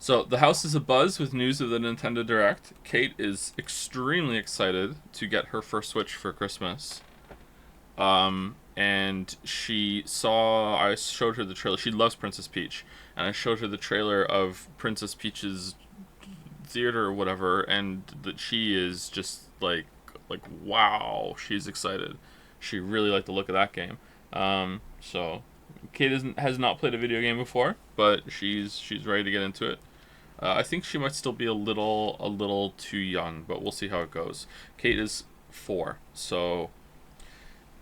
So the house is abuzz with news of the Nintendo Direct. Kate is extremely excited to get her first Switch for Christmas. And she saw, I showed her the trailer. She loves Princess Peach, and I showed her the trailer of Princess Peach's theater or whatever, and that she is just like wow, she's excited. She really liked the look of that game. So Kate has not played a video game before, but she's ready to get into it. I think she might still be a little too young, but we'll see how it goes. Kate is 4, so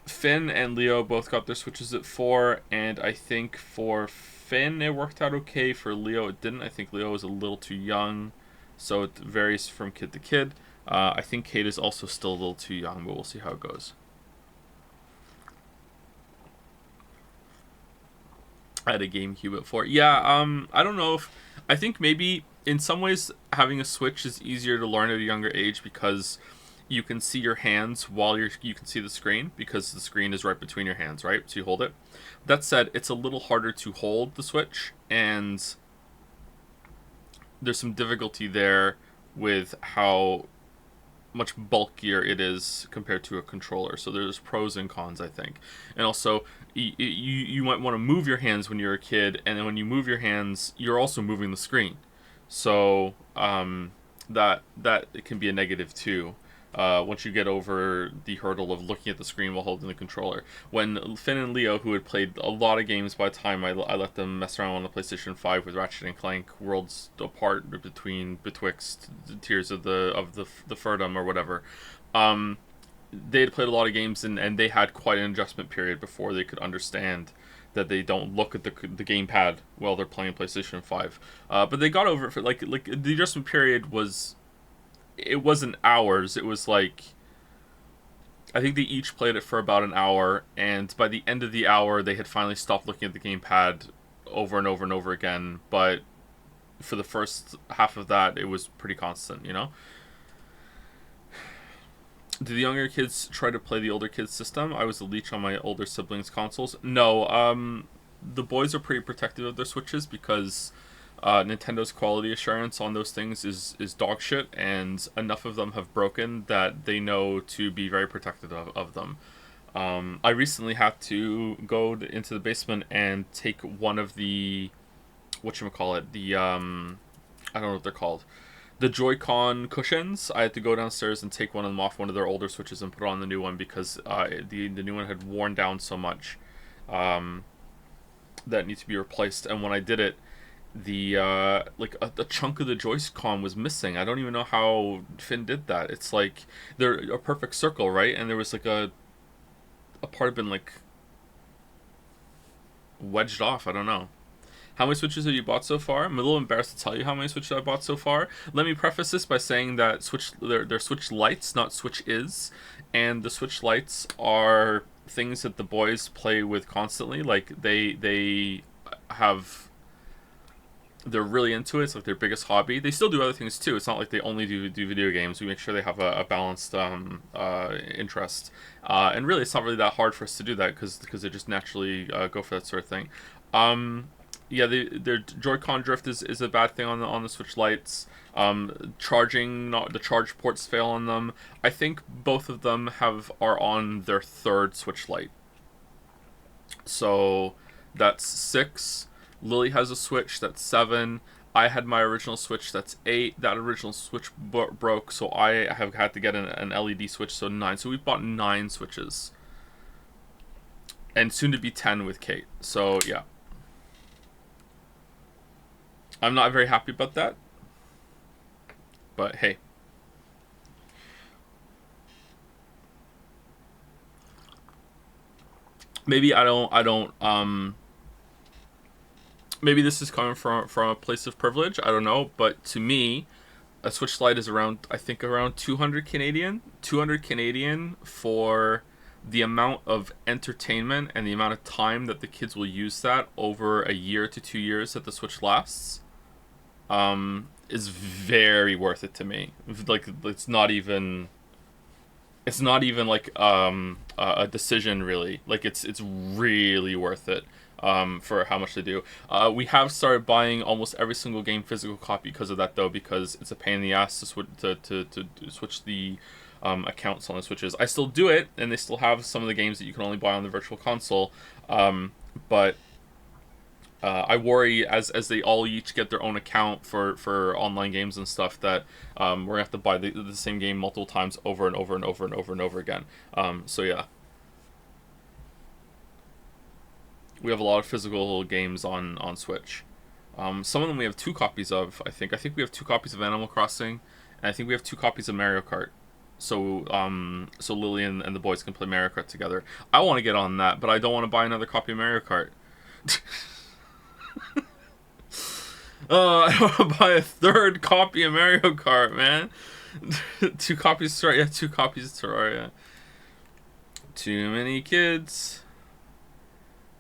Finn and Leo both got their Switches at 4, and I think for Finn it worked out okay. For Leo it didn't. I think Leo was a little too young, so it varies from kid to kid. I think Kate is also still a little too young, but we'll see how it goes. I had a GameCube at 4. Yeah, I don't know if... I think maybe in some ways having a Switch is easier to learn at a younger age because you can see your hands while you can see the screen, because the screen is right between your hands, right? So you hold it. That said, it's a little harder to hold the Switch, and there's some difficulty there with how much bulkier it is compared to a controller. So there's pros and cons, I think. And also, you might want to move your hands when you're a kid, and then when you move your hands, you're also moving the screen. So that it can be a negative too. Once you get over the hurdle of looking at the screen while holding the controller. When Finn and Leo, who had played a lot of games by the time I let them mess around on the PlayStation 5 with Ratchet and Clank, Worlds Apart betwixt Tears of the Ferdum or whatever, they had played a lot of games, and they had quite an adjustment period before they could understand that they don't look at the gamepad while they're playing PlayStation 5. But they got over it for like the adjustment period was... It wasn't hours. It was like, I think they each played it for about an hour, and by the end of the hour, they had finally stopped looking at the gamepad over and over and over again. But for the first half of that, it was pretty constant, you know? Do the younger kids try to play the older kids' system? I was a leech on my older siblings' consoles. No, the boys are pretty protective of their Switches because... Nintendo's quality assurance on those things is dog shit, and enough of them have broken that they know to be very protective of them. I recently had to go into the basement and take one of the... whatchamacallit, the... I don't know what they're called. The Joy-Con cushions. I had to go downstairs and take one of them off one of their older Switches and put on the new one because the new one had worn down so much that it needs to be replaced. And when I did it, the chunk of the Joy-Con was missing. I don't even know how Finn did that. It's like they're a perfect circle, right? And there was like a part had been like wedged off. I don't know. How many Switches have you bought so far? I'm a little embarrassed to tell you how many Switches I bought so far. Let me preface this by saying that they're Switch Lites, not Switch Is, and the Switch Lites are things that the boys play with constantly. Like they have... They're really into it. It's like their biggest hobby. They still do other things too. It's not like they only do video games. We make sure they have a balanced interest. And really, it's not really that hard for us to do that because they just naturally go for that sort of thing. Yeah, their Joy-Con drift is a bad thing on the Switch Lites. Charging, not the charge ports fail on them. I think both of them are on their third Switch Lite. So that's 6. Lily has a Switch, that's 7. I had my original Switch, that's 8. That original Switch broke, so I have had to get an LED Switch, so 9. So we've bought 9 Switches. And soon to be 10 with Kate. So, yeah. I'm not very happy about that. But, hey. Maybe I don't, maybe this is coming from a place of privilege. I don't know, but to me, a Switch Lite is around 200 Canadian. 200 Canadian for the amount of entertainment and the amount of time that the kids will use that over a year to 2 years that the Switch lasts. Is very worth it to me. Like it's not even like a decision really. Like it's really worth it. for how much they do. We have started buying almost every single game physical copy because of that, though, because it's a pain in the ass to switch the accounts on the Switches. I still do it, and they still have some of the games that you can only buy on the Virtual Console, but I worry as they all each get their own account for online games and stuff that we're gonna have to buy the same game multiple times over and over and over and over and over again. So yeah, we have a lot of physical games on Switch. Some of them we have two copies of. I think we have two copies of Animal Crossing, and I think we have two copies of Mario Kart. So Lily and the boys can play Mario Kart together. I want to get on that, but I don't want to buy another copy of Mario Kart. I don't want to buy a third copy of Mario Kart, man. Two copies of Terraria. Yeah, two copies of Terraria. Too many kids.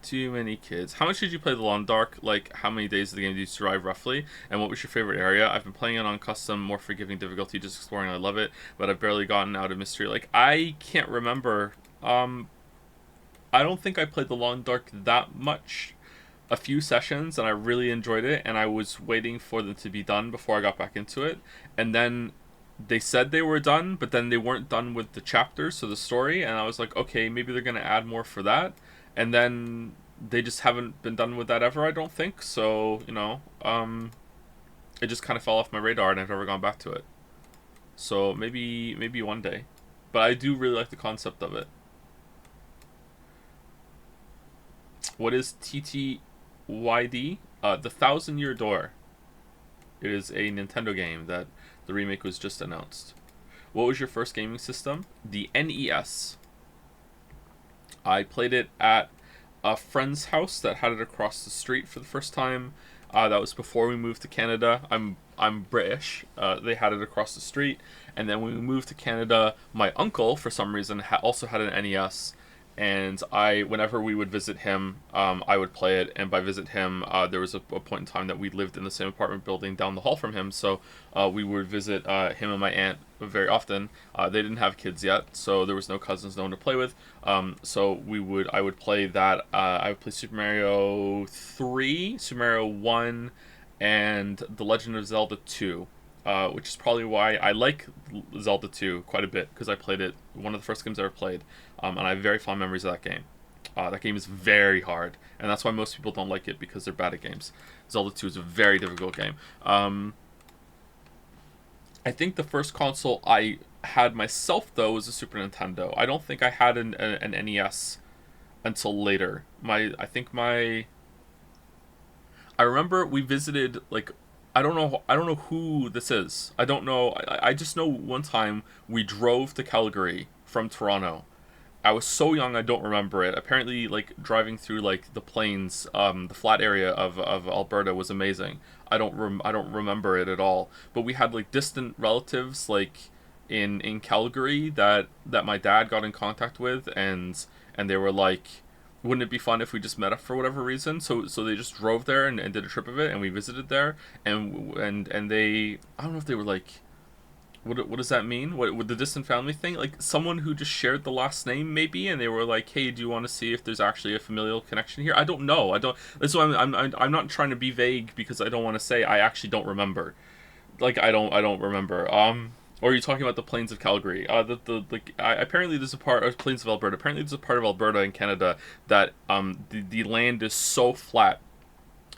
Too many kids. How much did you play The Long Dark? Like, how many days of the game did you survive roughly? And what was your favorite area? I've been playing it on custom, more forgiving difficulty, just exploring. I love it, but I've barely gotten out of mystery. Like, I can't remember. I don't think I played The Long Dark that much. A few sessions, and I really enjoyed it, and I was waiting for them to be done before I got back into it. And then they said they were done, but then they weren't done with the chapters, so the story, and I was like, okay, maybe they're going to add more for that. And then they just haven't been done with that ever, I don't think. So, it just kind of fell off my radar, and I've never gone back to it. So maybe one day. But I do really like the concept of it. What is TTYD? The Thousand Year Door. It is a Nintendo game that the remake was just announced. What was your first gaming system? The NES. I played it at a friend's house that had it across the street for the first time. That was before we moved to Canada. I'm British. They had it across the street, and then when we moved to Canada, my uncle for some reason also had an NES. And whenever we would visit him, I would play it. And by visit him, there was a point in time that we lived in the same apartment building down the hall from him. So we would visit him and my aunt very often. They didn't have kids yet, so there was no cousins, no one to play with. So I would play that. I would play Super Mario 3, Super Mario 1, and The Legend of Zelda 2. Which is probably why I like Zelda 2 quite a bit, because I played it, one of the first games I ever played, and I have very fond memories of that game. That game is very hard, and that's why most people don't like it, because they're bad at games. Zelda 2 is a very difficult game. I think the first console I had myself, though, was a Super Nintendo. I don't think I had an NES until later. I remember we visited, like, I don't know who this is. I don't know. I just know one time we drove to Calgary from Toronto. I was so young I don't remember it. Apparently, like, driving through, like, the plains, the flat area of Alberta was amazing. I don't remember it at all. But we had, like, distant relatives, like, in Calgary that my dad got in contact with, and they were like, wouldn't it be fun if we just met up for whatever reason? So they just drove there and did a trip of it, and we visited there, and they, I don't know if they were like, what does that mean? What with the distant family thing? Like someone who just shared the last name maybe, and they were like, hey, do you want to see if there's actually a familial connection here? I don't know. I don't. That's why I'm not trying to be vague, because I don't want to say I actually don't remember. Like I don't remember. Or are you talking about the plains of Calgary? Apparently there's a part of plains of Alberta. Apparently there's a part of Alberta in Canada that the land is so flat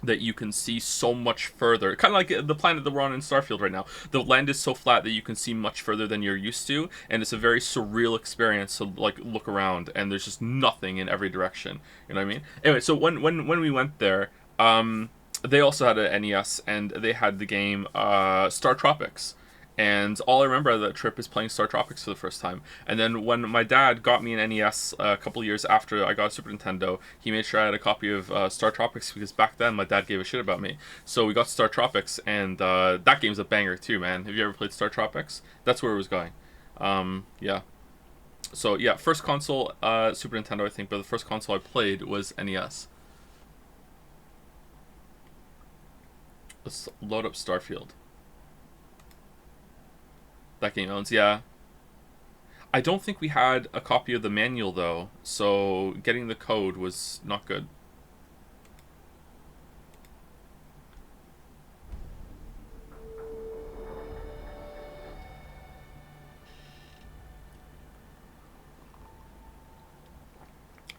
that you can see so much further. Kind of like the planet that we're on in Starfield right now. The land is so flat that you can see much further than you're used to, and it's a very surreal experience to like look around, and there's just nothing in every direction. You know what I mean? Anyway, so when we went there, they also had an NES, and they had the game Star Tropics. And all I remember of that trip is playing Star Tropics for the first time. And then when my dad got me an NES a couple years after I got a Super Nintendo, he made sure I had a copy of Star Tropics, because back then my dad gave a shit about me. So we got Star Tropics, and that game's a banger too, man. Have you ever played Star Tropics? That's where it was going. Yeah. So yeah, first console, Super Nintendo, I think, but the first console I played was NES. Let's load up Starfield. That game owns, yeah. I don't think we had a copy of the manual, though, so getting the code was not good.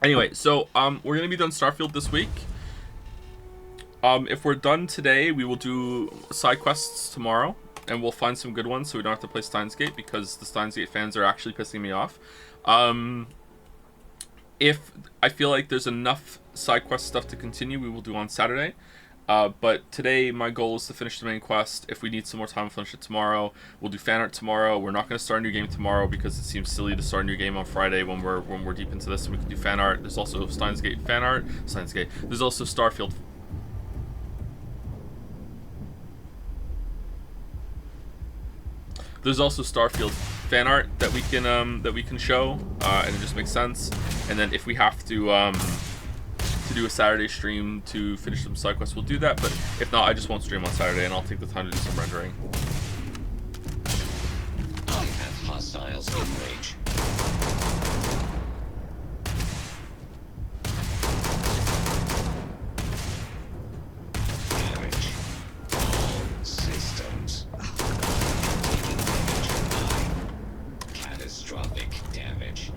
Anyway, so we're gonna be done Starfield this week. If we're done today, we will do side quests tomorrow, and we'll find some good ones so we don't have to play Steins Gate, because the Steins Gate fans are actually pissing me off. If I feel like there's enough side quest stuff to continue, we will do on Saturday. But today, my goal is to finish the main quest. If we need some more time, we'll finish it tomorrow. We'll do fan art tomorrow. We're not going to start a new game tomorrow because it seems silly to start a new game on Friday when we're deep into this. And we can do fan art. There's also Steins Gate fan art. Steins Gate. There's also Starfield. There's also Starfield fan art that we can show, and it just makes sense. And then if we have to do a Saturday stream to finish some side quests, we'll do that. But if not, I just won't stream on Saturday, and I'll take the time to do some rendering. I have hostiles in range. Damage. All systems. Taking damage. Catastrophic damage.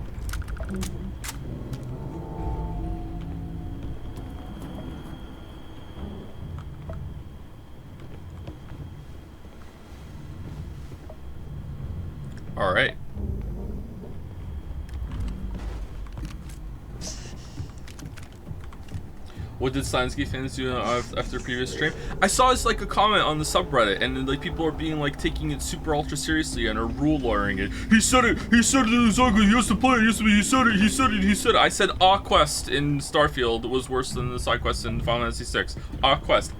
All right. What did Steinsky fans do after previous stream? I saw it's like a comment on the subreddit, and like people are being like taking it super ultra seriously and are rule lawyering it. He said it exactly. He has to play it. He said it. I said quest in Starfield was worse than the side quest in Final Fantasy VI. Quest.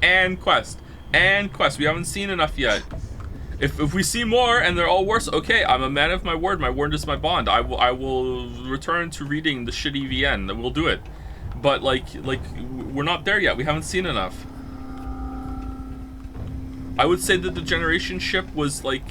We haven't seen enough yet. If we see more and they're all worse, okay, I'm a man of my word. My word is my bond. I will return to reading the shitty VN. We'll do it. But like we're not there yet. We haven't seen enough. I would say that the generation ship was like,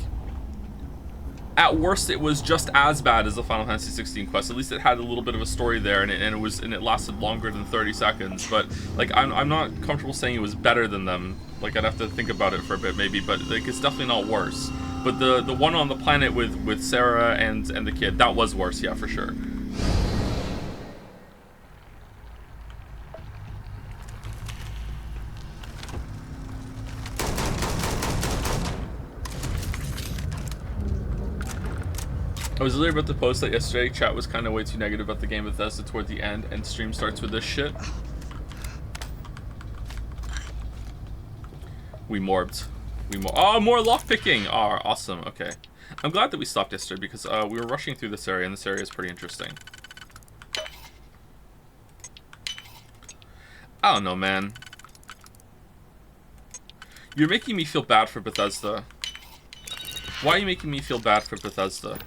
at worst, it was just as bad as the Final Fantasy 16 quest. At least it had a little bit of a story there, and it lasted longer than 30 seconds. But like I'm not comfortable saying it was better than them. Like I'd have to think about it for a bit maybe, but like it's definitely not worse. But the one on the planet with Sarah and the kid, that was worse, yeah, for sure. I was literally about to post that yesterday. Chat was kind of way too negative about the game Bethesda toward the end, and stream starts with this shit. We morbed. Oh, more lockpicking! Oh, awesome. Okay. I'm glad that we stopped yesterday because we were rushing through this area, and this area is pretty interesting. I don't know, man. You're making me feel bad for Bethesda. Why are you making me feel bad for Bethesda?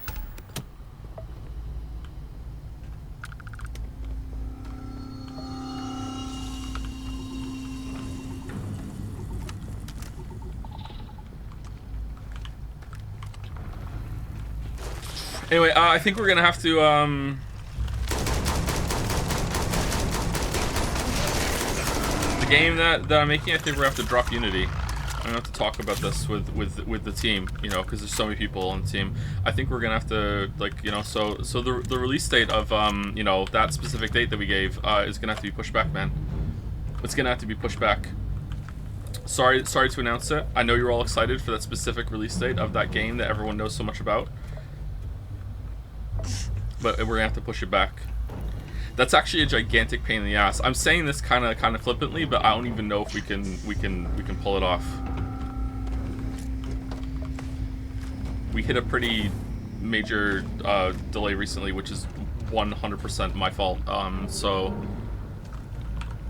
Anyway, I think we're gonna have to, the game that I'm making, I think we're gonna have to drop Unity. I'm gonna have to talk about this with the team, you know, because there's so many people on the team. I think we're gonna have to, like, you know, so the release date of, you know, that specific date that we gave, is gonna have to be pushed back, man. It's gonna have to be pushed back. Sorry to announce it. I know you're all excited for that specific release date of that game that everyone knows so much about. But we're gonna have to push it back. That's actually a gigantic pain in the ass. I'm saying this kind of flippantly, but I don't even know if we can pull it off. We hit a pretty major delay recently, which is 100% my fault. So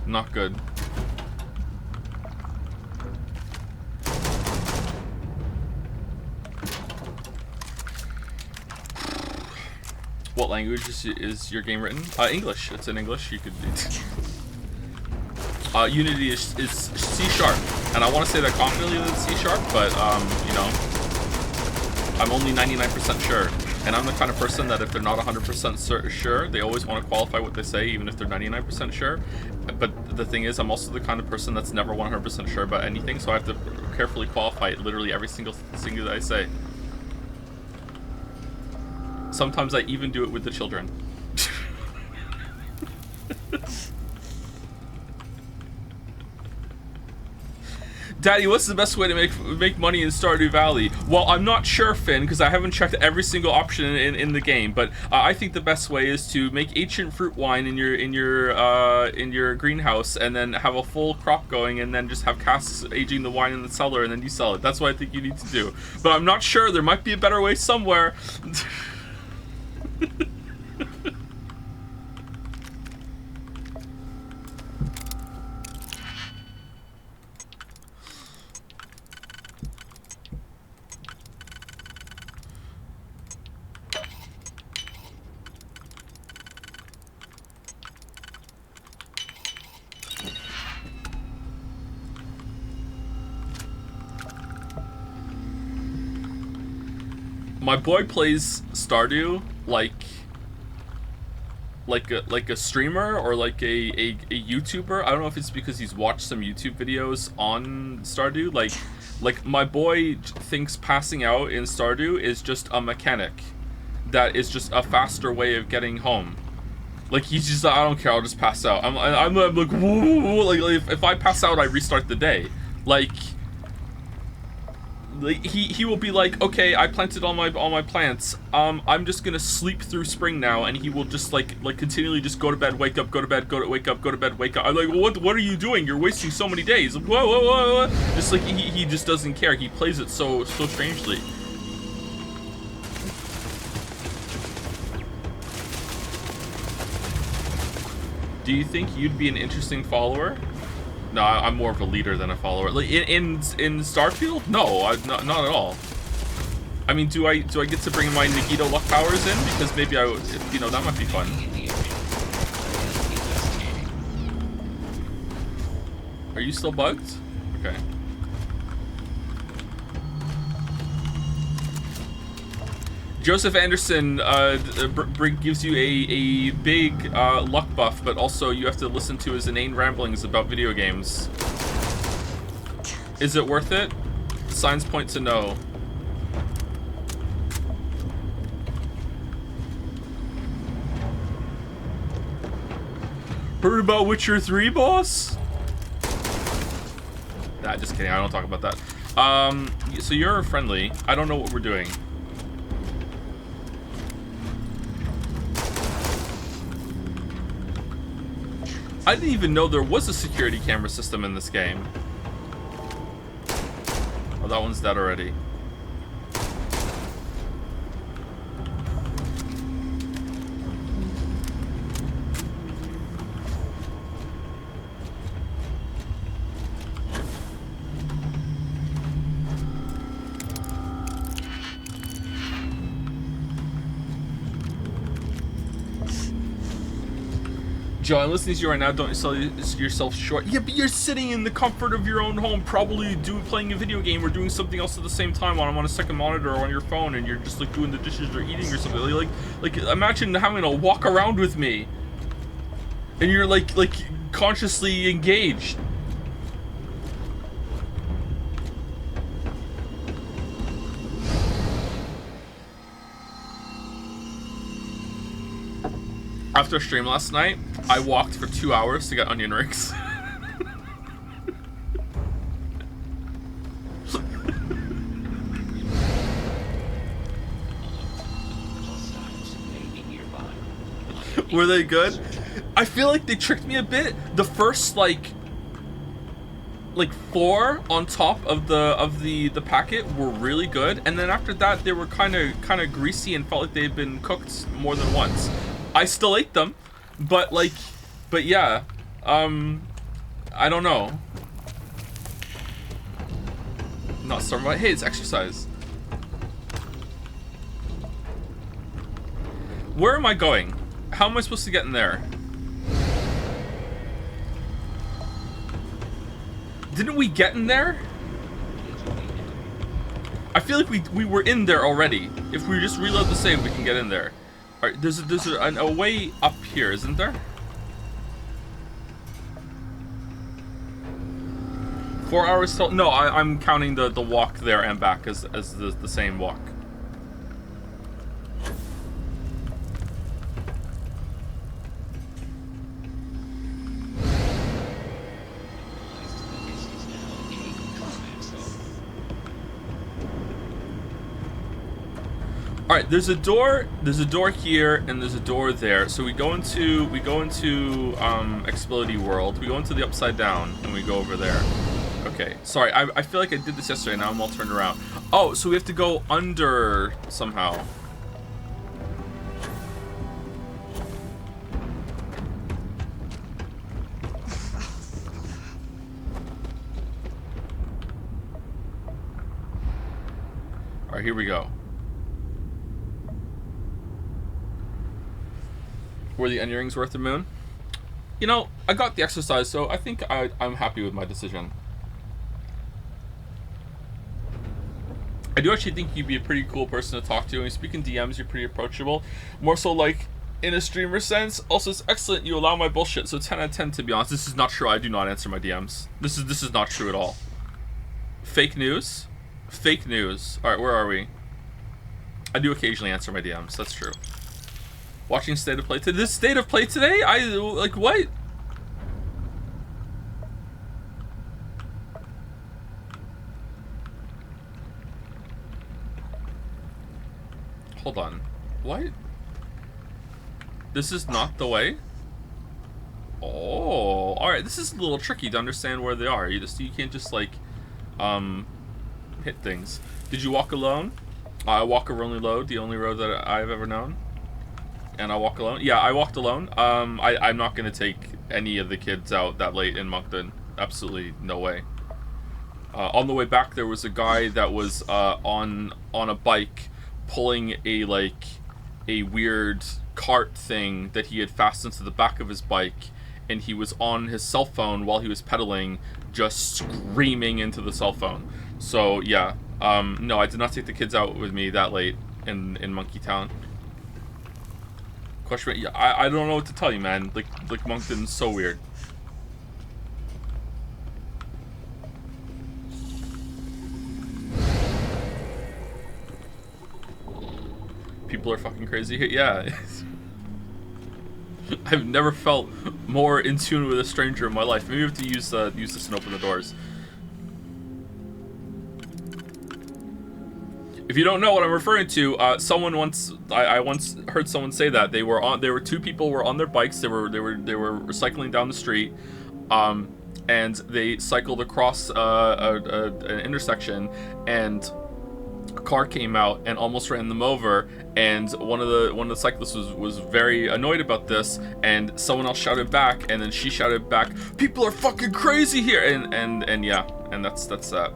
not good. What language is your game written? English. It's in English. You could. Unity is C#, and I want to say that confidently that it's C#, but you know, I'm only 99% sure, and I'm the kind of person that if they're not 100% sure, they always want to qualify what they say, even if they're 99% sure. But the thing is, I'm also the kind of person that's never 100% sure about anything, so I have to carefully qualify literally every single thing that I say. Sometimes I even do it with the children. Daddy, what's the best way to make money in Stardew Valley? Well, I'm not sure, Finn, because I haven't checked every single option in the game. But I think the best way is to make ancient fruit wine in your greenhouse, and then have a full crop going, and then just have casks aging the wine in the cellar, and then you sell it. That's what I think you need to do. But I'm not sure. There might be a better way somewhere. My boy plays Stardew like a streamer or like a YouTuber. I don't know if it's because he's watched some YouTube videos on Stardew. Like my boy thinks passing out in Stardew is just a mechanic that is just a faster way of getting home. Like he's just, I don't care, I'll just pass out. I'm like, whoa, like if I pass out, I restart the day. Like he will be like, okay, I planted all my plants. I'm just gonna sleep through spring now, and he will just like continually just go to bed, wake up, go to bed, wake up, go to bed, wake up. I'm like, well, what are you doing? You're wasting so many days. Like, whoa. Just like he just doesn't care. He plays it so strangely. Do you think you'd be an interesting follower? No, I'm more of a leader than a follower. Like in Starfield? No, not at all. I mean, do I get to bring my Nagito luck powers in? Because maybe that might be fun. Are you still bugged? Okay. Joseph Anderson gives you a big luck buff, but also you have to listen to his inane ramblings about video games. Is it worth it? Signs point to no. Heard about Witcher 3, boss? Nah, just kidding. I don't talk about that. So you're friendly. I don't know what we're doing. I didn't even know there was a security camera system in this game. Oh, that one's dead already. John, listening to you right now, don't sell yourself short. Yeah, but you're sitting in the comfort of your own home, probably playing a video game or doing something else at the same time on a second monitor or on your phone, and you're just like doing the dishes or eating or something. Like imagine having to walk around with me, and you're like consciously engaged. After a stream last night, I walked for 2 hours to get onion rings. Were they good? I feel like they tricked me a bit. The first like 4 on top of the packet were really good, and then after that they were kind of greasy and felt like they'd been cooked more than once. I still ate them, but yeah, I don't know. Not starving, but hey, it's exercise. Where am I going? How am I supposed to get in there? Didn't we get in there? I feel like we were in there already. If we just reload the save, we can get in there. Alright, there's a way up here, isn't there? 4 hours till... No, I'm counting the walk there and back as the same walk. All right, there's a door here, and there's a door there. So we go into Explodey World. We go into the Upside Down, and we go over there. Okay, sorry, I feel like I did this yesterday. Now I'm all turned around. Oh, so we have to go under somehow. All right, here we go. Were the onion rings worth the moon? You know, I got the exercise, so I think I'm happy with my decision. I do actually think you'd be a pretty cool person to talk to. When you speak in DMs, you're pretty approachable. More so like in a streamer sense. Also, it's excellent you allow my bullshit, so 10 out of 10 to be honest. This is not true. I do not answer my DMs. This is not true at all. Fake news? Fake news. Alright, where are we? I do occasionally answer my DMs, that's true. Watching State of Play today. This State of Play today? Like, what? Hold on. What? This is not the way? Oh, alright. This is a little tricky to understand where they are. You can't just, like, hit things. Did you walk alone? I walk a lonely road, the only road that I've ever known. And I walk alone? Yeah, I walked alone. I'm not going to take any of the kids out that late in Moncton. Absolutely no way. On the way back, there was a guy that was on a bike pulling a weird cart thing that he had fastened to the back of his bike, and he was on his cell phone while he was pedaling, just screaming into the cell phone. So, yeah. No, I did not take the kids out with me that late in Monkey Town. Question, yeah, I don't know what to tell you, man. Like Moncton's so weird. People are fucking crazy. Yeah. I've never felt more in tune with a stranger in my life. Maybe we have to use this and open the doors. If you don't know what I'm referring to, someone once I once heard someone say that there were two people were on their bikes. They were cycling down the street, and they cycled across an intersection, and a car came out and almost ran them over. And one of the cyclists was very annoyed about this, and someone else shouted back, and then she shouted back, "People are fucking crazy here!" And yeah, and that's that.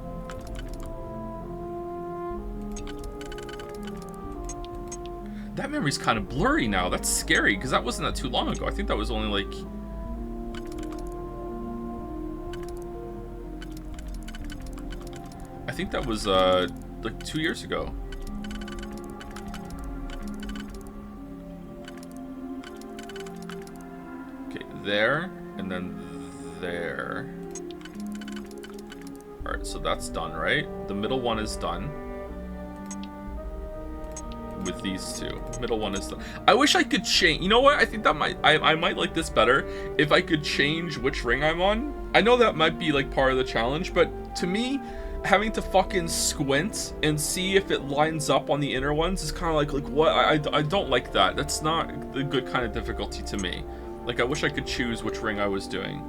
That memory's kind of blurry now. That's scary, because that wasn't that too long ago. I think that was only like... I think that was like 2 years ago. Okay, there, and then there. Alright, so that's done, right? The middle one is done. With these two. Middle one is done. I wish I could change. You know what? I think that I might like this better if I could change which ring I'm on. I know that might be like part of the challenge, but to me, having to fucking squint and see if it lines up on the inner ones is kind of like what? I don't like that. That's not the good kind of difficulty to me. Like, I wish I could choose which ring I was doing.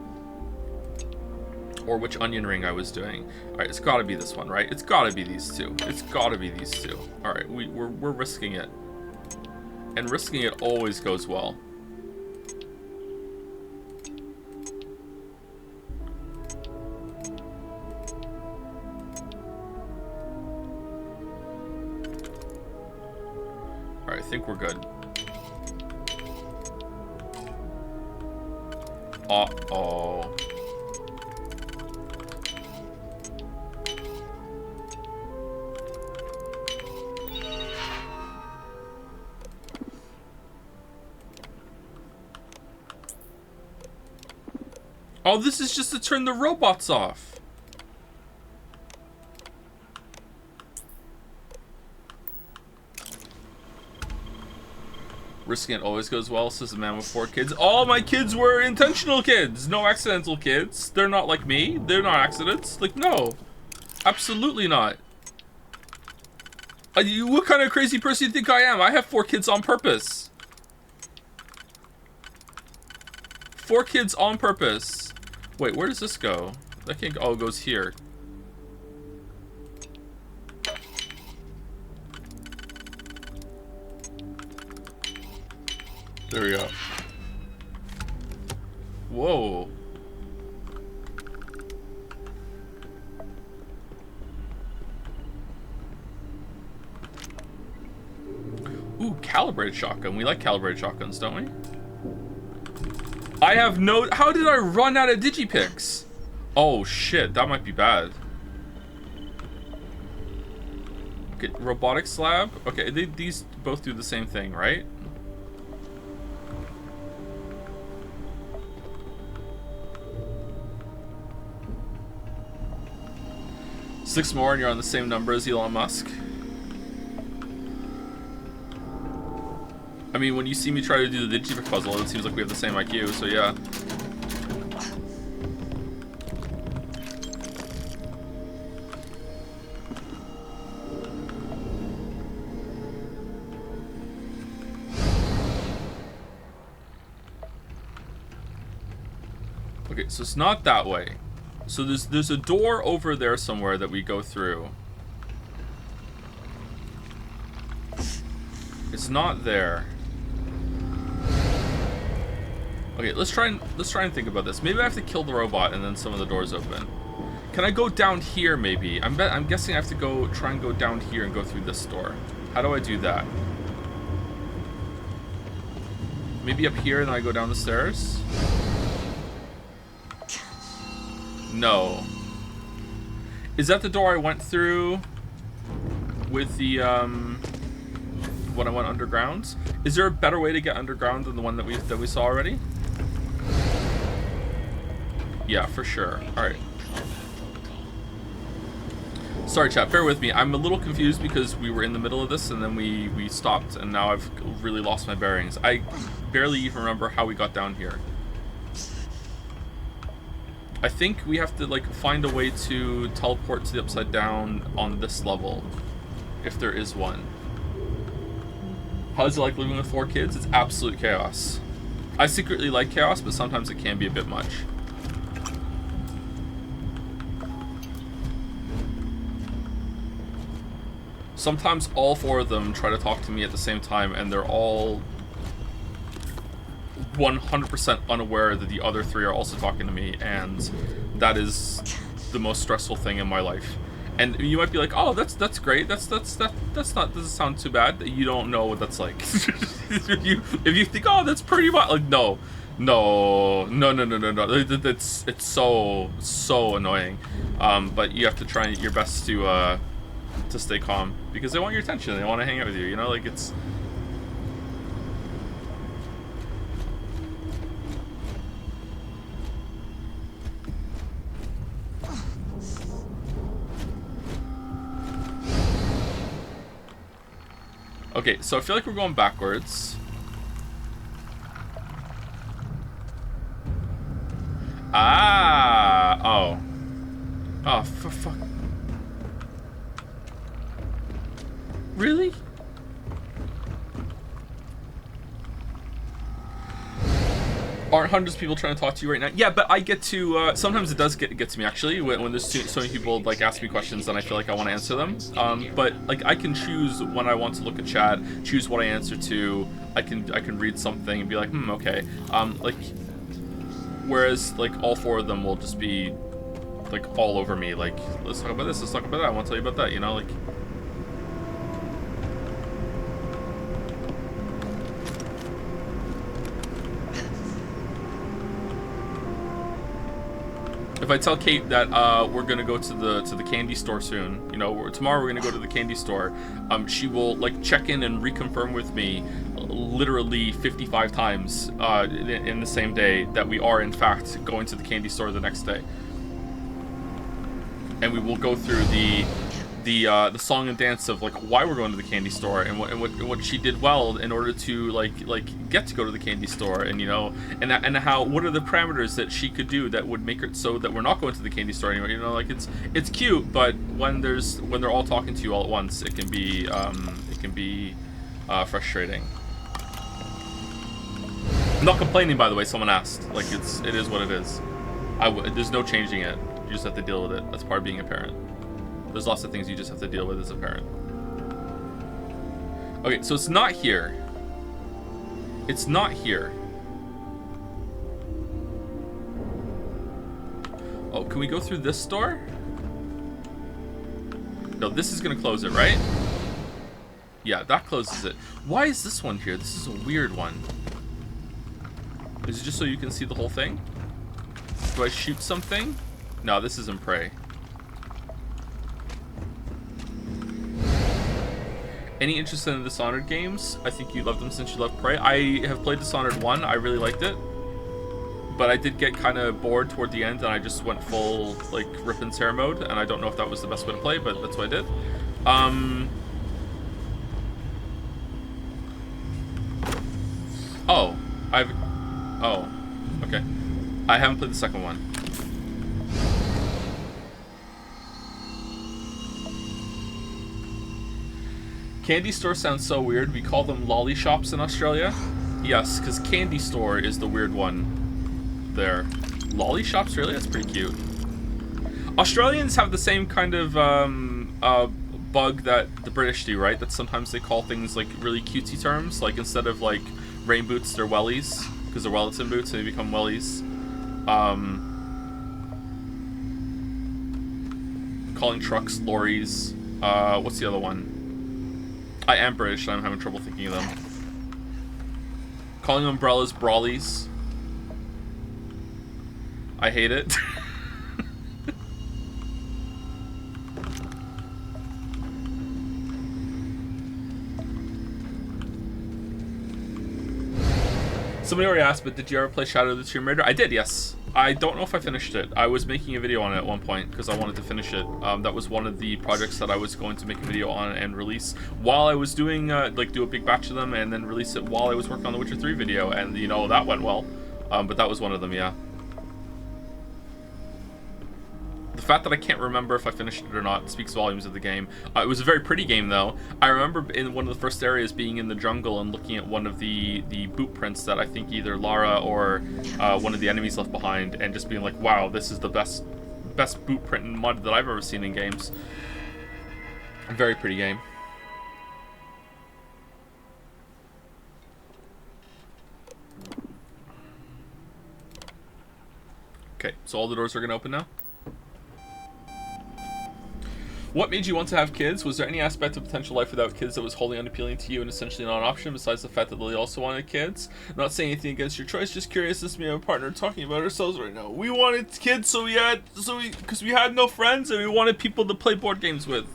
Or which onion ring I was doing. Alright, it's gotta be this one, right? It's gotta be these two. It's gotta be these two. Alright, we're risking it. And risking it always goes well. Alright, I think we're good. Uh-oh. Oh, this is just to turn the robots off. Risking it always goes well, says a man with 4 kids. All my kids were intentional kids, no accidental kids. They're not like me. They're not accidents. Like, no. Absolutely not. What kind of crazy person do you think I am? I have 4 kids on purpose. 4 kids on purpose. Wait, where does this go? That can't go. Oh, it goes here. There we go. Whoa. Ooh, calibrated shotgun. We like calibrated shotguns, don't we? I have no... How did I run out of digipicks? Oh, shit. That might be bad. Okay, robotics lab. Okay, these both do the same thing, right? Six more and you're on the same number as Elon Musk. I mean, when you see me try to do the digipick puzzle, it seems like we have the same IQ, so yeah. Okay, so it's not that way. So there's a door over there somewhere that we go through. It's not there. Okay, let's try and think about this. Maybe I have to kill the robot and then some of the doors open. Can I go down here maybe? I'm guessing I have to try and go down here and go through this door. How do I do that? Maybe up here and then I go down the stairs? No. Is that the door I went through with the when I went underground? Is there a better way to get underground than the one that we saw already? Yeah, for sure. All right. Sorry, chat. Bear with me. I'm a little confused because we were in the middle of this and then we stopped, and now I've really lost my bearings. I barely even remember how we got down here. I think we have to like find a way to teleport to the upside down on this level, if there is one. How is it like living with 4 kids? It's absolute chaos. I secretly like chaos, but sometimes it can be a bit much. Sometimes all 4 of them try to talk to me at the same time, and they're all 100% unaware that the other 3 are also talking to me, and that is the most stressful thing in my life. And you might be like, "Oh, that's great. That's not doesn't sound too bad." You don't know what that's like. if you think, "Oh, that's pretty much," like, no. It's so annoying. But you have to try your best to stay calm because they want your attention. They want to hang out with you. You know, like it's. Okay, so I feel like we're going backwards. Ah! Oh. Oh, for fuck. Really? Aren't hundreds of people trying to talk to you right now? Yeah, but I get to, sometimes it does get to me, actually, when there's so many people, like, ask me questions and I feel like I want to answer them. But, like, I can choose when I want to look at chat, choose what I answer to. I can read something and be like, okay. Like, whereas, like, all 4 of them will just be, like, all over me. Like, let's talk about this, let's talk about that, I want to tell you about that, you know, like... If I tell Kate that we're gonna go to the candy store soon, you know, tomorrow we're gonna go to the candy store, she will like check in and reconfirm with me literally 55 times in the same day that we are in fact going to the candy store the next day, and we will go through the song and dance of like why we're going to the candy store and what she did well in order to like get to go to the candy store, and you know, and how what are the parameters that she could do that would make it so that we're not going to the candy store anymore. You know, like it's cute, but when they're all talking to you all at once, it can be frustrating. I'm not complaining, by the way. Someone asked. Like it is what it is. There's no changing it. You just have to deal with it. That's part of being a parent. There's lots of things you just have to deal with as a parent. Okay, so it's not here. It's not here. Oh, can we go through this door? No, this is gonna close it, right? Yeah, that closes it. Why is this one here? This is a weird one. Is it just so you can see the whole thing? Do I shoot something? No, this isn't Prey. Any interest in the Dishonored games? I think you loved them since you loved Prey. I have played Dishonored 1. I really liked it. But I did get kind of bored toward the end, and I just went full, like, rip and tear mode. And I don't know if that was the best way to play, but that's what I did. Oh. Oh. Okay. I haven't played the second one. Candy store sounds so weird. We call them lolly shops in Australia. Yes, because candy store is the weird one there. Lolly shops, really? That's pretty cute. Australians have the same kind of bug that the British do, right? That sometimes they call things like really cutesy terms. Like instead of like rain boots, they're wellies. Because they're Wellington boots and they become wellies. Calling trucks lorries. What's the other one? I am British, and I'm having trouble thinking of them. Calling umbrellas brawlies. I hate it. Somebody already asked, but did you ever play Shadow of the Tomb Raider? I did, yes. I don't know if I finished it. I was making a video on it at one point because I wanted to finish it. That was one of the projects that I was going to make a video on and release while I was doing, like, do a big batch of them and then release it while I was working on the Witcher 3 video. And, you know, that went well. But that was one of them, yeah. The fact that I can't remember if I finished it or not speaks volumes of the game. It was a very pretty game, though. I remember in one of the first areas being in the jungle and looking at one of the boot prints that I think either Lara or one of the enemies left behind, and just being like, wow, this is the best boot print in mud that I've ever seen in games. A very pretty game. Okay, so all the doors are going to open now? What made you want to have kids? Was there any aspect of potential life without kids that was wholly unappealing to you and essentially not an option, besides the fact that Lily also wanted kids? I'm not saying anything against your choice, just curious. This is me and my partner talking about ourselves right now. We wanted kids because we had no friends and we wanted people to play board games with.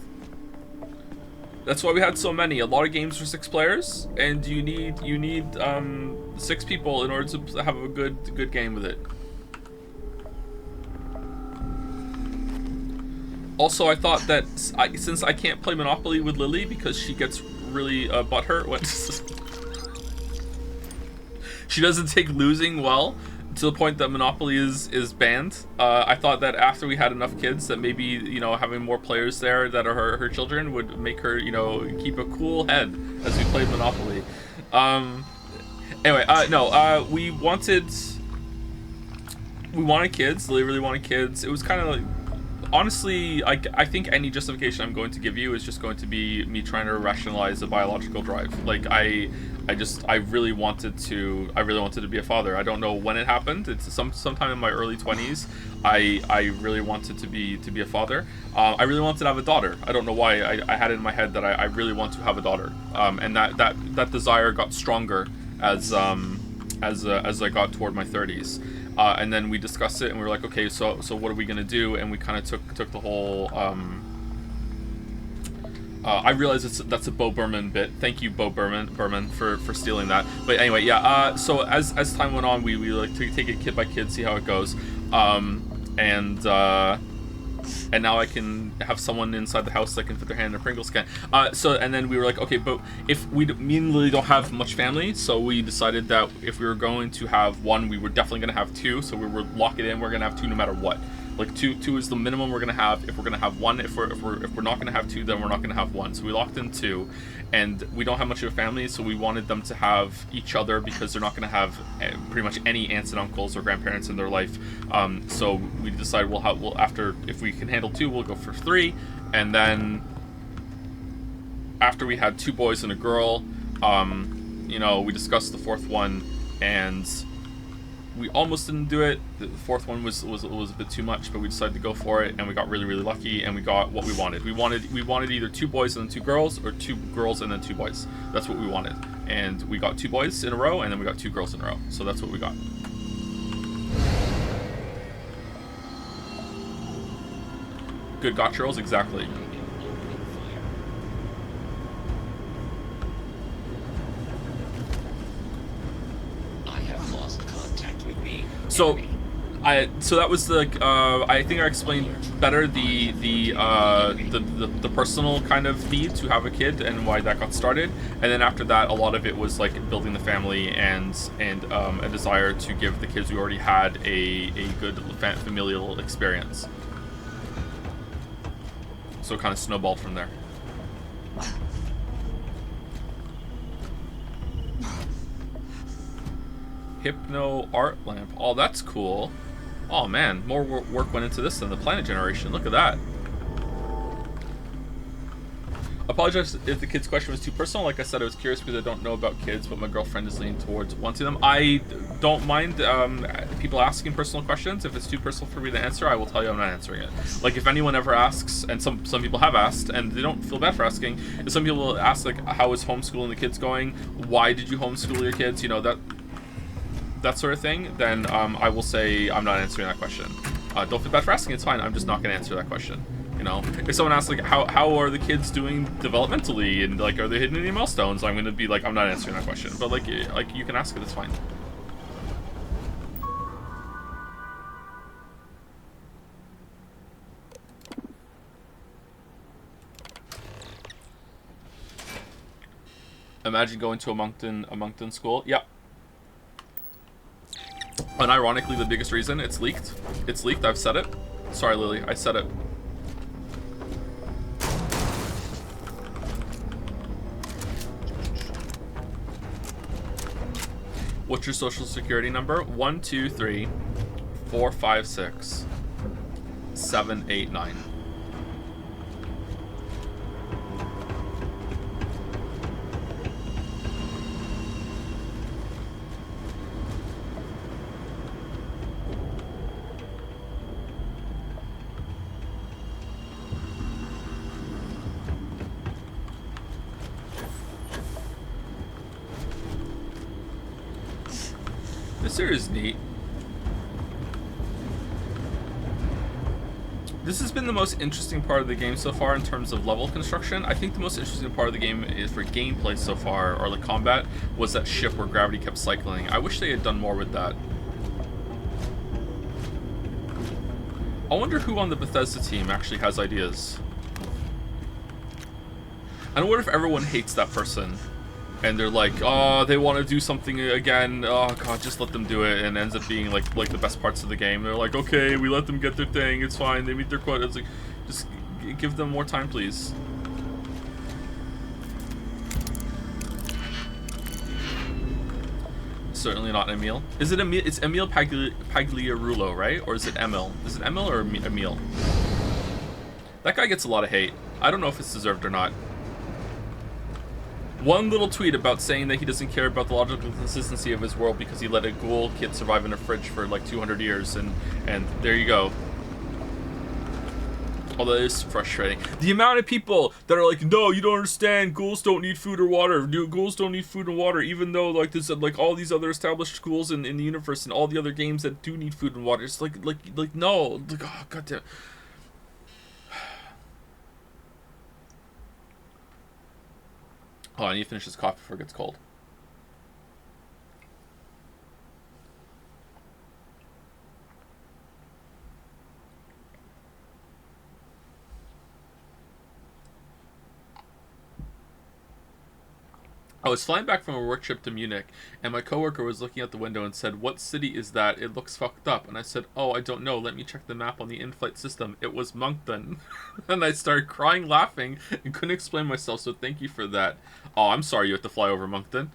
That's why we had so many. A lot of games for 6 players, and you need 6 people in order to have a good game with it. Also, I thought that since I can't play Monopoly with Lily because she gets really butthurt when she doesn't take losing well, to the point that Monopoly is banned. I thought that after we had enough kids that maybe, you know, having more players there that are her children would make her, you know, keep a cool head as we played Monopoly. Anyway, no, we wanted kids. Lily really wanted kids. It was kind of like, honestly, I think any justification I'm going to give you is just going to be me trying to rationalize a biological drive. Like I really wanted to be a father. I don't know when it happened. It's sometime in my early 20s. I really wanted to be a father. I really wanted to have a daughter. I don't know why. I had it in my head that I really want to have a daughter. And that desire got stronger as I got toward my 30s. And then we discussed it, and we were like, okay, so what are we gonna do? And we kind of took the whole. I realize that's a Bo Berman bit. Thank you, Bo Berman, for stealing that. But anyway, yeah. So as time went on, we like to take it kid by kid, see how it goes. And and now I can have someone inside the house that can put their hand in a Pringles can. And then we were like, okay, but if me and Lily don't have much family, so we decided that if we were going to have one, we were definitely going to have two. So we were lock it in. We're going to have two no matter what. Like two is the minimum we're going to have. If we're going to have one, if we're not going to have two, then we're not going to have one. So we locked in two, and we don't have much of a family, so we wanted them to have each other because they're not going to have pretty much any aunts and uncles or grandparents in their life. So we decided we'll after, if we can handle two, we'll go for three, and then after we had two boys and a girl, we discussed the fourth one, and we almost didn't do it. The fourth one was a bit too much, but we decided to go for it, and we got really, really lucky, and we got what we wanted. We wanted either two boys and then two girls, or two girls and then two boys. That's what we wanted, and we got two boys in a row, and then we got two girls in a row. So that's what we got. Good gotcha rolls, exactly. So that was the I think I explained better the personal kind of need to have a kid and why that got started, and then after that a lot of it was like building the family and a desire to give the kids we already had a good familial experience. So it kind of snowballed from there. Hypno art lamp. Oh, that's cool. Oh man, more work went into this than the planet generation. Look at that. Apologize if the kid's question was too personal. Like I said, I was curious because I don't know about kids, but my girlfriend is leaning towards wanting them. I don't mind people asking personal questions. If it's too personal for me to answer, I will tell you I'm not answering it. Like if anyone ever asks, and some people have asked, and they don't feel bad for asking, if some people ask like, how is homeschooling the kids going? Why did you homeschool your kids? That sort of thing, then I will say I'm not answering that question. Don't feel bad for asking, it's fine. I'm just not going to answer that question. If someone asks like how are the kids doing developmentally and like are they hitting any milestones, I'm going to be like I'm not answering that question. But like you can ask it, it's fine. Imagine going to a Moncton school. Yeah. Unironically, the biggest reason it's leaked. It's leaked. I've said it. Sorry, Lily. I said it. What's your social security number? 1, 2, 3, 4, 5, 6, 7, 8, 9. This here is neat. This has been the most interesting part of the game so far in terms of level construction. I think the most interesting part of the game is for gameplay so far, or like combat, was that ship where gravity kept cycling. I wish they had done more with that. I wonder who on the Bethesda team actually has ideas. I wonder if everyone hates that person. And they're like, oh, they want to do something again. Oh god, just let them do it. And it ends up being like the best parts of the game. They're like, okay, we let them get their thing. It's fine. They meet their quota. It's like, just give them more time, please. Certainly not Emil. Is it Emil? It's Emil Pagliarulo, right? Or is it Emil? Is it Emil or Emil? That guy gets a lot of hate. I don't know if it's deserved or not. One little tweet about saying that he doesn't care about the logical consistency of his world because he let a ghoul kid survive in a fridge for like 200 years, and there you go. Although it is frustrating. The amount of people that are like, no, you don't understand, ghouls don't need food or water. Ghouls don't need food and water, even though like there's like all these other established ghouls in the universe and all the other games that do need food and water. It's like no, like, oh goddamn. Oh, I need to finish this coffee before it gets cold. I was flying back from a work trip to Munich, and my coworker was looking out the window and said, "What city is that? It looks fucked up." And I said, "Oh, I don't know. Let me check the map on the in-flight system. It was Moncton." And I started crying, laughing, and couldn't explain myself, so thank you for that. Oh, I'm sorry you have to fly over Moncton.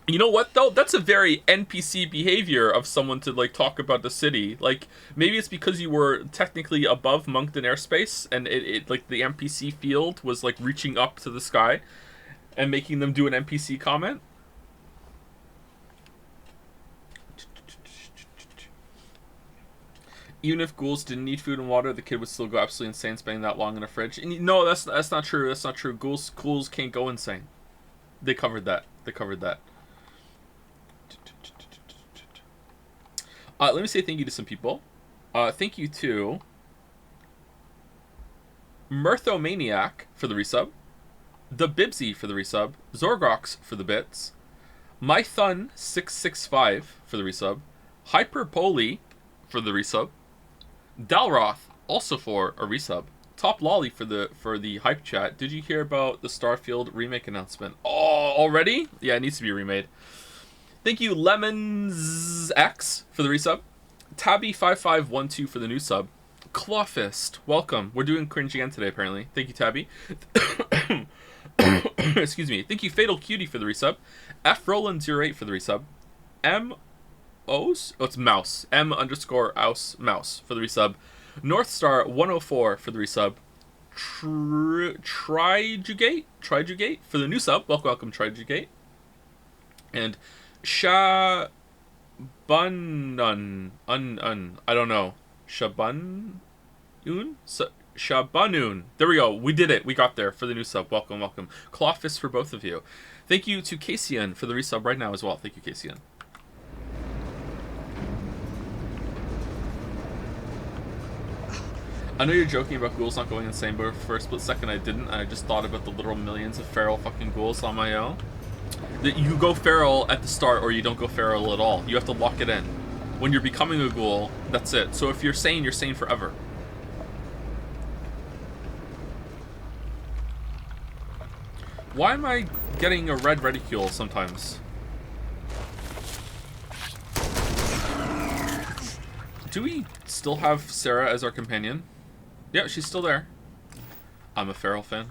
You know what though? That's a very NPC behavior of someone to like talk about the city. Like maybe it's because you were technically above Moncton airspace, and it like the NPC field was like reaching up to the sky, and making them do an NPC comment. Even if ghouls didn't need food and water, the kid would still go absolutely insane spending that long in a fridge. And no, that's not true. That's not true. Ghouls can't go insane. They covered that. They covered that. Let me say thank you to some people. Thank you to Mirthomaniac for the resub, the Bibsy for the resub, Zorgox for the bits, MyThun665 for the resub, Hyperpoly for the resub, Dalroth also for a resub, Top Lolly for the hype chat. Did you hear about the Starfield remake announcement? Oh, already? Yeah, it needs to be remade. Thank you, Lemons X for the resub. Tabby5512 for the new sub. Clawfist, welcome. We're doing cringe again today, apparently. Thank you, Tabby. Excuse me. Thank you, Fatal Cutie for the resub. FRoland08 for the resub. M-Os? Oh, it's Mouse. M_Aus Mouse for the resub. Northstar104 for the resub. Trijugate for the new sub. Welcome, Trijugate. And Shabanun. I don't know. Shabanun? Shabanun. There we go. We did it. We got there for the new sub. Welcome. Clawfist for both of you. Thank you to Cassian for the resub right now as well. Thank you, Cassian. I know you're joking about ghouls not going insane, but for a split second I didn't. I just thought about the literal millions of feral fucking ghouls on my own. That you go feral at the start or you don't go feral at all. You have to lock it in. When you're becoming a ghoul, that's it. So if you're sane forever. Why am I getting a red reticule sometimes? Do we still have Sarah as our companion? Yeah, she's still there. I'm a feral fan.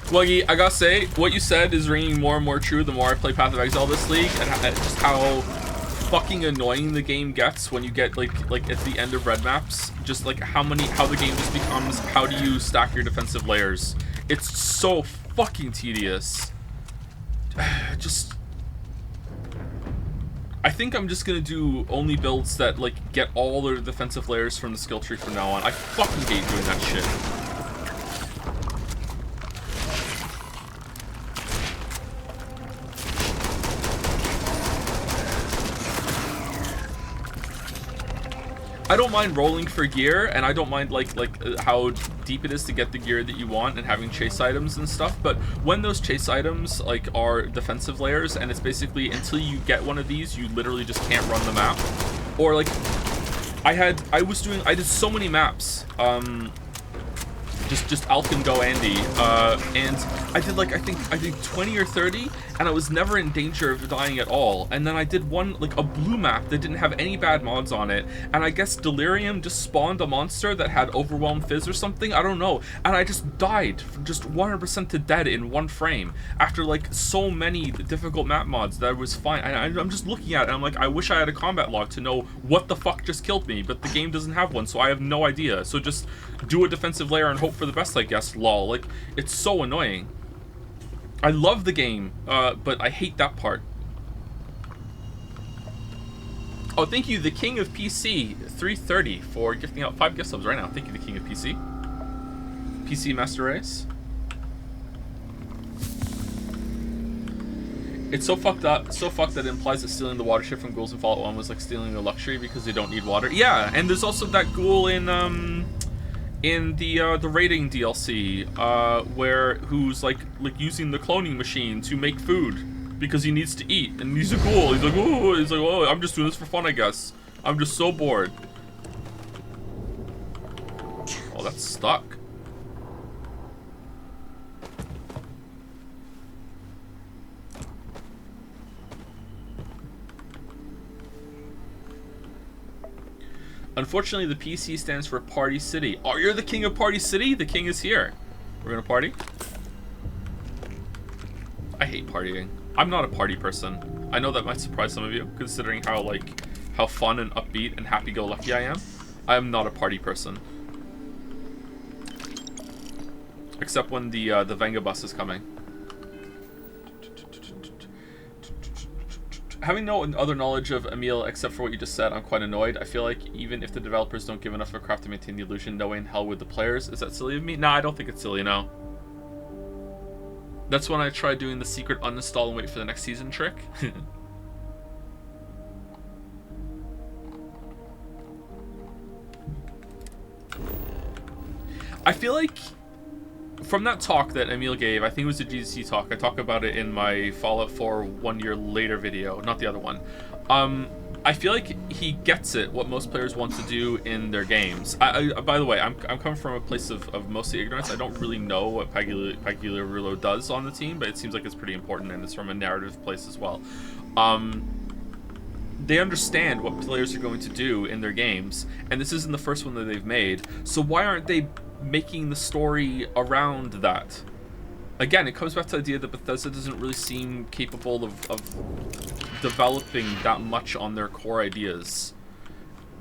Wuggy, I gotta say, what you said is ringing more and more true the more I play Path of Exile this league, and just how fucking annoying the game gets when you get like at the end of red maps. Just like how the game just becomes, how do you stack your defensive layers? It's so fucking tedious. I think I'm just gonna do only builds that like get all the defensive layers from the skill tree from now on. I fucking hate doing that shit. I don't mind rolling for gear, and I don't mind like how deep it is to get the gear that you want and having chase items and stuff, but when those chase items like are defensive layers and it's basically until you get one of these you literally just can't run the map, or like I did so many maps, just Alkin Go Andy, and I did like I think 20 or 30, and I was never in danger of dying at all. And then I did one like a blue map that didn't have any bad mods on it, and I guess Delirium just spawned a monster that had Overwhelm Fizz or something, I don't know, and I just died just 100% to dead in one frame after like so many difficult map mods that was fine. I'm just looking at it and I'm like, I wish I had a combat log to know what the fuck just killed me, but the game doesn't have one, so I have no idea. So just do a defensive layer and hope for the best, I guess. Lol. Like, it's so annoying. I love the game, but I hate that part. Oh, thank you, the King of PC 330 for gifting out 5 gift subs right now. Thank you, the King of PC. PC Master Race. It's so fucked up, so fucked that it implies that stealing the water ship from ghouls in Fallout 1 was like stealing a luxury because they don't need water. Yeah, and there's also that ghoul in the raiding DLC, who's like using the cloning machine to make food. because he needs to eat, and he's a ghoul. He's like, oh, I'm just doing this for fun, I guess. I'm just so bored. Oh, that's stuck. Unfortunately, the PC stands for Party City. Oh, you're the king of Party City? The king is here. We're gonna party? I hate partying. I'm not a party person. I know that might surprise some of you, considering how fun and upbeat and happy-go-lucky I am. I am not a party person. Except when the Venga bus is coming. Having no other knowledge of Emil except for what you just said, I'm quite annoyed. I feel like even if the developers don't give enough of a craft to maintain the illusion, no way in hell would the players. Is that silly of me? Nah, I don't think it's silly, no. That's when I tried doing the secret uninstall and wait for the next season trick. I feel like from that talk that Emil gave, I think it was a GDC talk, I talk about it in my Fallout 4 1 year later video, not the other one. I feel like he gets it, what most players want to do in their games. By the way, I'm coming from a place of mostly ignorance. I don't really know what Pagliarulo does on the team, but it seems like it's pretty important, and it's from a narrative place as well. They understand what players are going to do in their games, and this isn't the first one that they've made, so why aren't they making the story around that? Again, it comes back to the idea that Bethesda doesn't really seem capable of developing that much on their core ideas.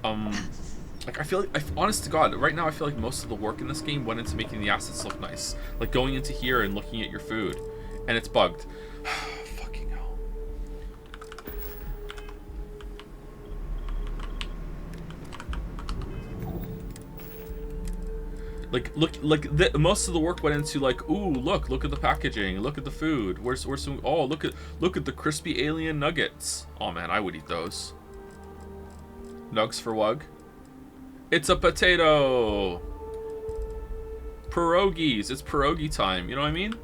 Like, I feel like, honest to God, right now I feel like most of the work in this game went into making the assets look nice. Like going into here and looking at your food, and it's bugged. Fucking hell. Most of the work went into like, ooh, look at the packaging, look at the food. Where's some? Oh, look at the crispy alien nuggets. Oh man, I would eat those. Nugs for Wug. It's a potato. Pierogies. It's pierogi time. You know what I mean?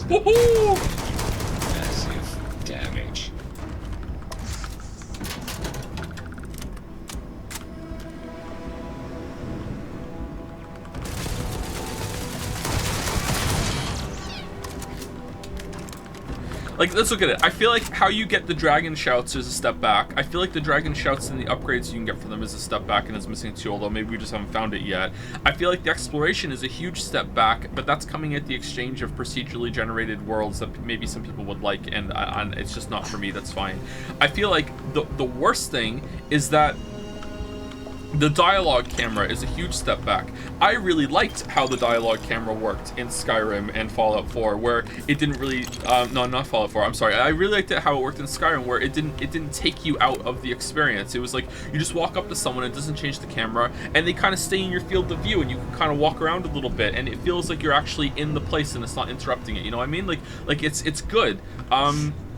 Woohoo! Massive damage. Like, let's look at it. I feel like how you get the dragon shouts is a step back. I feel like the dragon shouts and the upgrades you can get from them is a step back and is missing too, although maybe we just haven't found it yet. I feel like the exploration is a huge step back, but that's coming at the exchange of procedurally generated worlds that maybe some people would like, and it's just not for me. That's fine. I feel like the worst thing is that the dialogue camera is a huge step back. I really liked how the dialogue camera worked in Skyrim and Fallout 4, where it didn't really, no, not Fallout 4, I'm sorry. I really liked how it worked in Skyrim, where it didn't take you out of the experience. It was like, you just walk up to someone, it doesn't change the camera, and they kind of stay in your field of view, and you can kind of walk around a little bit, and it feels like you're actually in the place, and it's not interrupting it, you know what I mean? Like it's good.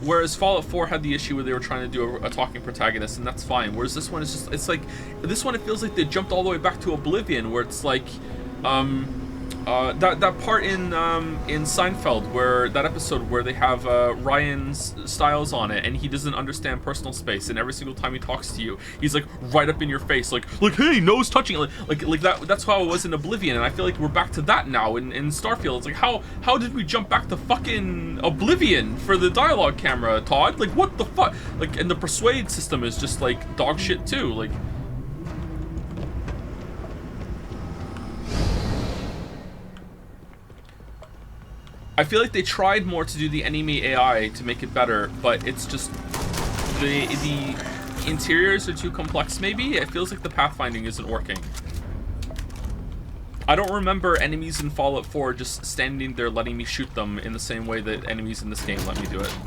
Whereas Fallout 4 had the issue where they were trying to do a talking protagonist, and that's fine. Whereas this one is just, it's like, this one it feels like they jumped all the way back to Oblivion, where it's like, that part in Seinfeld, where that episode where they have Ryan Stiles on it, and he doesn't understand personal space, and every single time he talks to you, he's like right up in your face, like hey, nose touching, like that. That's how it was in Oblivion, and I feel like we're back to that now in Starfield. It's like how did we jump back to fucking Oblivion for the dialogue camera, Todd? Like what the fuck? Like, and the persuade system is just like dog shit too. Like. I feel like they tried more to do the enemy AI to make it better, but it's just the interiors are too complex maybe. It feels like the pathfinding isn't working. I don't remember enemies in Fallout 4 just standing there letting me shoot them in the same way that enemies in this game let me do it.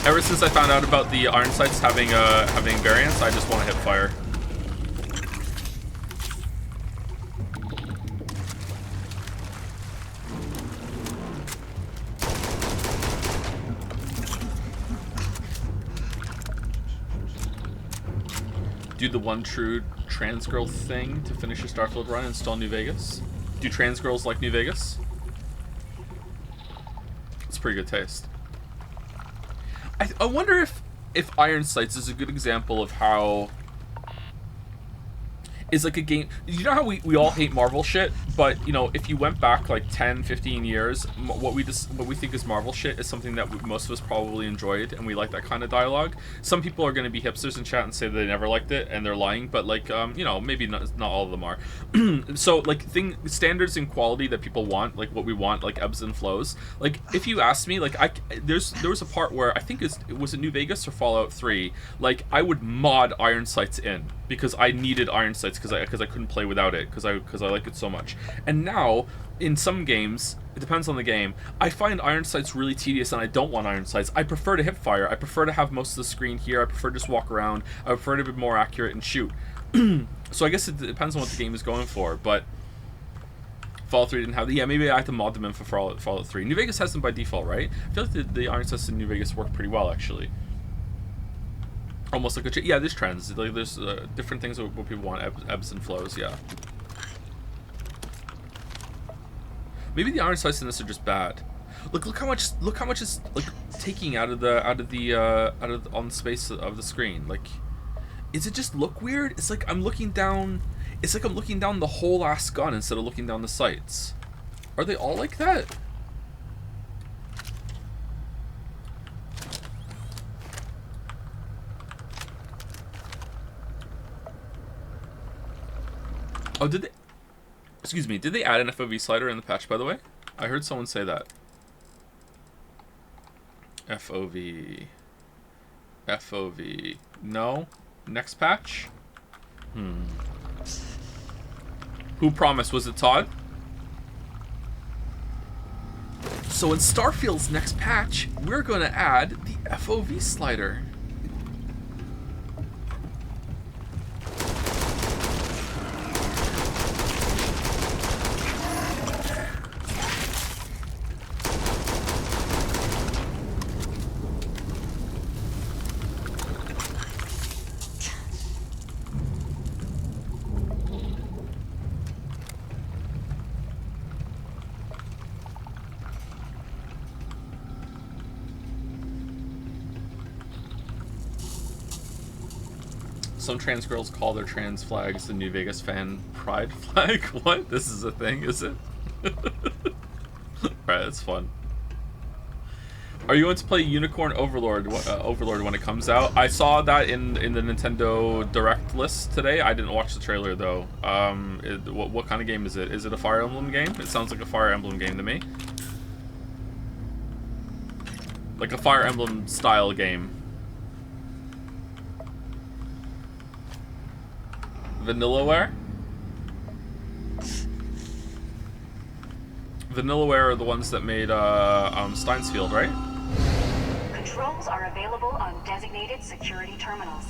Ever since I found out about the iron sights having variants, I just want to hip fire. Do the one true trans girl thing to finish your Starfield run and install New Vegas. Do trans girls like New Vegas? It's pretty good taste. I wonder if Iron Sights is a good example of how is like a game. You know how we all hate Marvel shit, but you know, if you went back like 10, 15 years, what we think is Marvel shit is something that most of us probably enjoyed, and we like that kind of dialogue. Some people are going to be hipsters in chat and say they never liked it, and they're lying, but like you know, maybe not all of them are. So like standards and quality that people want, like what we want, like ebbs and flows. Like if you ask me, like there was a part where I think it was New Vegas or Fallout 3, like I would mod Iron Sights in because I needed Iron Sights because I couldn't play without it because I like it so much. And now in some games, it depends on the game, I find Iron Sights really tedious and I don't want Iron Sights. I prefer to hip fire. I prefer to have most of the screen here. I prefer to just walk around. I prefer to be more accurate and shoot. So I guess it depends on what the game is going for, but Fallout 3 didn't have the... Yeah, maybe I had to mod them in for Fallout 3. New Vegas has them by default, right? I feel like the Iron Sights in New Vegas work pretty well, actually. Almost like a... Yeah, there's trends. Like, there's different things what people want, ebbs and flows, yeah. Maybe the Iron Sights in this are just bad. Look how much is like taking out of on the space of the screen. Like, is it just look weird? It's like I'm looking down. It's like I'm looking down the whole ass gun instead of looking down the sights. Are they all like that? Oh, did they? Excuse me. Did they add an FOV slider in the patch, by the way? I heard someone say that. FOV. FOV. No? Next patch? Who promised? Was it Todd? So in Starfield's next patch, we're going to add the FOV slider. Some trans girls call their trans flags the New Vegas fan pride flag. What? This is a thing, is it? Right, that's fun. Are you going to play Unicorn Overlord when it comes out? I saw that in the Nintendo Direct list today. I didn't watch the trailer though. What kind of game is it? Is it a Fire Emblem game? It sounds like a Fire Emblem game to me. Like a Fire Emblem style game. Vanillaware? Vanillaware are the ones that made Steinsfield, right? Controls are available on designated security terminals.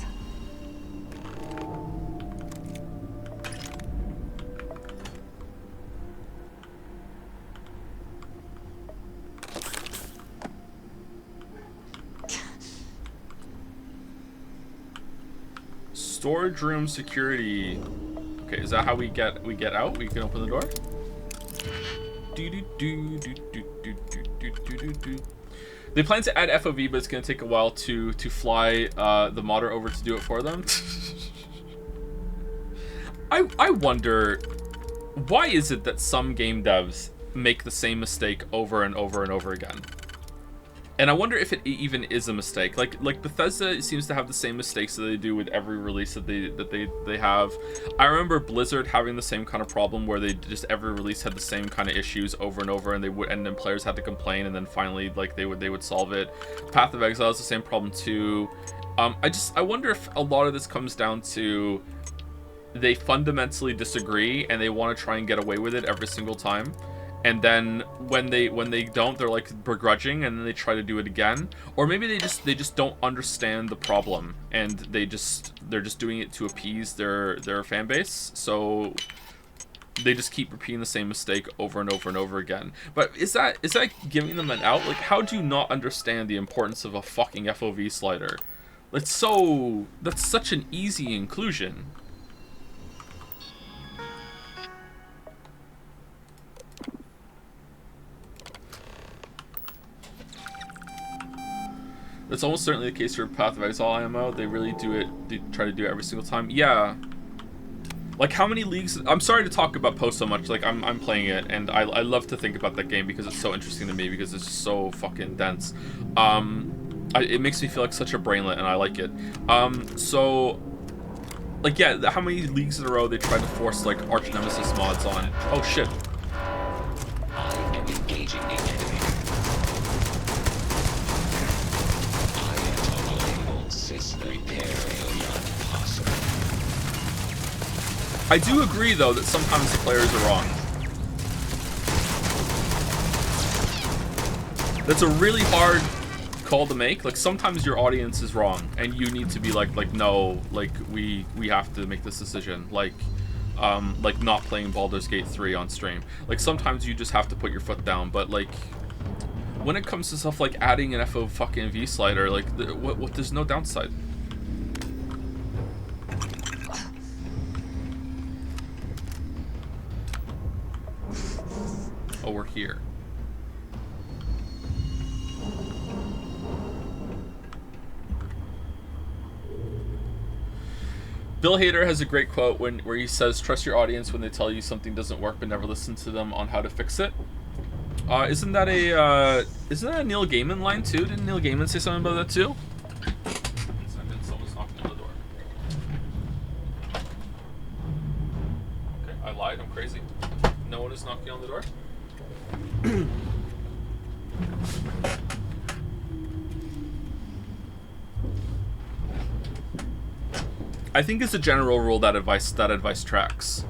Storage room security. Okay, is that how we get out? We can open the door. They plan to add FOV, but it's gonna take a while to fly the modder over to do it for them. I wonder, why is it that some game devs make the same mistake over and over and over again? And I wonder if it even is a mistake. Like Bethesda seems to have the same mistakes that they do with every release that they have. I remember Blizzard having the same kind of problem where they just every release had the same kind of issues over and over, and then players had to complain, and then finally like they would solve it. Path of Exile is the same problem too. I wonder if a lot of this comes down to they fundamentally disagree and they want to try and get away with it every single time. and then when they don't, they're like begrudging, and then they try to do it again. Or maybe they just don't understand the problem, and they're just doing it to appease their fan base. So they just keep repeating the same mistake over and over and over again. But is that giving them an out? Like, how do you not understand the importance of a fucking FOV slider? That's such an easy inclusion. That's almost certainly the case for Path of Exile IMO. They really try to do it every single time. Yeah. Like, how many leagues... I'm sorry to talk about Post so much. Like, I'm playing it, and I love to think about that game because it's so interesting to me, because it's just so fucking dense. It makes me feel like such a brainlet, and I like it. So... Like, yeah, how many leagues in a row they tried to force, like, Arch Nemesis mods on? Oh, shit. I am engaging the enemy. I am system repair beyond possible. I do agree, though, that sometimes the players are wrong. That's a really hard call to make. Like, sometimes your audience is wrong, and you need to be like no, like, we have to make this decision. Like not playing Baldur's Gate 3 on stream. Like, sometimes you just have to put your foot down. But, like, when it comes to stuff like adding an FO fucking V slider, like, what there's no downside. Oh, we're here. Bill Hader has a great quote where he says, "Trust your audience when they tell you something doesn't work, but never listen to them on how to fix it." Isn't that a Neil Gaiman line too? Didn't Neil Gaiman say something about that too? Someone's knocking on the door. Okay, I lied. I'm crazy. No one is knocking on the door. I think as a general rule that advice tracks.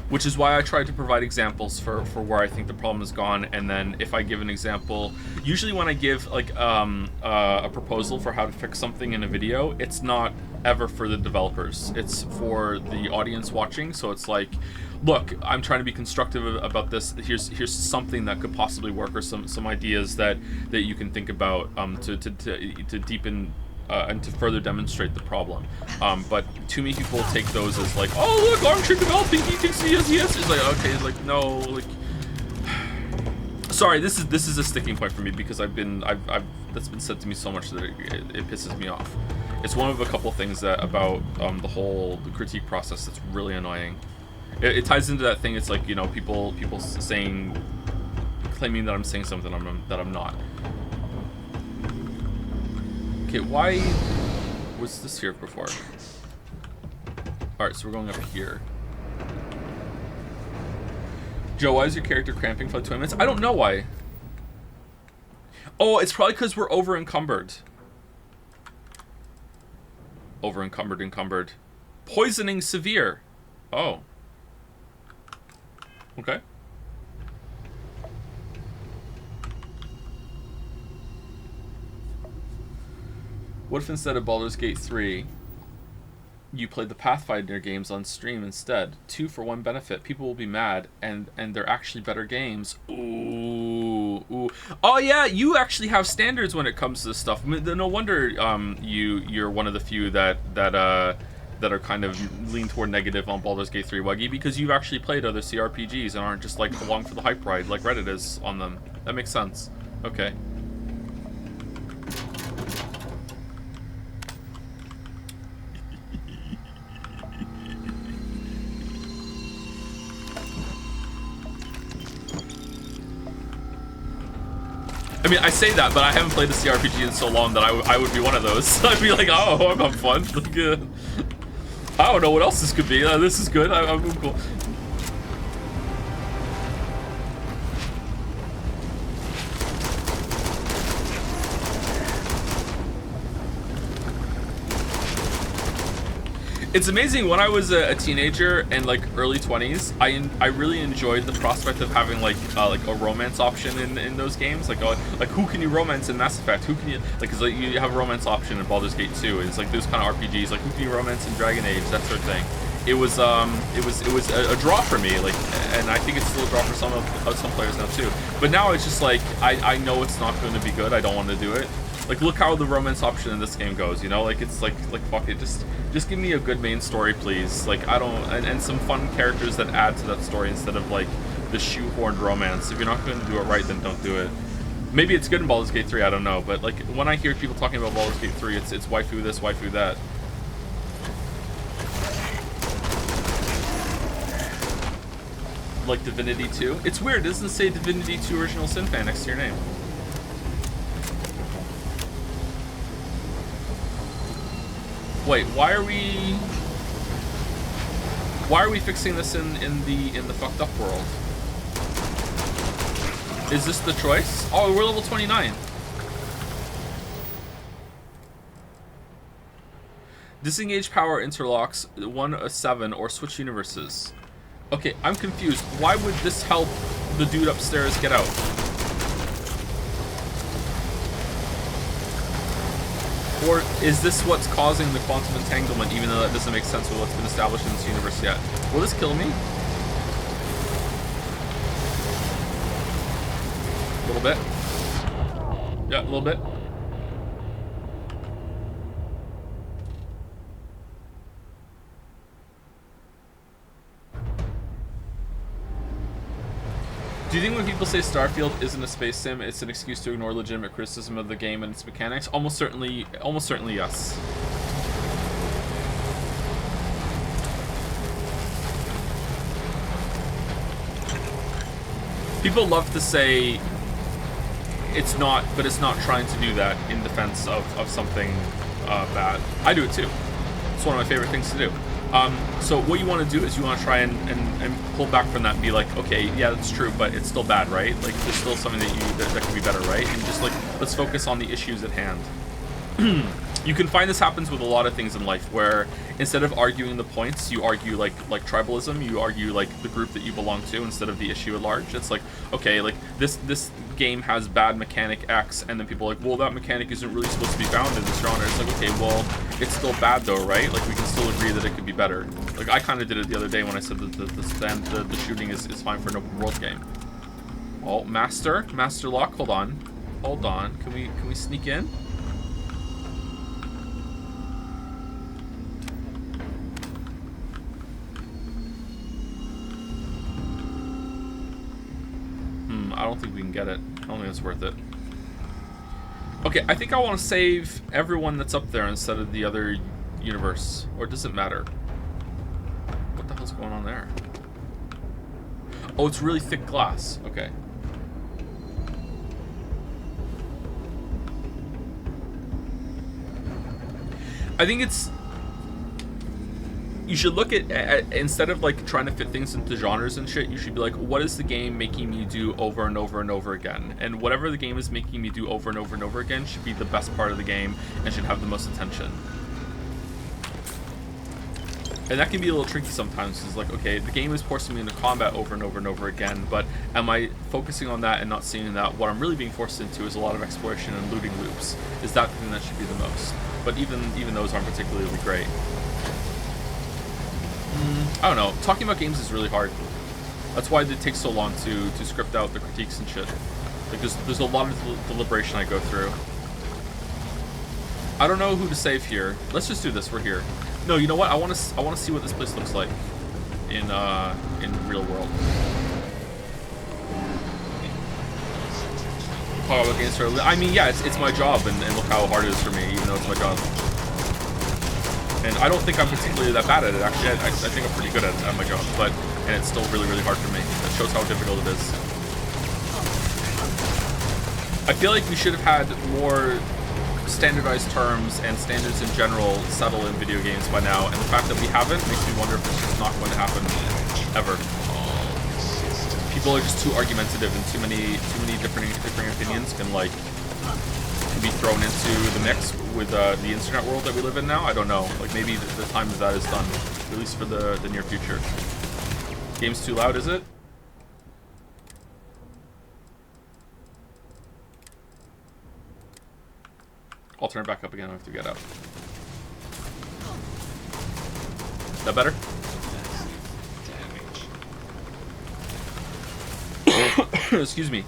Which is why I try to provide examples for where I think the problem has gone, and then if I give an example, usually when I give like a proposal for how to fix something in a video, it's not ever for the developers, it's for the audience watching. So it's like, look, I'm trying to be constructive about this. Here's something that could possibly work, or some ideas that you can think about to deepen and to further demonstrate the problem. But too many people take those as like, oh look, armchair developing, he thinks he has. It's like, okay, it's like, no, like, sorry, this is a sticking point for me, because I've that's been said to me so much that it pisses me off. It's one of a couple things that about the critique process that's really annoying. It ties into that thing. It's like, you know, people claiming that I'm saying something that I'm not. Okay, why was this here before? Alright, so we're going up here. Joe, why is your character cramping for like 20 minutes? I don't know why. Oh, it's probably because we're over-encumbered. Encumbered. Poisoning severe. Oh. Okay. What if instead of Baldur's Gate 3, you played the Pathfinder games on stream instead? 2 for 1 benefit. People will be mad, and they're actually better games. Ooh. Oh yeah, you actually have standards when it comes to this stuff. I mean, no wonder you're one of the few that are kind of lean toward negative on Baldur's Gate 3, Wuggy, because you've actually played other CRPGs and aren't just like along for the hype ride like Reddit is on them. That makes sense. Okay. I mean, I say that, but I haven't played a CRPG in so long that I would be one of those. I'd be like, oh, I'm having fun. Like, I don't know what else this could be. This is good. I'm cool. It's amazing. When I was a teenager and like early 20s, I really enjoyed the prospect of having like a romance option in those games. Like who can you romance in Mass Effect? Who can you like? Cause like you have a romance option in Baldur's Gate 2. It's like those kind of RPGs. Like who can you romance in Dragon Age? That sort of thing. It was a draw for me. Like, and I think it's still a draw for some players now too. But now it's just like I know it's not going to be good. I don't want to do it. Like, look how the romance option in this game goes, you know? Like, it's like fuck it, just give me a good main story, please. Like, I don't, and some fun characters that add to that story instead of, like, the shoehorned romance. If you're not going to do it right, then don't do it. Maybe it's good in Baldur's Gate 3, I don't know, but, like, when I hear people talking about Baldur's Gate 3, it's waifu this, waifu that. Like Divinity 2. It's weird, it doesn't say Divinity 2 Original Sin Fan next to your name. Wait, why are we fixing this in the fucked up world? Is this the choice? Oh, we're level 29. Disengage power interlocks 1-7 or switch universes. Okay, I'm confused. Why would this help the dude upstairs get out? Or is this what's causing the quantum entanglement, even though that doesn't make sense with what's been established in this universe yet? Will this kill me? A little bit. Yeah, a little bit. Do you think when people say Starfield isn't a space sim, it's an excuse to ignore legitimate criticism of the game and its mechanics? Almost certainly yes. People love to say it's not, but it's not trying to do that in defense of something bad. I do it too. It's one of my favorite things to do. So what you want to do is you want to try and pull back from that and be like, okay, yeah, that's true, but it's still bad, right? Like, there's still something that can be better, right? And just like, let's focus on the issues at hand. You can find this happens with a lot of things in life, where instead of arguing the points, you argue like tribalism. You argue like the group that you belong to instead of the issue at large. It's like, okay, like this game has bad mechanic X, and then people are like, well, that mechanic isn't really supposed to be found in this genre. It's like, okay, well, it's still bad though, right? Like, we can still agree that it could be better. Like, I kind of did it the other day when I said that the shooting is fine for an open world game. Oh, master lock. Hold on. Can we sneak in? I don't think we can get it. I don't think it's worth it. Okay, I think I want to save everyone that's up there instead of the other universe. Or does it matter? What the hell's going on there? Oh, it's really thick glass. Okay. I think it's... You should look at instead of like trying to fit things into genres and shit, you should be like, what is the game making me do over and over and over again? And whatever the game is making me do over and over and over again should be the best part of the game and should have the most attention. And that can be a little tricky sometimes. It's like, okay, the game is forcing me into combat over and over and over again, but am I focusing on that and not seeing that what I'm really being forced into is a lot of exploration and looting loops? Is that the thing that should be the most? But even those aren't particularly great. I don't know. Talking about games is really hard. That's why it takes so long to script out the critiques and shit. Like, there's a lot of deliberation I go through. I don't know who to save here. Let's just do this. We're here. No, you know what? I want to see what this place looks like in real world. Talk about games. I mean, yeah, it's my job, and look how hard it is for me, even though it's my job. And I don't think I'm particularly that bad at it. Actually, I think I'm pretty good at my job, and it's still really, really hard for me. That shows how difficult it is. I feel like we should have had more standardized terms and standards in general settle in video games by now, and the fact that we haven't makes me wonder if it's just not going to happen ever. People are just too argumentative, and too many different opinions can like can be thrown into the mix with the internet world that we live in now. I don't know. Like maybe the time of that is done, at least for the near future. Game's too loud, is it? I'll turn it back up again. I have to get out. That better? Excuse me.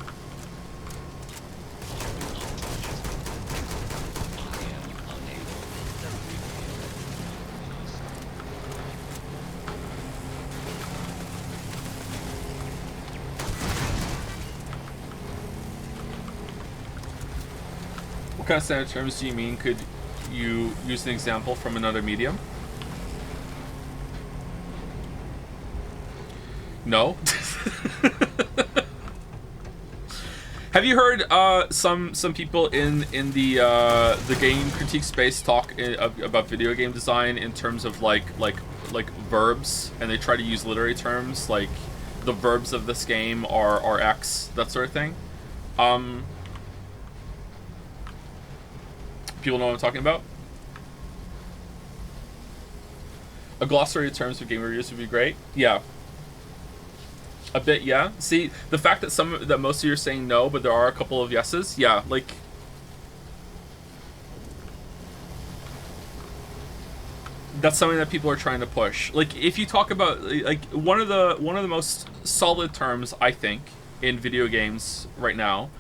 What kind of standard terms do you mean? Could you use an example from another medium? No. Have you heard some people in the game critique space talk about video game design in terms of like verbs, and they try to use literary terms like the verbs of this game are X, that sort of thing? People know what I'm talking about? A glossary of terms for game reviews would be great. Yeah. A bit, yeah. See, the fact that most of you are saying no, but there are a couple of yeses, yeah, like that's something that people are trying to push. Like if you talk about like one of the most solid terms I think in video games right now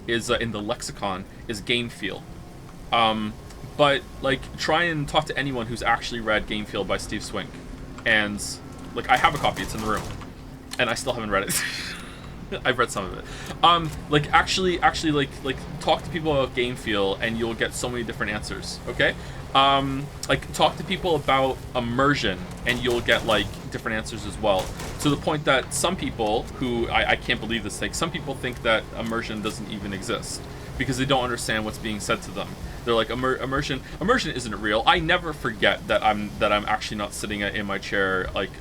is in the lexicon is game feel. But like try and talk to anyone who's actually read Game Feel by Steve Swink, and like I have a copy, it's in the room, and I still haven't read it. I've read some of it. Like actually like talk to people about Game Feel and you'll get so many different answers. Okay. Like talk to people about immersion and you'll get like different answers as well, to the point that some people who I can't believe this thing, some people think that immersion doesn't even exist because they don't understand what's being said to them. They're like, immersion isn't real. I never forget that I'm actually not sitting in my chair like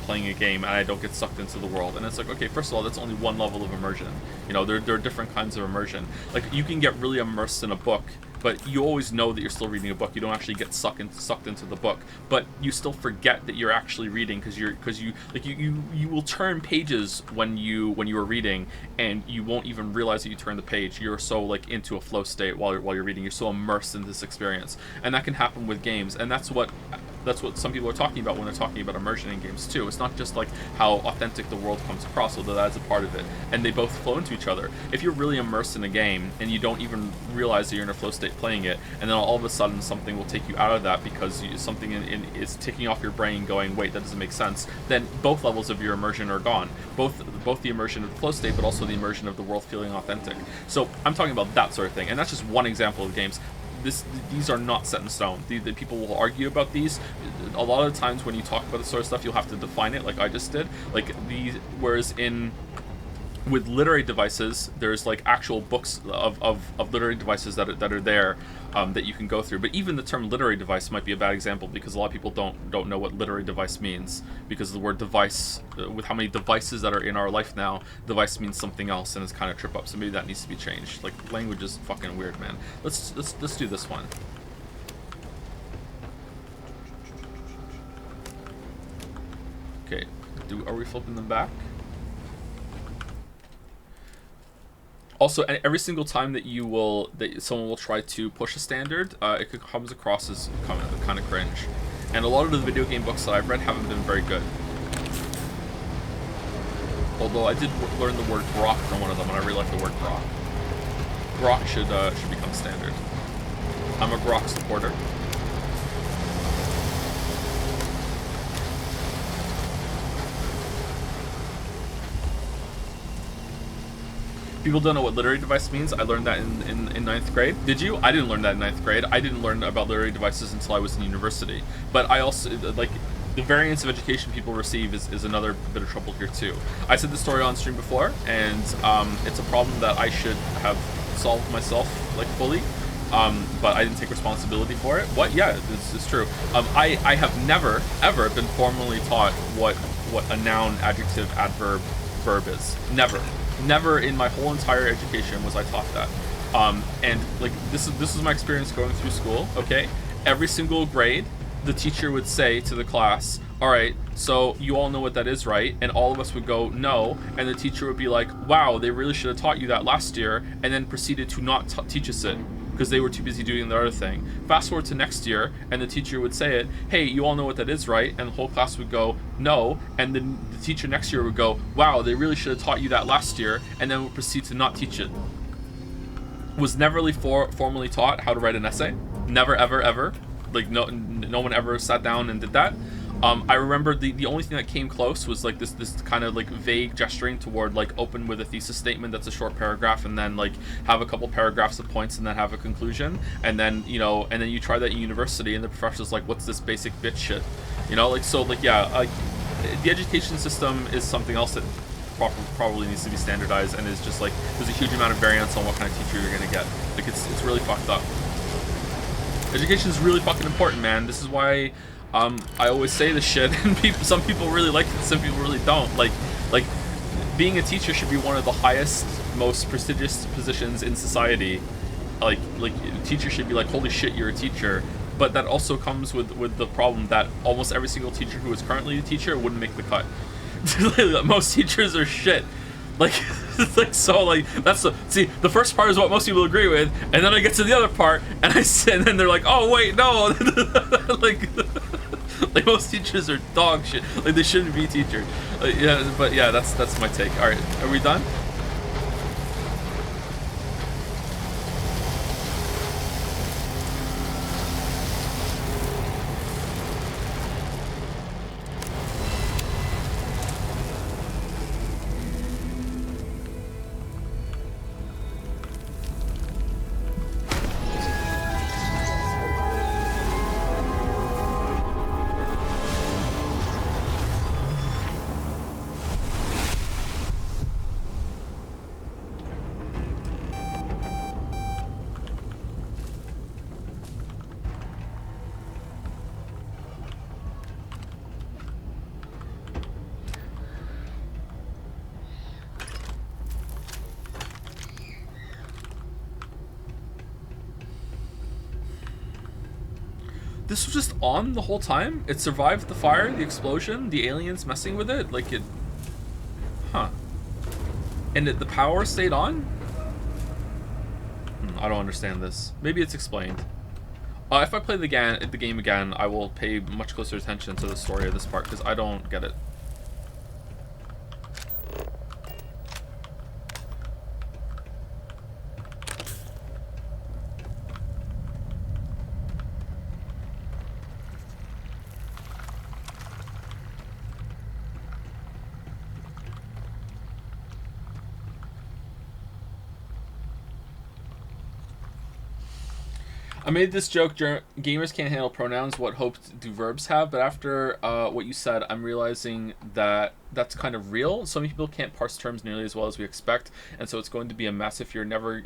playing a game and I don't get sucked into the world. And it's like, okay, first of all, that's only one level of immersion. You know, there are different kinds of immersion. Like you can get really immersed in a book, but you always know that you're still reading a book. You don't actually get sucked into the book, but you still forget that you're actually reading because you will turn pages when you are reading, and you won't even realize that you turn the page. You're so like into a flow state while you're reading. You're so immersed in this experience, and that can happen with games, and that's what some people are talking about when they're talking about immersion in games too. It's not just like how authentic the world comes across, although that's a part of it, and they both flow into each other. If you're really immersed in a game and you don't even realize that you're in a flow state playing it, and then all of a sudden something will take you out of that because something is ticking off your brain going, wait, that doesn't make sense, then both levels of your immersion are gone. Both the immersion of the flow state, but also the immersion of the world feeling authentic. So I'm talking about that sort of thing, and that's just one example of games. These are not set in stone. The people will argue about these. A lot of times when you talk about this sort of stuff, you'll have to define it, like I just did. Whereas with literary devices, there's like actual books of literary devices that are there that you can go through. But even the term literary device might be a bad example because a lot of people don't know what literary device means, because the word device, with how many devices that are in our life now, device means something else, and it's kind of trip up. So maybe that needs to be changed. Like language is fucking weird, man. Let's do this one. Okay, are we flipping them back? Also, every single time that someone will try to push a standard, it comes across as kind of cringe. And a lot of the video game books that I've read haven't been very good. Although I did learn the word grok from one of them, and I really like the word grok. Grok should become standard. I'm a grok supporter. People don't know what literary device means. I learned that in 9th grade. Did you? I didn't learn that in 9th grade. I didn't learn about literary devices until I was in university. But I also, like, the variance of education people receive is another bit of trouble here too. I said this story on stream before, and it's a problem that I should have solved myself, like, fully. But I didn't take responsibility for it. What? Yeah, this is true. I have never, ever been formally taught what a noun, adjective, adverb, verb is. Never in my whole entire education was I taught that. And like this is my experience going through school. Okay, every single grade, the teacher would say to the class, all right, so you all know what that is, right? And all of us would go, no. And the teacher would be like, wow, they really should have taught you that last year, and then proceeded to not teach us it because they were too busy doing the other thing. Fast forward to next year, and the teacher would say it, hey, you all know what that is, right? And the whole class would go, no. And then the teacher next year would go, wow, they really should have taught you that last year, and then would proceed to not teach it. Was never really formally taught how to write an essay. Never, ever, ever. Like, no one ever sat down and did that. I remember the only thing that came close was like this kind of like vague gesturing toward like open with a thesis statement that's a short paragraph, and then like have a couple paragraphs of points, and then have a conclusion, and then and then you try that in university, and the professor's like, what's this basic bitch shit, like, so like, yeah, the education system is something else that probably needs to be standardized, and is just like there's a huge amount of variance on what kind of teacher you're gonna get. Like it's really fucked up. Education is really fucking important, man. This is why I always say this shit, and some people really like it, some people really don't. Like being a teacher should be one of the highest, most prestigious positions in society. Like a teacher should be like, holy shit, you're a teacher. But that also comes with the problem that almost every single teacher who is currently a teacher wouldn't make the cut. Most teachers are shit. Like, so like that's the first part is what most people agree with, and then I get to the other part, and and then they're like, oh wait, no, like most teachers are dog shit. Like they shouldn't be teachers. Yeah, but yeah, that's my take. All right, are we done? This was just on the whole time? It survived the fire, the explosion, the aliens messing with it? Like it... Huh. And the power stayed on? I don't understand this. Maybe it's explained. If I play the game again, I will pay much closer attention to the story of this part, because I don't get it. I made this joke, gamers can't handle pronouns, what hope do verbs have? But after what you said, I'm realizing that that's kind of real. Some people can't parse terms nearly as well as we expect, and so it's going to be a mess if you're never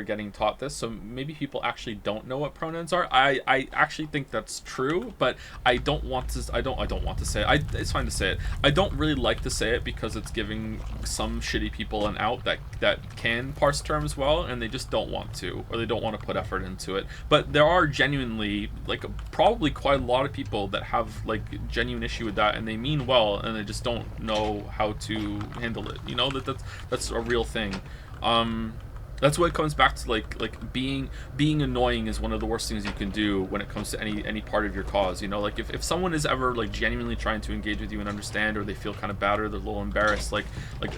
getting taught this. So maybe people actually don't know what pronouns are. I actually think that's true, but I don't want to say it. It's fine to say it. I don't really like to say it because it's giving some shitty people an out that can parse terms well, and they just don't want to, or they don't want to put effort into it. But there are genuinely, like, probably quite a lot of people that have like genuine issue with that, and they mean well, and they just don't know how to handle it. That's a real thing. That's what it comes back to, like being annoying is one of the worst things you can do when it comes to any part of your cause. Like if someone is ever like genuinely trying to engage with you and understand, or they feel kind of bad, or they're a little embarrassed, like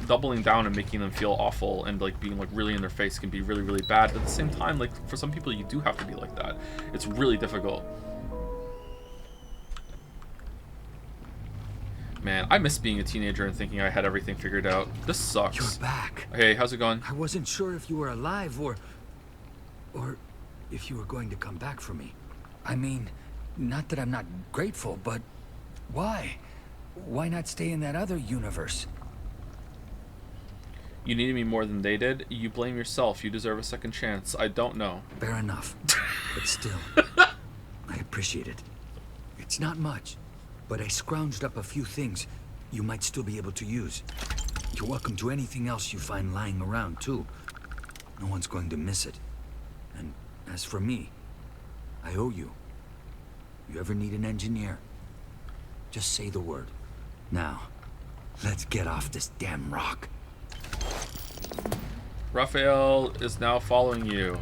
doubling down and making them feel awful and like being like really in their face can be really, really bad. But at the same time, like for some people you do have to be like that. It's really difficult. Man, I miss being a teenager and thinking I had everything figured out. This sucks. You're back. Hey, how's it going? I wasn't sure if you were alive or if you were going to come back for me. I mean, not that I'm not grateful, but why? Why not stay in that other universe? You needed me more than they did. You blame yourself. You deserve a second chance. I don't know. Fair enough. But still, I appreciate it. It's not much, but I scrounged up a few things you might still be able to use. You're welcome to anything else you find lying around, too. No one's going to miss it. And as for me, I owe you. You ever need an engineer? Just say the word. Now, let's get off this damn rock. Raphael is now following you.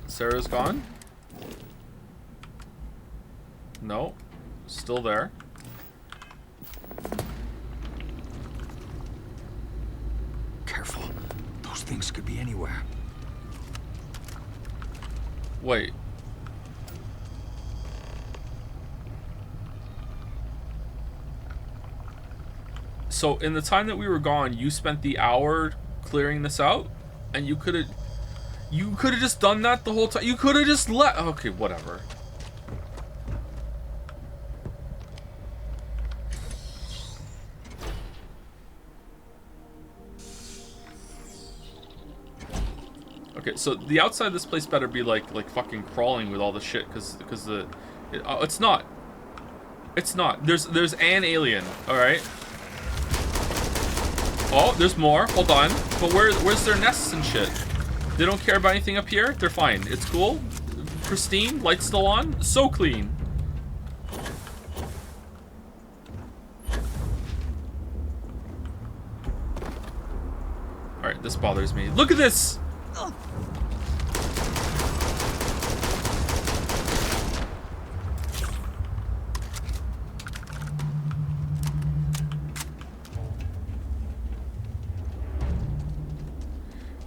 Sarah's gone? No. Still there. Careful. Those things could be anywhere. Wait. So in the time that we were gone, you spent the hour clearing this out? And you could have just done that the whole time. You could have just let. Okay, whatever. Okay, so the outside of this place better be like fucking crawling with all the shit, because it's not. It's not. There's an alien. All right. Oh, there's more. Hold on. But where's their nests and shit? They don't care about anything up here? They're fine. It's cool. Pristine. Lights still on. So clean. Alright, this bothers me. Look at this!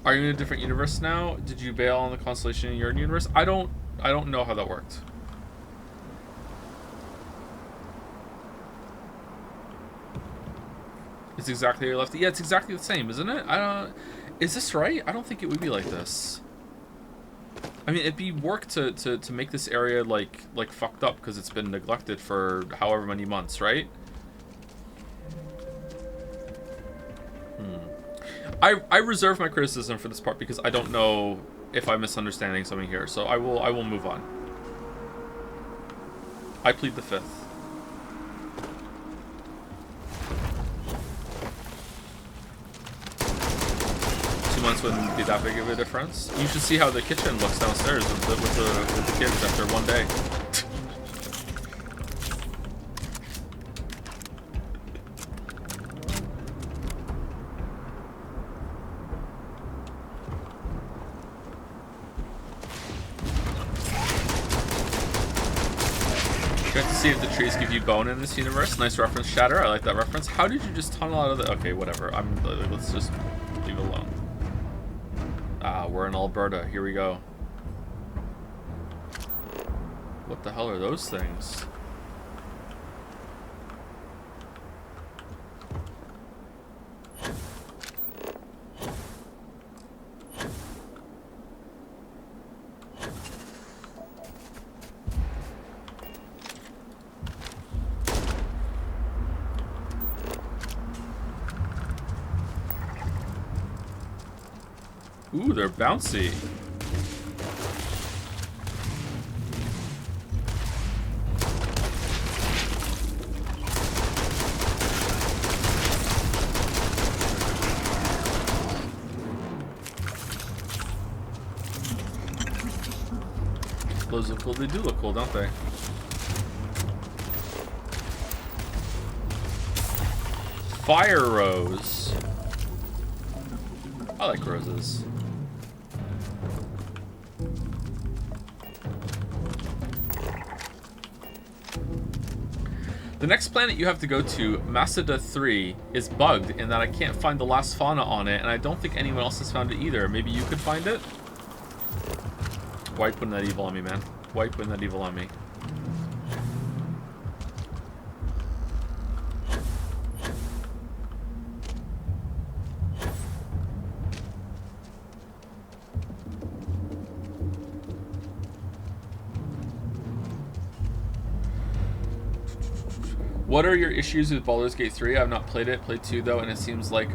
Are you in a different universe now? Did you bail on the constellation in your universe? I don't know how that worked. It's exactly how you left it. Yeah, it's exactly the same, isn't it? Is this right? I don't think it would be like this. I mean, it'd be work to make this area like fucked up because it's been neglected for however many months, right? I reserve my criticism for this part because I don't know if I'm misunderstanding something here, so I will move on. I plead the fifth. 2 months wouldn't be that big of a difference. You should see how the kitchen looks downstairs with the kids after one day. See if the trees give you bone in this universe. Nice reference, Shatter. I like that reference. How did you just tunnel out of the... Okay, whatever. Let's just leave it alone. We're in Alberta. Here we go. What the hell are those things? Ooh, they're bouncy. Those look cool. They do look cool, don't they? Fire rose. I like roses. The next planet you have to go to, Masada 3, is bugged in that I can't find the last fauna on it, and I don't think anyone else has found it either. Maybe you could find it? Why putting that evil on me, man? Why putting that evil on me? What are your issues with Baldur's Gate 3? I've not played it. Played 2 though, and it seems like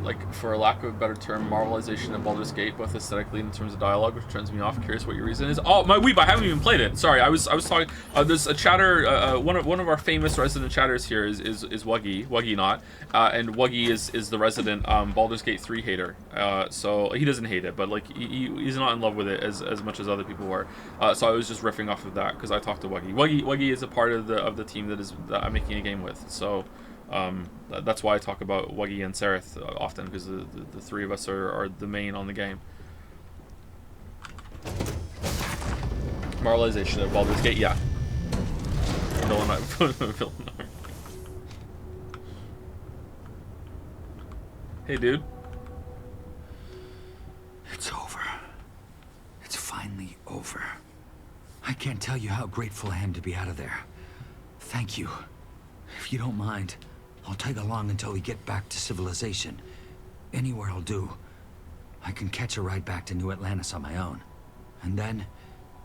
like, for a lack of a better term, marvelization of Baldur's Gate, both aesthetically and in terms of dialogue, which turns me off. Curious what your reason is. Oh, my weeb! I haven't even played it. Sorry, I was talking. There's a chatter. One of our famous resident chatters here is Wuggy not, and Wuggy is the resident Baldur's Gate 3 hater. So he doesn't hate it, but like he's not in love with it as much as other people were. So I was just riffing off of that because I talked to Wuggy. Wuggy is a part of the team that I'm making a game with. So. That's why I talk about Wuggy and Sereth often, because the three of us are the main on the game. Moralization of Baldur's Gate, yeah. Hey, dude. It's over. It's finally over. I can't tell you how grateful I am to be out of there. Thank you. If you don't mind, I'll tag along until we get back to civilization. Anywhere will do. I can catch a ride back to New Atlantis on my own. And then,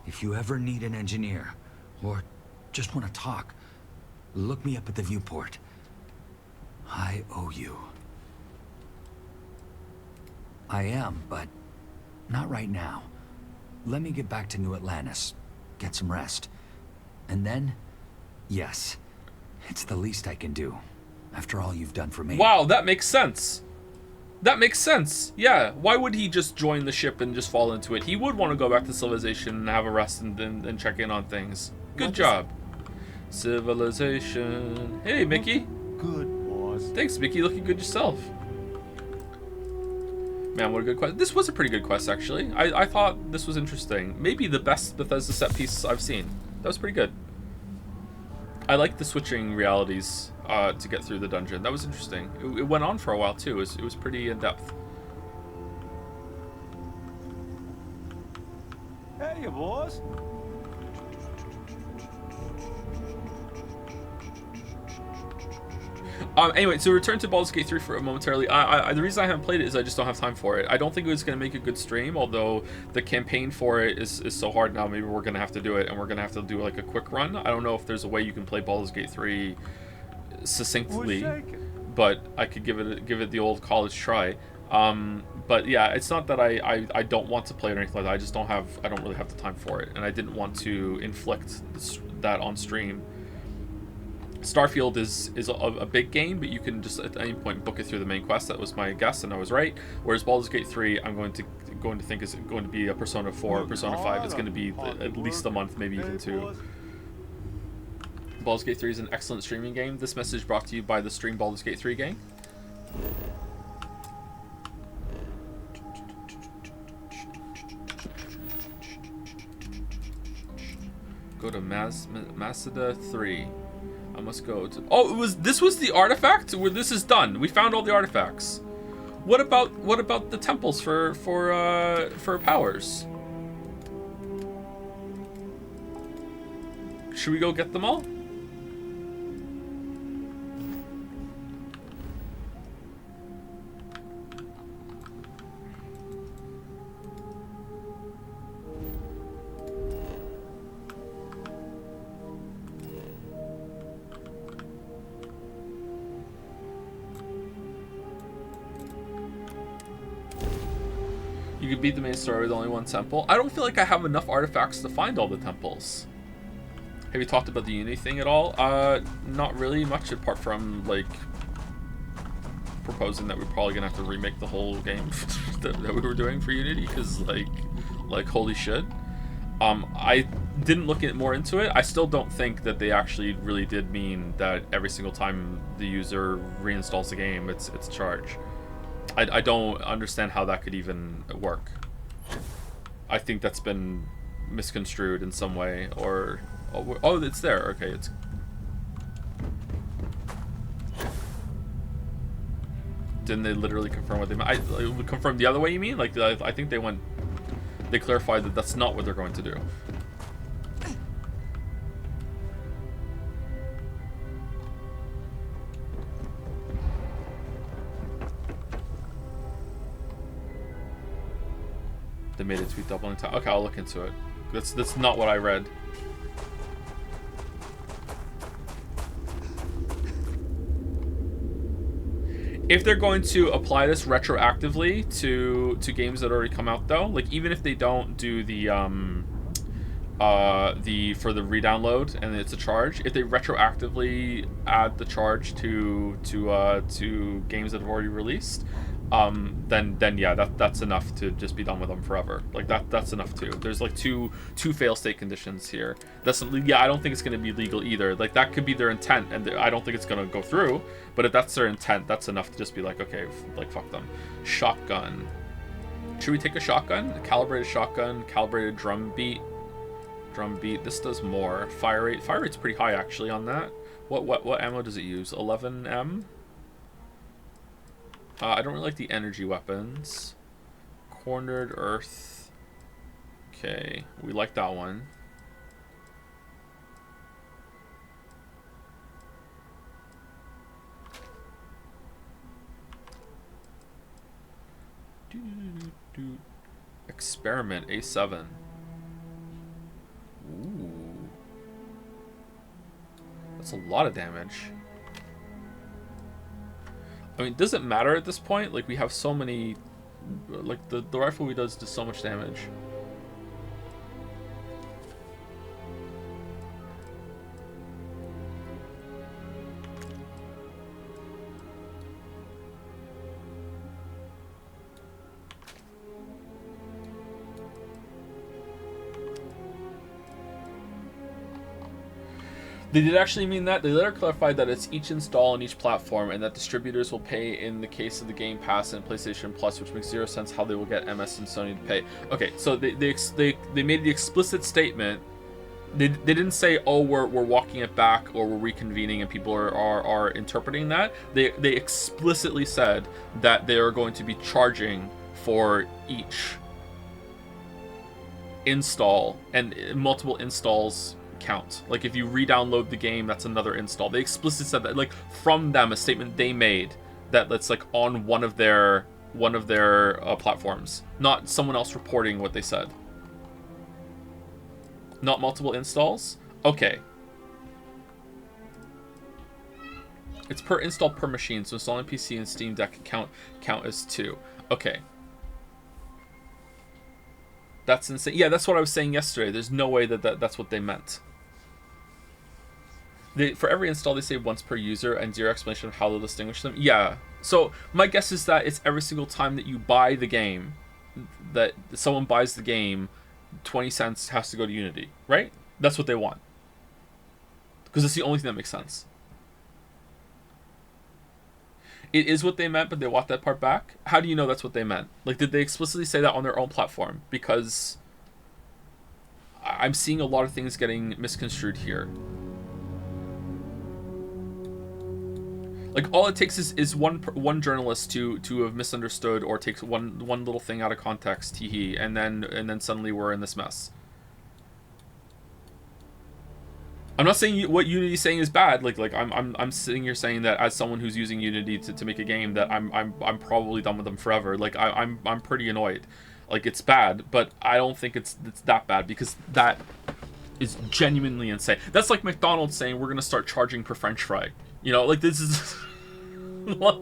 if you ever need an engineer, or just want to talk, look me up at the viewport. I owe you. I am, but not right now. Let me get back to New Atlantis, get some rest. And then, yes, it's the least I can do. After all you've done for me. Wow, that makes sense. That makes sense. Yeah, why would he just join the ship and just fall into it? He would want to go back to civilization and have a rest and check in on things. Good job. Civilization. Hey, Mickey. Good, boss. Thanks, Mickey. Looking good yourself. Man, what a good quest. This was a pretty good quest, actually. I thought this was interesting. Maybe the best Bethesda set piece I've seen. That was pretty good. I like the switching realities to get through the dungeon. That was interesting. It went on for a while too. It was pretty in depth. Hey, boss. Anyway, so return to Baldur's Gate 3 for momentarily. The reason I haven't played it is I just don't have time for it. I don't think it was going to make a good stream, although the campaign for it is so hard now. Maybe we're going to have to do it, and we're going to have to do like a quick run. I don't know if there's a way you can play Baldur's Gate 3 succinctly, but I could give it the old college try. But yeah, it's not that I don't want to play it or anything like that. I don't really have the time for it, and I didn't want to inflict that on stream. Starfield is a big game, but you can just at any point book it through the main quest. That was my guess, and I was right. Whereas Baldur's Gate 3, I'm going to think is going to be a Persona 4, Persona 5. It's going to be at least a month, maybe even 2. Baldur's Gate 3 is an excellent streaming game. This message brought to you by the Stream Baldur's Gate 3 gang. Go to Masada 3. I must go to... Oh, this was the artifact? Where this is done. We found all the artifacts. What about the temples for powers? Should we go get them all? You could beat the main story with only one temple. I don't feel like I have enough artifacts to find all the temples. Have you talked about the Unity thing at all? Not really much, apart from like proposing that we're probably gonna have to remake the whole game that we were doing for Unity, because like holy shit. I didn't look more into it. I still don't think that they actually really did mean that every single time the user reinstalls the game, it's a charge. I don't understand how that could even work. I think that's been misconstrued in some way, or oh, it's there. Okay, it's. Didn't they literally confirm what they meant? I confirmed the other way. You mean? Like I think they clarified that that's not what they're going to do. They made a tweet doubling time. Okay, I'll look into it. That's not what I read. If they're going to apply this retroactively to games that already come out, though, like even if they don't do the for the re-download and it's a charge, if they retroactively add the charge to games that have already released, then yeah, that's enough to just be done with them forever. Like that's enough too. There's like two fail state conditions here. I don't think it's going to be legal either. Like that could be their intent, and I don't think it's going to go through. But if that's their intent, that's enough to just be like, okay, like fuck them. Shotgun. Should we take a shotgun? A calibrated shotgun, calibrated drum beat. This does more. Fire rate's pretty high actually on that. What ammo does it use? 11M. I don't really like the energy weapons. Cornered Earth. Okay, we like that one. Experiment A7. Ooh. That's a lot of damage. I mean, does it matter at this point? Like, we have so many... Like, the rifle we does so much damage. They did actually mean that. They later clarified that it's each install on each platform, and that distributors will pay in the case of the Game Pass and PlayStation Plus, which makes zero sense how they will get MS and Sony to pay. Okay, so they made the explicit statement. They didn't say, oh, we're walking it back or we're reconvening, and people are interpreting that. They explicitly said that they are going to be charging for each install, and multiple installs count. Like if you re-download the game, that's another install. They explicitly said that, like from them, a statement they made that that's like on one of their platforms, not someone else reporting what they said. Not multiple installs. Okay. It's per install per machine, so installing PC and Steam Deck count as 2. Okay. That's insane. Yeah, that's what I was saying yesterday. There's no way that's what they meant. For every install, they say once per user, and zero explanation of how they'll distinguish them. Yeah. So my guess is that it's every single time that you buy the game, that someone buys the game, 20 cents has to go to Unity, right? That's what they want. Because it's the only thing that makes sense. It is what they meant, but they want that part back. How do you know that's what they meant? Like, did they explicitly say that on their own platform? Because I'm seeing a lot of things getting misconstrued here. Like, all it takes is one journalist to have misunderstood or takes one little thing out of context, hee, and then suddenly we're in this mess. I'm not saying what Unity's saying is bad. Like I'm sitting here saying that as someone who's using Unity to make a game, that I'm probably done with them forever. Like I'm pretty annoyed. Like it's bad, but I don't think it's that bad, because that is genuinely insane. That's like McDonald's saying we're gonna start charging per French fry. You know, like this is like,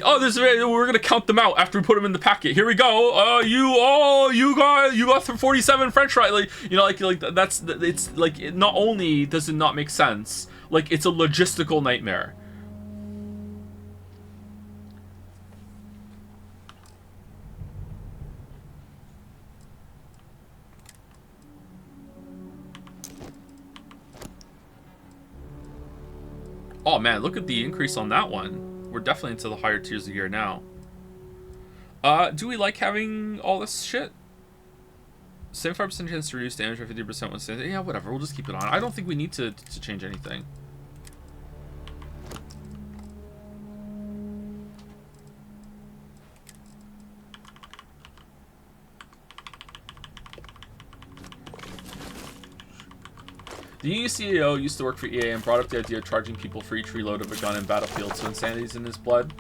oh, we're gonna count them out after we put them in the packet. Here we go. You got 47 French fries. Like, you know, like that's, it's like, not only does it not make sense, like it's a logistical nightmare. Oh man, look at the increase on that one. We're definitely into the higher tiers of gear now. Do we like having all this shit? 75% chance to reduce damage by 50% when saying, yeah, whatever, we'll just keep it on. I don't think we need to change anything. The new CEO used to work for EA and brought up the idea of charging people for each reload of a gun in Battlefield, so insanity's in his blood.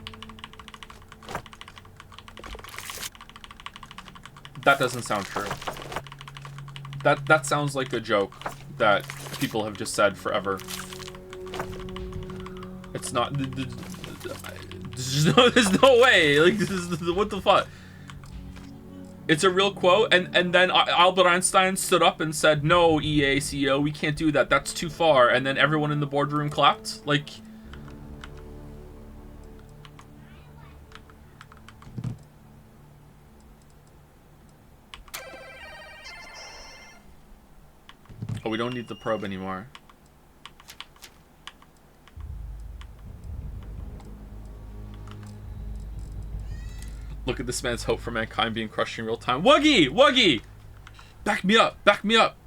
That doesn't sound true. That sounds like a joke that people have just said forever. It's not. there's no way. Like, this is, what the fuck? It's a real quote, and then Albert Einstein stood up and said, "No, EA CEO, we can't do that. That's too far." And then everyone in the boardroom clapped. Like, oh, we don't need the probe anymore. Look at this man's hope for mankind being crushed in real time. Wuggy! Wuggy! Back me up! Back me up!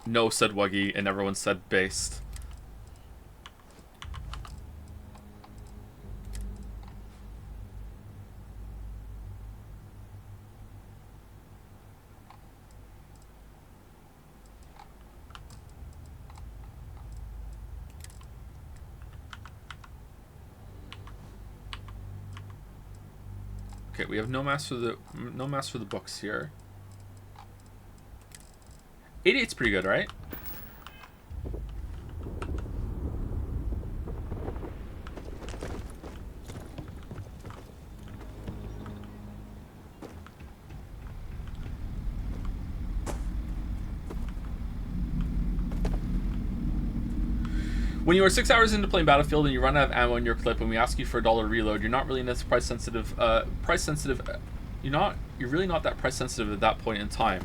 No, said Wuggy, and everyone said based. Okay, we have no mass for the books here. 88's pretty good, right? When you are 6 hours into playing Battlefield and you run out of ammo in your clip and we ask you for $1 reload, you're not really price sensitive. You're really not that price sensitive at that point in time.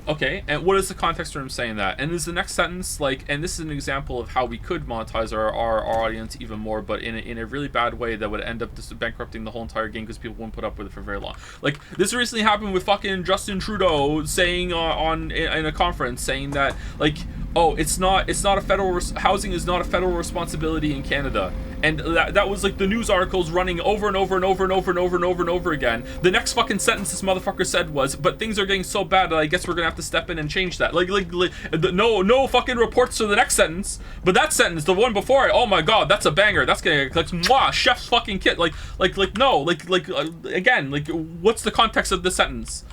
Okay, and what is the context for him saying that? And is the next sentence like, and this is an example of how we could monetize our audience even more, but in a really bad way that would end up just bankrupting the whole entire game because people won't put up with it for very long. Like, this recently happened with fucking Justin Trudeau saying in a conference saying that, like, oh, it's not a federal housing is not a federal responsibility in Canada. And that was like the news articles running over and over and over and over and over and over and over again. The next fucking sentence this motherfucker said was, but things are getting so bad that I guess we're gonna have to step in and change that. Like no fucking reports to the next sentence, but that sentence, the one before it, oh my god, that's a banger. That's gonna like mwah, chef's fucking kit. Again, what's the context of the sentence?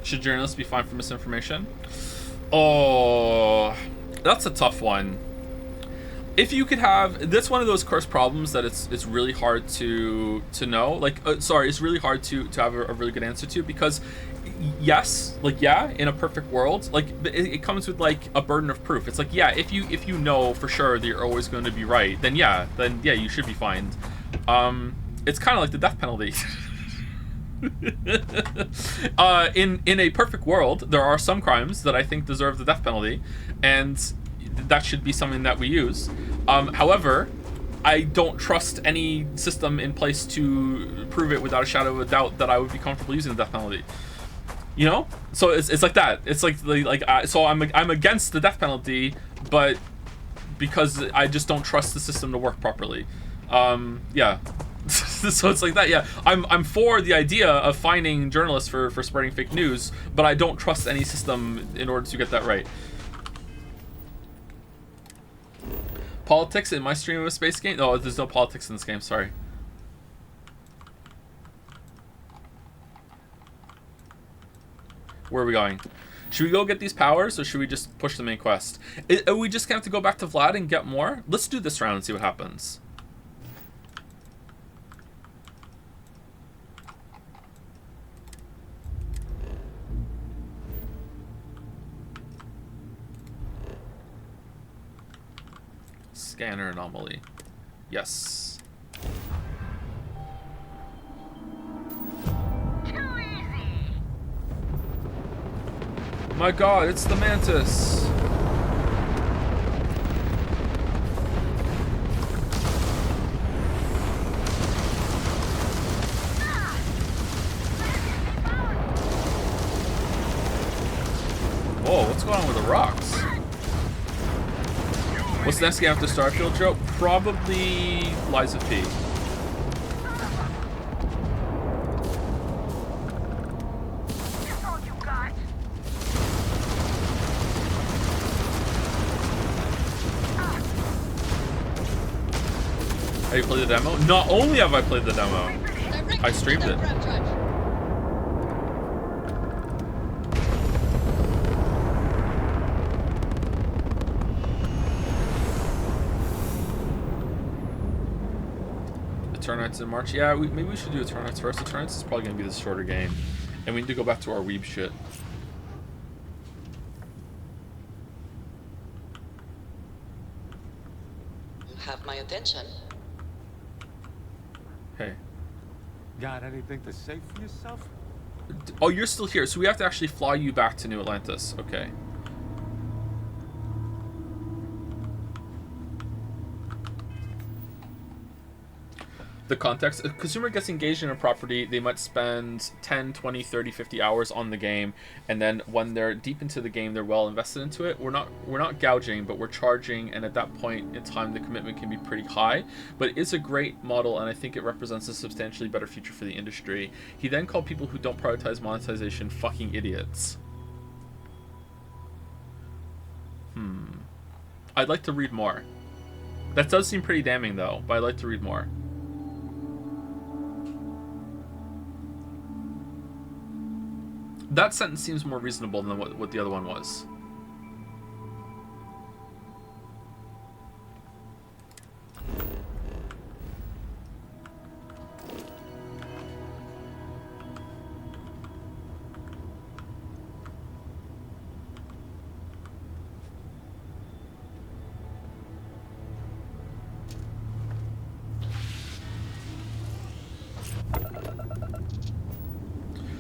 Should journalists be fined for misinformation? Oh, that's a tough one. If you could have, that's one of those cursed problems that it's really hard to know. It's really hard to have a really good answer to, because yes, in a perfect world, it comes with a burden of proof. It's if you know for sure that you're always going to be right, then you should be fined. It's kind of like the death penalty. In a perfect world, there are some crimes that I think deserve the death penalty, and that should be something that we use. However, I don't trust any system in place to prove it without a shadow of a doubt that I would be comfortable using the death penalty. You know, so it's like that. It's so I'm against the death penalty, but because I just don't trust the system to work properly. Yeah. So it's like that. Yeah, I'm for the idea of fining journalists for spreading fake news, but I don't trust any system in order to get that right. Politics in my stream of a space game? No, there's no politics in this game, sorry. Where are we going? Should we go get these powers, or should we just push the main quest? Are we just gonna have to go back to Vlad and get more? Let's do this round and see what happens. Scanner anomaly. Yes. Too easy. My god, it's the Mantis. Whoa, what's going on with the rocks? What's the next game after Starfield, Joe? Probably Lies of P. Have you played the demo? Not only have I played the demo, I streamed it. Eternights in March. Yeah, maybe we should do Eternights first. Eternights is probably going to be the shorter game. And we need to go back to our weeb shit. You have my attention. Hey. Got anything to say for yourself? Oh, you're still here. So we have to actually fly you back to New Atlantis. Okay. The context: a consumer gets engaged in a property, they might spend 10, 20, 30, 50 hours on the game, and then when they're deep into the game, they're well invested into it. We're not gouging, but we're charging, and at that point in time the commitment can be pretty high, but it's a great model, and I think it represents a substantially better future for the industry. He then called people who don't prioritize monetization fucking idiots. I'd like to read more. That does seem pretty damning though, but I'd like to read more. That sentence seems more reasonable than what the other one was.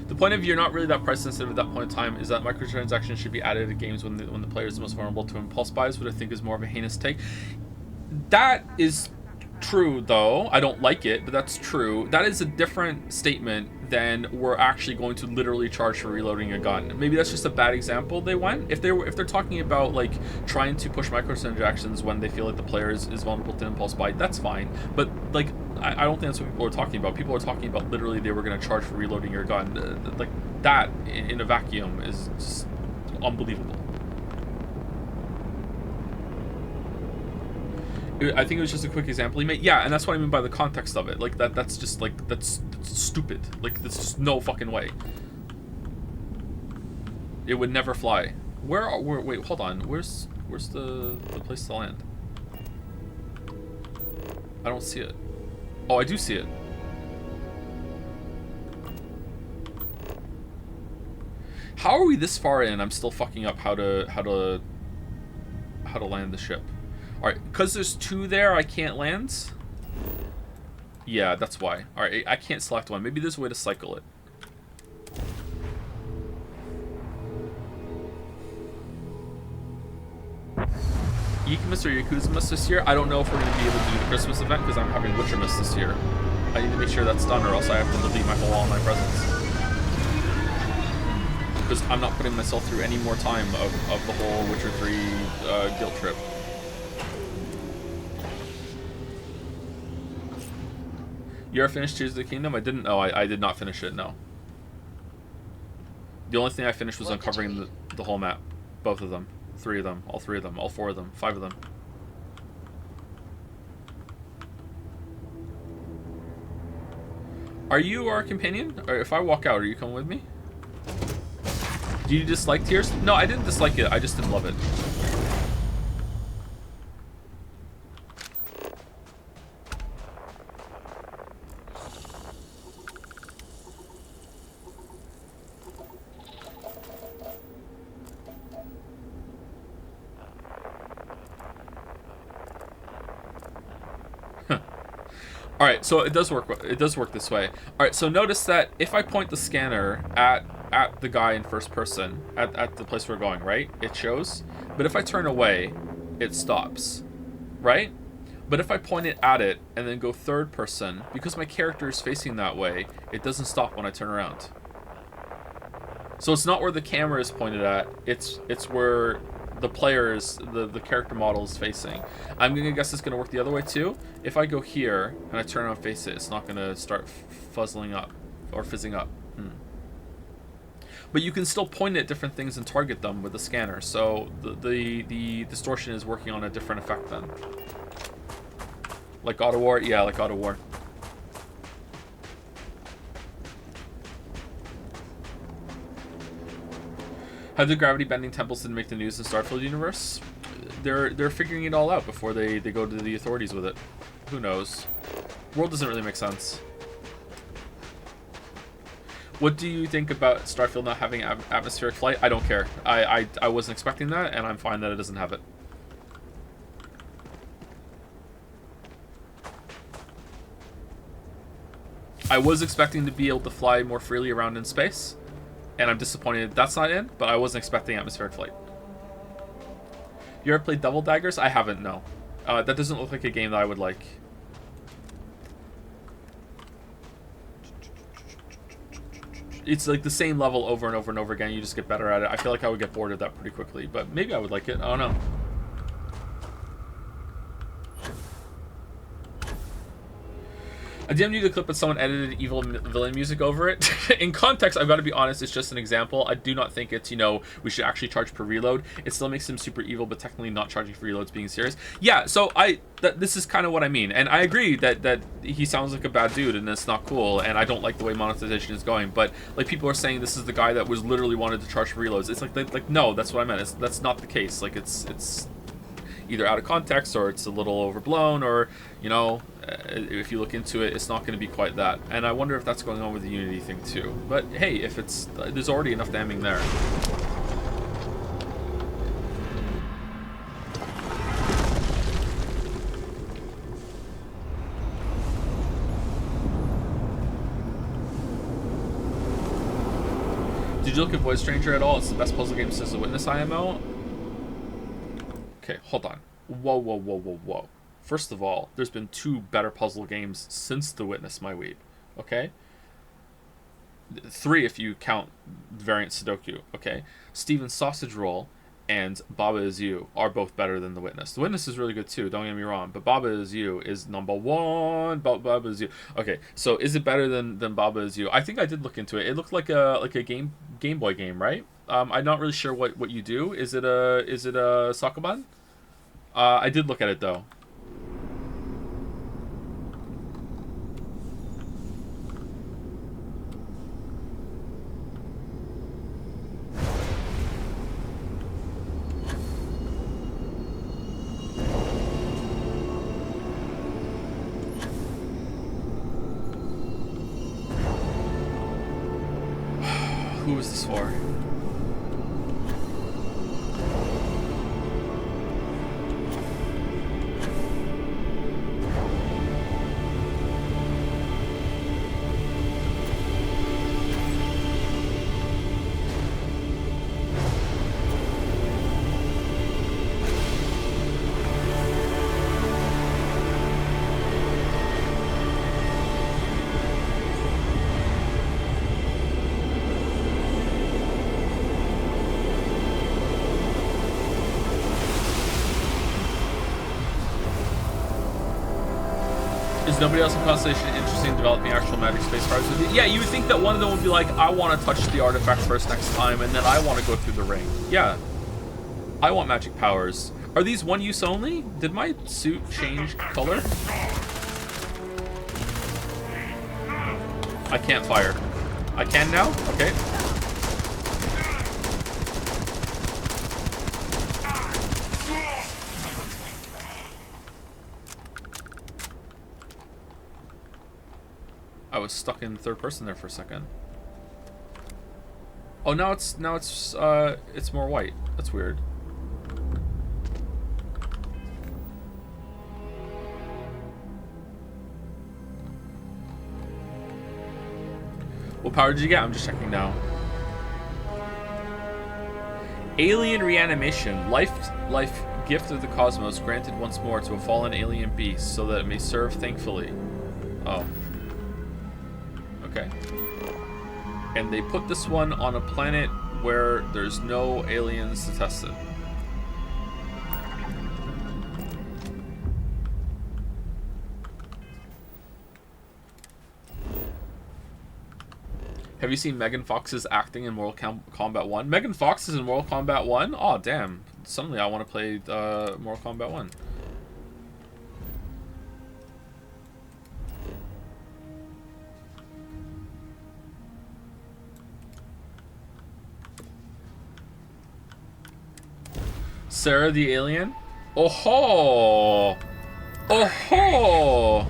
The point of you're not really that price sensitive at that point in time is that microtransactions should be added to games when the player is the most vulnerable to impulse buys, which I think is more of a heinous take. That is true, though. I don't like it, but that's true. That is a different statement than we're actually going to literally charge for reloading a gun. Maybe that's just a bad example they went. If they're talking about like trying to push microtransactions when they feel like the player is vulnerable to impulse buy, that's fine. But like I don't think that's what people are talking about. People are talking about literally they were going to charge for reloading your gun. Like that in a vacuum is just unbelievable. I think it was just a quick example he made. Yeah, and that's what I mean by the context of it. Like that's just like that's stupid. Like there's just no fucking way. It would never fly. Wait, hold on. Where's the place to land? I don't see it. Oh, I do see it. How are we this far in? I'm still fucking up how to land the ship. Alright, because there's two there, I can't land? Yeah, that's why. Alright, I can't select one. Maybe there's a way to cycle it. Yakumas or Yakuzamas this year? I don't know if we're going to be able to do the Christmas event because I'm having Witchermas this year. I need to make sure that's done or else I have to delete my whole online presence. Because I'm not putting myself through any more time of the whole Witcher 3 guilt trip. You ever finished Tears of the Kingdom? I didn't know. I did not finish it, no. The only thing I finished was uncovering the whole map. Both of them. 3 of them. All 3 of them. All 4 of them. 5 of them. Are you our companion? Or if I walk out, are you coming with me? Do you dislike Tears? No, I didn't dislike it. I just didn't love it. All right, so it does work. It does work this way. All right, so notice that if I point the scanner at the guy in first person, at the place we're going, right, it shows. But if I turn away, it stops, right? But if I point it at it and then go third person, because my character is facing that way, it doesn't stop when I turn around. So it's not where the camera is pointed at. It's where the players, the character model is facing. I'm gonna guess it's gonna work the other way too. If I go here and I turn on face it, it's not gonna start fuzzling up or fizzing up. But you can still point at different things and target them with the scanner. So the distortion is working on a different effect then. Like God of War? Yeah, like God of War. How did gravity bending temples didn't make the news in Starfield universe? They're figuring it all out before they go to the authorities with it. Who knows? World doesn't really make sense. What do you think about Starfield not having atmospheric flight? I don't care. I wasn't expecting that, and I'm fine that it doesn't have it. I was expecting to be able to fly more freely around in space, and I'm disappointed that's not in, but I wasn't expecting atmospheric flight. You ever played Double Daggers? I haven't, no. That doesn't look like a game that I would like. It's like the same level over and over and over again. You just get better at it. I feel like I would get bored of that pretty quickly, but maybe I would like it. I don't know. I DM'd you the clip, but someone edited evil villain music over it. In context, I've got to be honest, it's just an example. I do not think it's, we should actually charge per reload. It still makes him super evil, but technically not charging for reloads being serious. Yeah, so this is kind of what I mean. And I agree that he sounds like a bad dude and it's not cool, and I don't like the way monetization is going. But like people are saying this is the guy that was literally wanted to charge for reloads. It's like no, that's what I meant. That's not the case. Like it's either out of context or it's a little overblown, or if you look into it, it's not going to be quite that. And I wonder if that's going on with the Unity thing too. But hey, if there's already enough damning there. Did you look at Void Stranger at all? It's the best puzzle game since the Witness IMO. Okay, hold on. Whoa. First of all, there's been 2 better puzzle games since The Witness, my weeb. Okay? 3 if you count Variant Sudoku. Okay? Steven's Sausage Roll and Baba Is You are both better than The Witness. The Witness is really good too, don't get me wrong, but Baba Is You is number 1. Baba Is You. Okay, so is it better than Baba Is You? I think I did look into it. It looked like a Game Boy game, right? I'm not really sure what you do. Is it a Sakuban? I did look at it though. Who is this for? Is nobody else in Constellation interested in developing actual magic space cards with you? Yeah, you would think that one of them would be like, I want to touch the artifact first next time, and then I want to go through the ring. Yeah. I want magic powers. Are these one use only? Did my suit change color? I can't fire. I can now? Okay. I was stuck in third person there for a second. Oh, now it's more white. That's weird. What power did you get? I'm just checking now. Alien reanimation. Life gift of the cosmos granted once more to a fallen alien beast so that it may serve thankfully. Oh. Okay. And they put this one on a planet where there's no aliens to test it. Have you seen Megan Fox's acting in Mortal Kombat 1? Megan Fox is in Mortal Kombat 1? Oh, damn. Suddenly I want to play Mortal Kombat 1. Sarah the alien? Oh ho! Oh ho!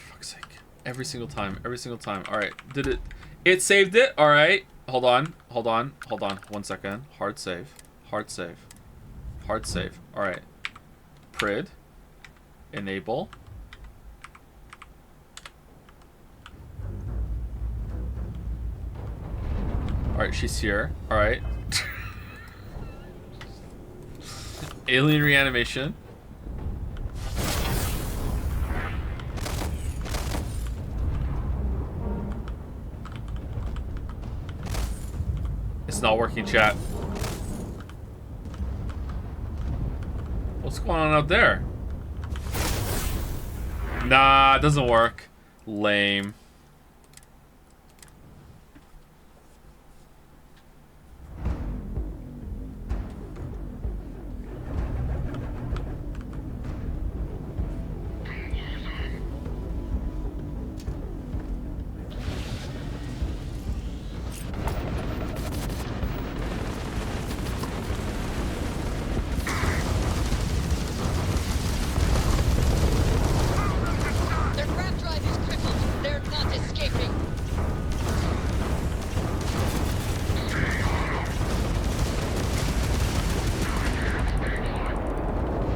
Fuck's sake. Every single time. Every single time. Alright. Did it... It saved it? Alright. Hold on. Hold on. Hold on. 1 second. Hard save. Hard save. Hard save. Alright. Prid. Enable. Alright, she's here. Alright. Alien reanimation. It's not working, chat. What's going on out there? Nah, it doesn't work. Lame.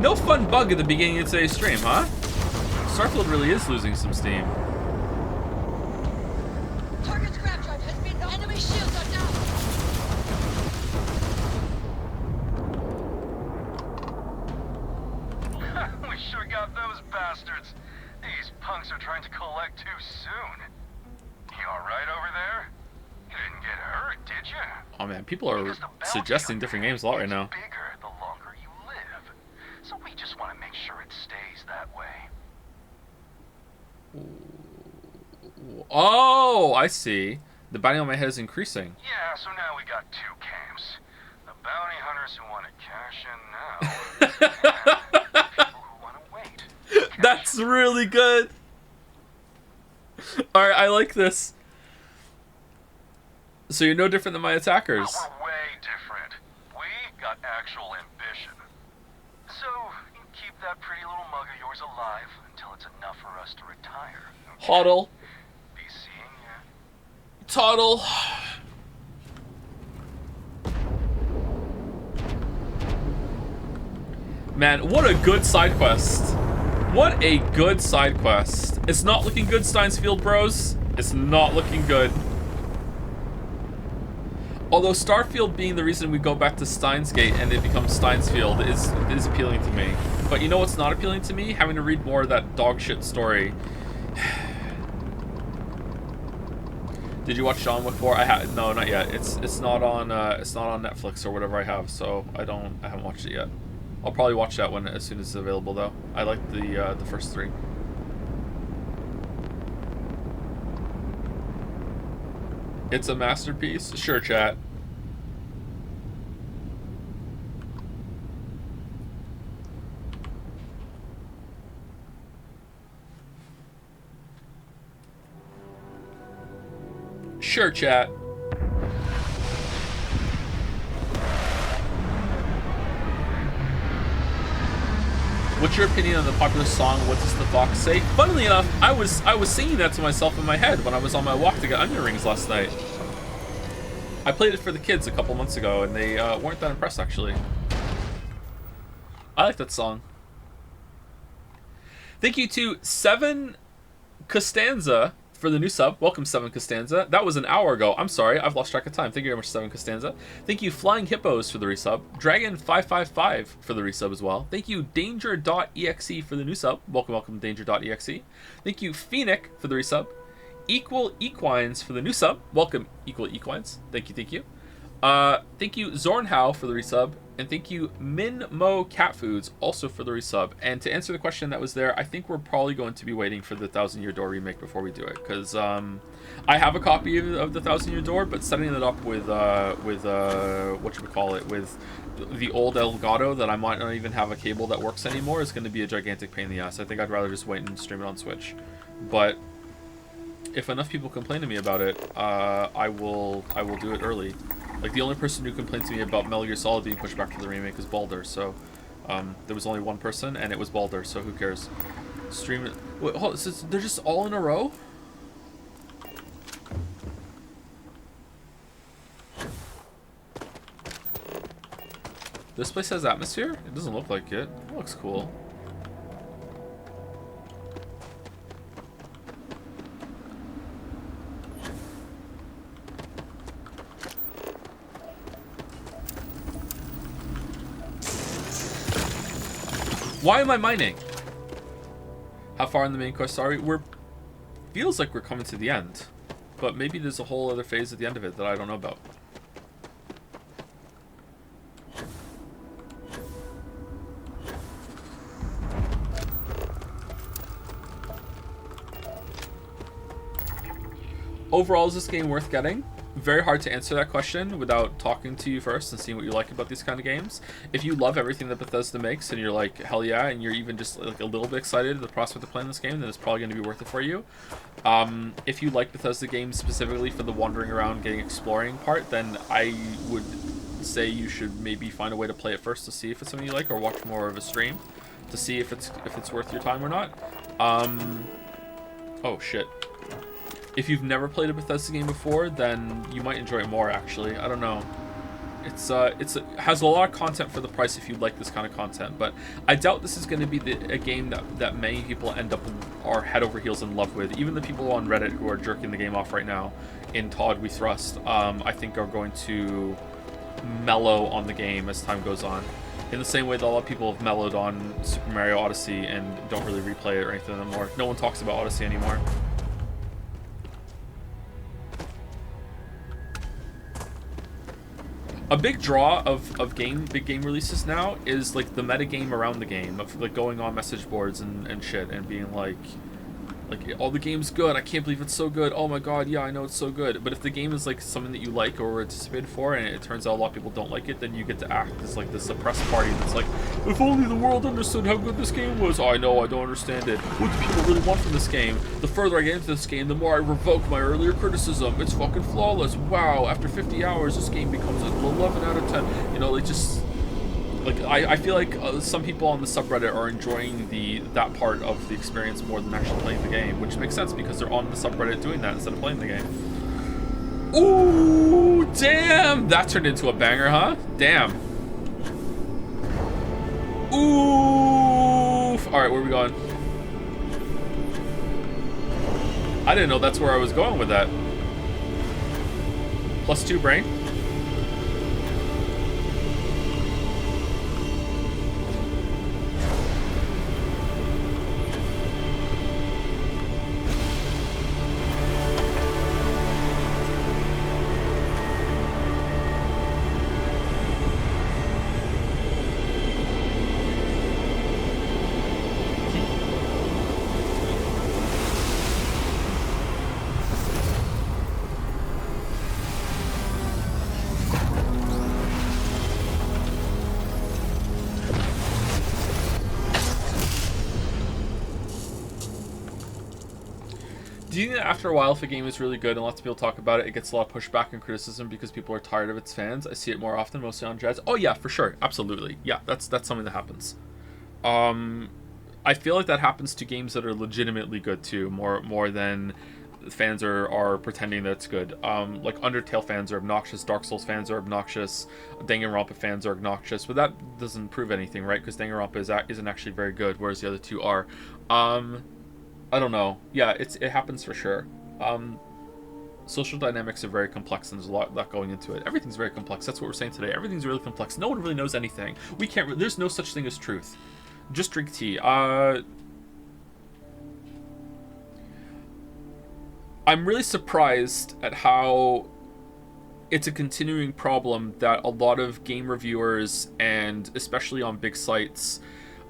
No fun bug at the beginning of today's stream, huh? Starfield really is losing some steam. Target's grab drive has been... Enemy shields are down! We sure got those bastards. These punks are trying to collect too soon. You alright over there? You didn't get hurt, did you? Oh man, people are suggesting different games a lot right now. Bigger the longer you live. So we just want to make sure it stays that way. Oh, I see. The bounty on my head is increasing. Yeah, so now we got two camps. The bounty hunters who want to cash in now. And people who want to wait. That's really good. Alright, I like this. So you're no different than my attackers. Well, we're way different. We got actual ambition. So, you keep that pretty little mug of yours alive until it's enough for us to retire. Okay? Huddle. Be seeing ya. Toddle. Man, what a good side quest. What a good side quest. It's not looking good, Steinsfield bros. It's not looking good. Although Starfield being the reason we go back to Steins Gate and it becomes Steinsfield is appealing to me. But you know what's not appealing to me? Having to read more of that dog shit story. Did you watch John Wick 4? No, not yet. It's not on Netflix or whatever I have, so I haven't watched it yet. I'll probably watch that one as soon as it's available though. I like the first three. It's a masterpiece? Sure, chat. Sure, chat. What's your opinion on the popular song "What Does the Fox Say"? Funnily enough, I was singing that to myself in my head when I was on my walk to get onion rings last night. I played it for the kids a couple months ago, and they weren't that impressed actually. I like that song. Thank you to Seven Costanza for the new sub. Welcome, Seven Costanza. That was an hour ago. I'm sorry, I've lost track of time. Thank you very much, Seven Costanza. Thank you, Flying Hippos, for the resub. Dragon555 for the resub as well. Thank you, Danger.exe for the new sub. Welcome, welcome, Danger.exe. Thank you, Phoenix for the resub. Equal Equines for the new sub. Welcome, Equal Equines. Thank you, thank you. Thank you, Zornhow, for the resub. And thank you, Min Mo Cat Foods, also for the resub. And to answer the question that was there, I think we're probably going to be waiting for the Thousand Year Door remake before we do it. Because I have a copy of the Thousand Year Door, but setting it up with whatchamacallit, with the old Elgato that I might not even have a cable that works anymore is going to be a gigantic pain in the ass. I think I'd rather just wait and stream it on Switch. But if enough people complain to me about it, I will do it early. Like, the only person who complained to me about Metal Gear Solid being pushed back to the remake is Baldur, so there was only one person, and it was Baldur, so who cares? Stream it. Wait, hold on, so they're just all in a row? This place has atmosphere? It doesn't look like it. It looks cool. Why am I mining? How far in the main quest are we? Feels like we're coming to the end. But maybe there's a whole other phase at the end of it that I don't know about. Overall, is this game worth getting? Very hard to answer that question without talking to you first and seeing what you like about these kind of games. If you love everything that Bethesda makes and you're like, hell yeah, and you're even just like a little bit excited at the prospect of playing this game, then it's probably going to be worth it for you. If you like Bethesda games specifically for the wandering around, getting exploring part, then I would say you should maybe find a way to play it first to see if it's something you like, or watch more of a stream to see if it's worth your time or not. Oh shit. If you've never played a Bethesda game before, then you might enjoy it more, actually. I don't know. It has a lot of content for the price if you like this kind of content, but I doubt this is going to be a game that many people end up are head over heels in love with. Even the people on Reddit who are jerking the game off right now in Todd We Thrust, I think are going to mellow on the game as time goes on. In the same way that a lot of people have mellowed on Super Mario Odyssey and don't really replay it or anything anymore. No one talks about Odyssey anymore. A big draw of big game releases now is like the meta game around the game, of like going on message boards and shit and being like, oh, the game's good, I can't believe it's so good, oh my god, yeah, I know it's so good. But if the game is like something that you like or anticipated for, and it turns out a lot of people don't like it, then you get to act as like this suppressed party that's like, if only the world understood how good this game was. Oh, I know, I don't understand it. What do people really want from this game? The further I get into this game, the more I revoke my earlier criticism. It's fucking flawless. Wow, after 50 hours, this game becomes an 11 out of 10. You know, like, just... Like, I feel like some people on the subreddit are enjoying that part of the experience more than actually playing the game, which makes sense because they're on the subreddit doing that instead of playing the game. Ooh, damn! That turned into a banger, huh? Damn. Ooh. Alright, where are we going? I didn't know that's where I was going with that. +2 brain. Do you think that after a while, if a game is really good and lots of people talk about it, it gets a lot of pushback and criticism because people are tired of its fans? I see it more often, mostly on Jazz. Oh yeah, for sure, absolutely. Yeah, that's something that happens. I feel like that happens to games that are legitimately good too, more than fans are pretending that it's good. Like Undertale fans are obnoxious, Dark Souls fans are obnoxious, Danganronpa fans are obnoxious, but that doesn't prove anything, right? Because Danganronpa isn't actually very good, whereas the other two are. I don't know. Yeah, it happens for sure. Social dynamics are very complex, and there's a lot going into it. Everything's very complex. That's what we're saying today. Everything's really complex. No one really knows anything. We can't. There's no such thing as truth. Just drink tea. I'm really surprised at how it's a continuing problem that a lot of game reviewers, and especially on big sites,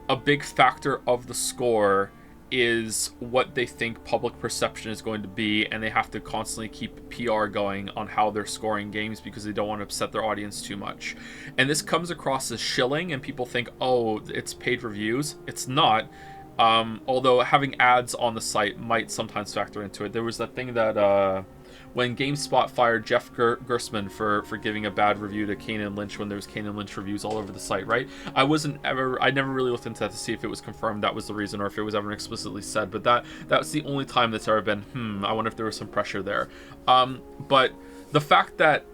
a big factor of the score is what they think public perception is going to be, and they have to constantly keep PR going on how they're scoring games because they don't want to upset their audience too much. And this comes across as shilling, and people think, oh, it's paid reviews. It's not. Although having ads on the site might sometimes factor into it. There was that thing that when GameSpot fired Jeff Gersman for giving a bad review to Kane and Lynch when there was Kane and Lynch reviews all over the site, right? I never really looked into that to see if it was confirmed that was the reason or if it was ever explicitly said, but that's the only time that's ever been, I wonder if there was some pressure there. But the fact that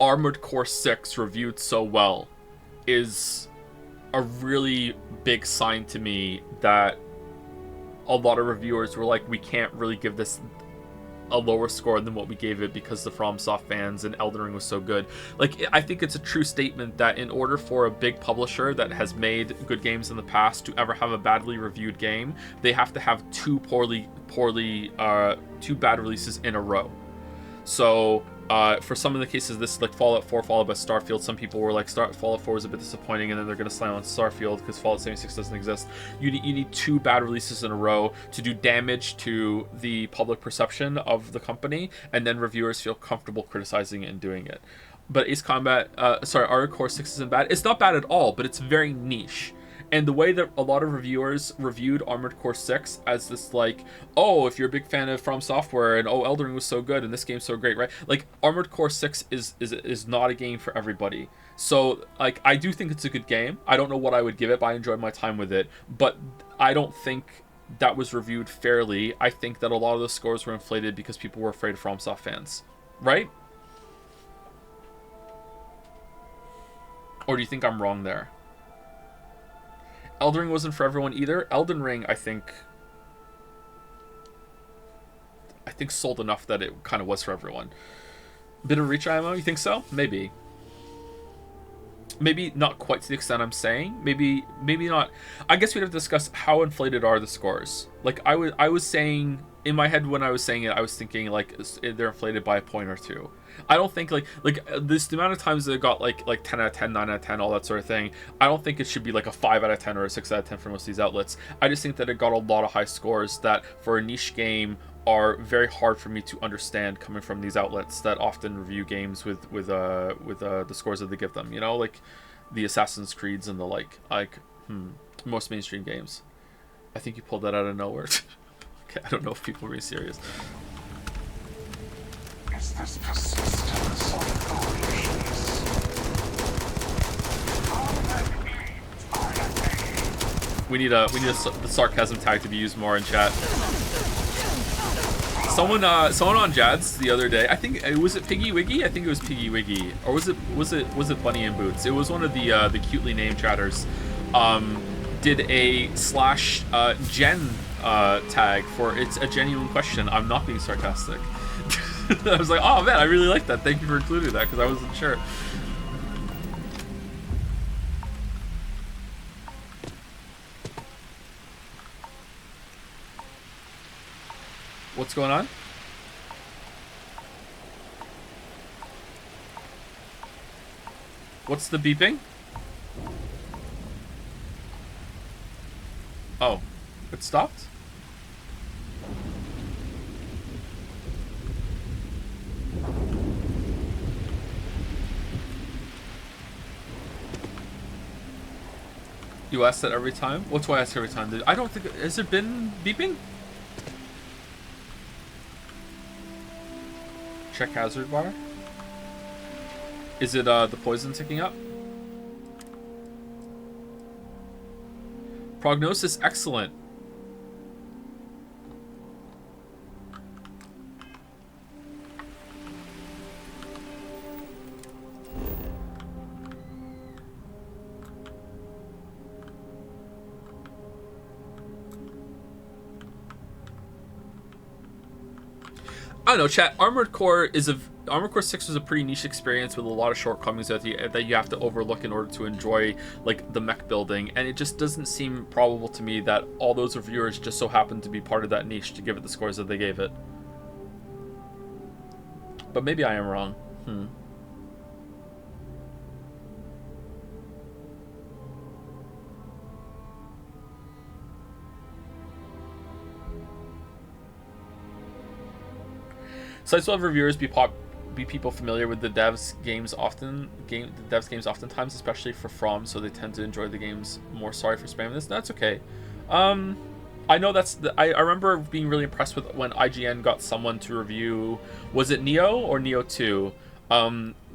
Armored Core 6 reviewed so well is a really big sign to me that a lot of reviewers were like, we can't really give this a lower score than what we gave it because the FromSoft fans and Elden Ring was so good. Like, I think it's a true statement that in order for a big publisher that has made good games in the past to ever have a badly reviewed game, they have to have two bad releases in a row. So for some of the cases, this is like Fallout 4 followed by Starfield. Some people were like, Fallout 4 was a bit disappointing, and then they're going to slam on Starfield because Fallout 76 doesn't exist. You need two bad releases in a row to do damage to the public perception of the company, and then reviewers feel comfortable criticizing it and doing it. But Armored Core 6 isn't bad. It's not bad at all, but it's very niche. And the way that a lot of reviewers reviewed Armored Core 6 as this, like, oh, if you're a big fan of From Software, and oh, Elden Ring was so good and this game's so great, right? Like, Armored Core 6 is not a game for everybody. So, like, I do think it's a good game. I don't know what I would give it, but I enjoyed my time with it. But I don't think that was reviewed fairly. I think that a lot of the scores were inflated because people were afraid of FromSoft fans. Right? Or do you think I'm wrong there? Elden Ring wasn't for everyone either. Elden Ring, I think sold enough that it kind of was for everyone. Bit of reach ammo, you think so? Maybe not quite to the extent I'm saying. Maybe not. I guess we'd have to discuss how inflated are the scores. Like, I was saying in my head when I was saying it, I was thinking like they're inflated by a point or two. I don't think like this, the amount of times they got like 10 out of 10, 9 out of 10, all that sort of thing. I don't think it should be like a 5 out of 10 or a 6 out of 10 for most of these outlets. I just think that it got a lot of high scores that for a niche game are very hard for me to understand coming from these outlets that often review games with the scores that they give them. You know, like the Assassin's Creeds and the like most mainstream games. I think you pulled that out of nowhere. Okay, I don't know if people are really serious. Is this persistence of foolishness? We need the sarcasm tag to be used more in chat. Someone on Jad's the other day, I think was it Piggy Wiggy? I think it was Piggy Wiggy, or was it Bunny in Boots? It was one of the cutely named chatters. Did a / Jen tag for it's a genuine question. I'm not being sarcastic. I was like, oh man, I really like that. Thank you for including that because I wasn't sure. What's going on? What's the beeping? Oh, it stopped? You ask that every time? What do I ask every time? I don't think... Has it been beeping? Check hazard bar. Is it the poison ticking up? Prognosis excellent. I don't know, chat. Armored Core 6 was a pretty niche experience with a lot of shortcomings that you have to overlook in order to enjoy like the mech building, and it just doesn't seem probable to me that all those reviewers just so happened to be part of that niche to give it the scores that they gave it. but maybe I am wrong. Sites will have reviewers be people familiar with the devs games oftentimes, especially for From, so they tend to enjoy the games more. Sorry for spamming this. That's okay. I know I remember being really impressed with when IGN got someone to review, was it Neo or Neo 2,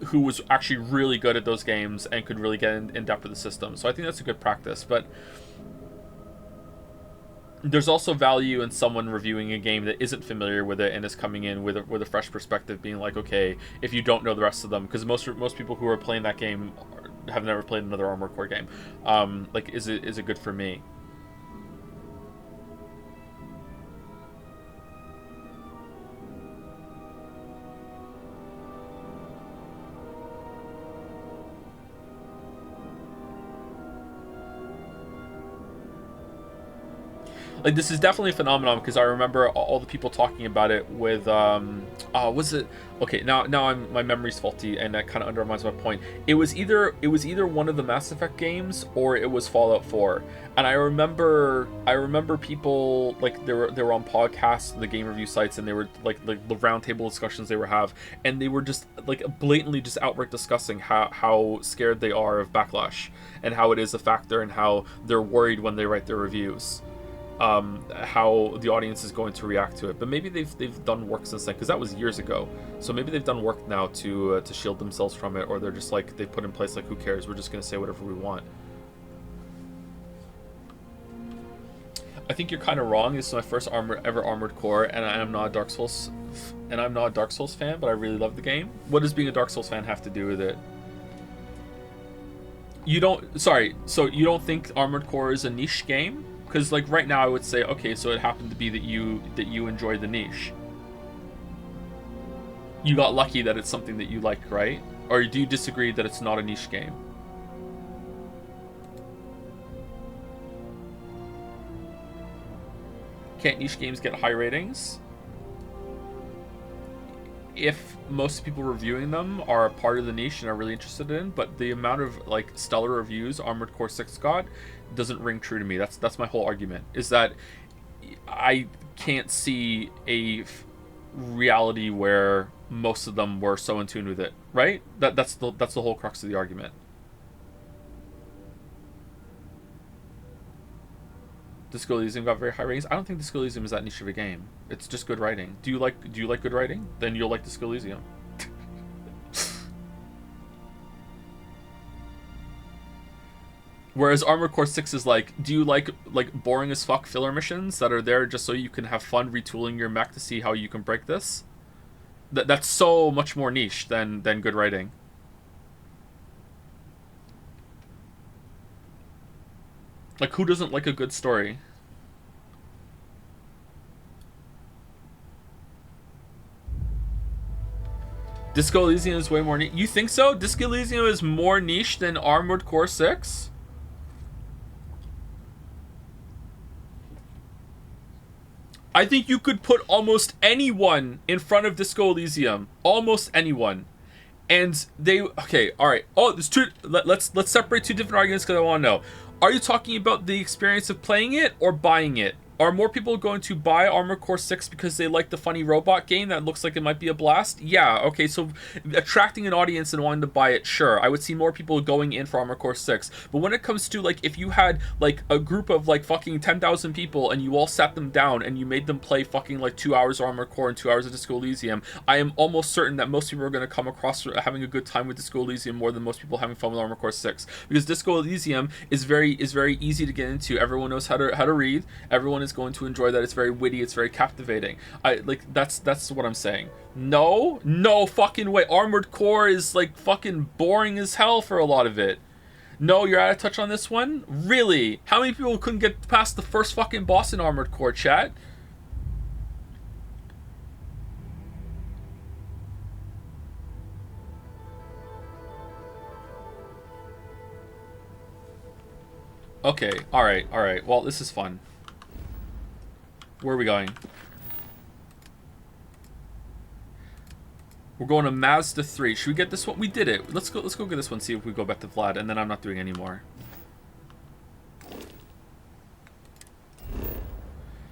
who was actually really good at those games and could really get in depth with the system. So I think that's a good practice, but there's also value in someone reviewing a game that isn't familiar with it and is coming in with a fresh perspective, being like, okay, if you don't know the rest of them, because most people who are playing that game have never played another Armored Core game. Like, is it good for me? Like, this is definitely a phenomenon, because I remember all the people talking about it with was it okay, now my memory's faulty, and that kind of undermines my point. It was either one of the Mass Effect games, or it was Fallout 4. And I remember people, like, they were on podcasts, the game review sites, and they were like the roundtable discussions they were have, and they were just like blatantly just outright discussing how scared they are of backlash, and how it is a factor, and how they're worried when they write their reviews. How the audience is going to react to it. But maybe they've done work since then, because that was years ago. So maybe they've done work now to shield themselves from it, or they're just like, they put in place like, who cares? We're just going to say whatever we want. I think you're kind of wrong. This is my first ever Armored Core, and I'm not a Dark Souls fan, but I really love the game. What does being a Dark Souls fan have to do with it? So you don't think Armored Core is a niche game? Because, like, right now I would say, okay, so it happened to be that you enjoy the niche. You got lucky that it's something that you like, right? Or do you disagree that it's not a niche game? Can't niche games get high ratings? If most people reviewing them are a part of the niche and are really interested in, but the amount of, like, stellar reviews Armored Core 6 got doesn't ring true to me. That's my whole argument, is that I can't see a reality where most of them were so in tune with it, right? That's the whole crux of the argument. Disco Elysium got very high ratings. I don't think Disco Elysium is that niche of a game. It's just good writing. Do you like good writing? Then you'll like Disco Elysium. Whereas Armored Core 6 is like, do you like boring as fuck filler missions that are there just so you can have fun retooling your mech to see how you can break this? That's so much more niche than good writing. Like, who doesn't like a good story? Disco Elysium is way more niche. You think so? Disco Elysium is more niche than Armored Core 6? I think you could put almost anyone in front of Disco Elysium. Almost anyone. And they... Okay, alright. Oh, there's two... Let's separate two different arguments, because I want to know. Are you talking about the experience of playing it or buying it? Are more people going to buy Armored Core 6 because they like the funny robot game that looks like it might be a blast? Yeah, okay, so attracting an audience and wanting to buy it, sure. I would see more people going in for Armored Core 6. But when it comes to, like, if you had, like, a group of, like, fucking 10,000 people and you all sat them down and you made them play fucking, like, 2 hours of Armored Core and 2 hours of Disco Elysium, I am almost certain that most people are going to come across having a good time with Disco Elysium more than most people having fun with Armored Core 6. Because Disco Elysium is very easy to get into. Everyone knows how to read. Everyone is going to enjoy that. It's very witty, it's very captivating. That's what I'm saying. No fucking way. Armored Core is, like, fucking boring as hell for a lot of it. No, you're out of touch on this one? Really? How many people couldn't get past the first fucking boss in Armored Core, chat? Okay, alright. Well, this is fun. Where are we going? We're going to Mazda 3. Should we get this one? We did it. Let's go get this one, see if we go back to Vlad, and then I'm not doing any more.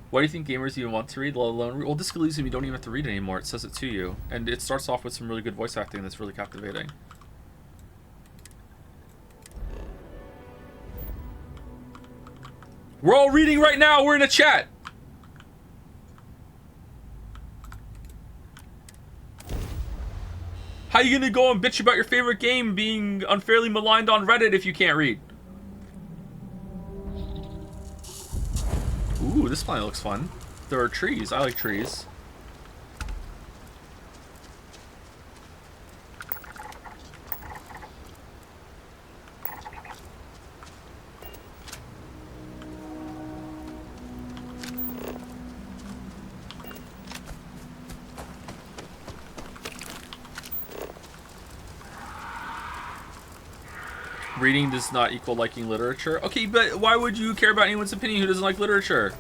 Why do you think gamers even want to read, let alone read? Well, Disc Elysium, you don't even have to read anymore. It says it to you. And it starts off with some really good voice acting that's really captivating. We're all reading right now. We're in a chat. How you gonna go and bitch about your favorite game being unfairly maligned on Reddit if you can't read? Ooh, this planet looks fun. There are trees. I like trees. Reading does not equal liking literature. Okay, but why would you care about anyone's opinion who doesn't like literature?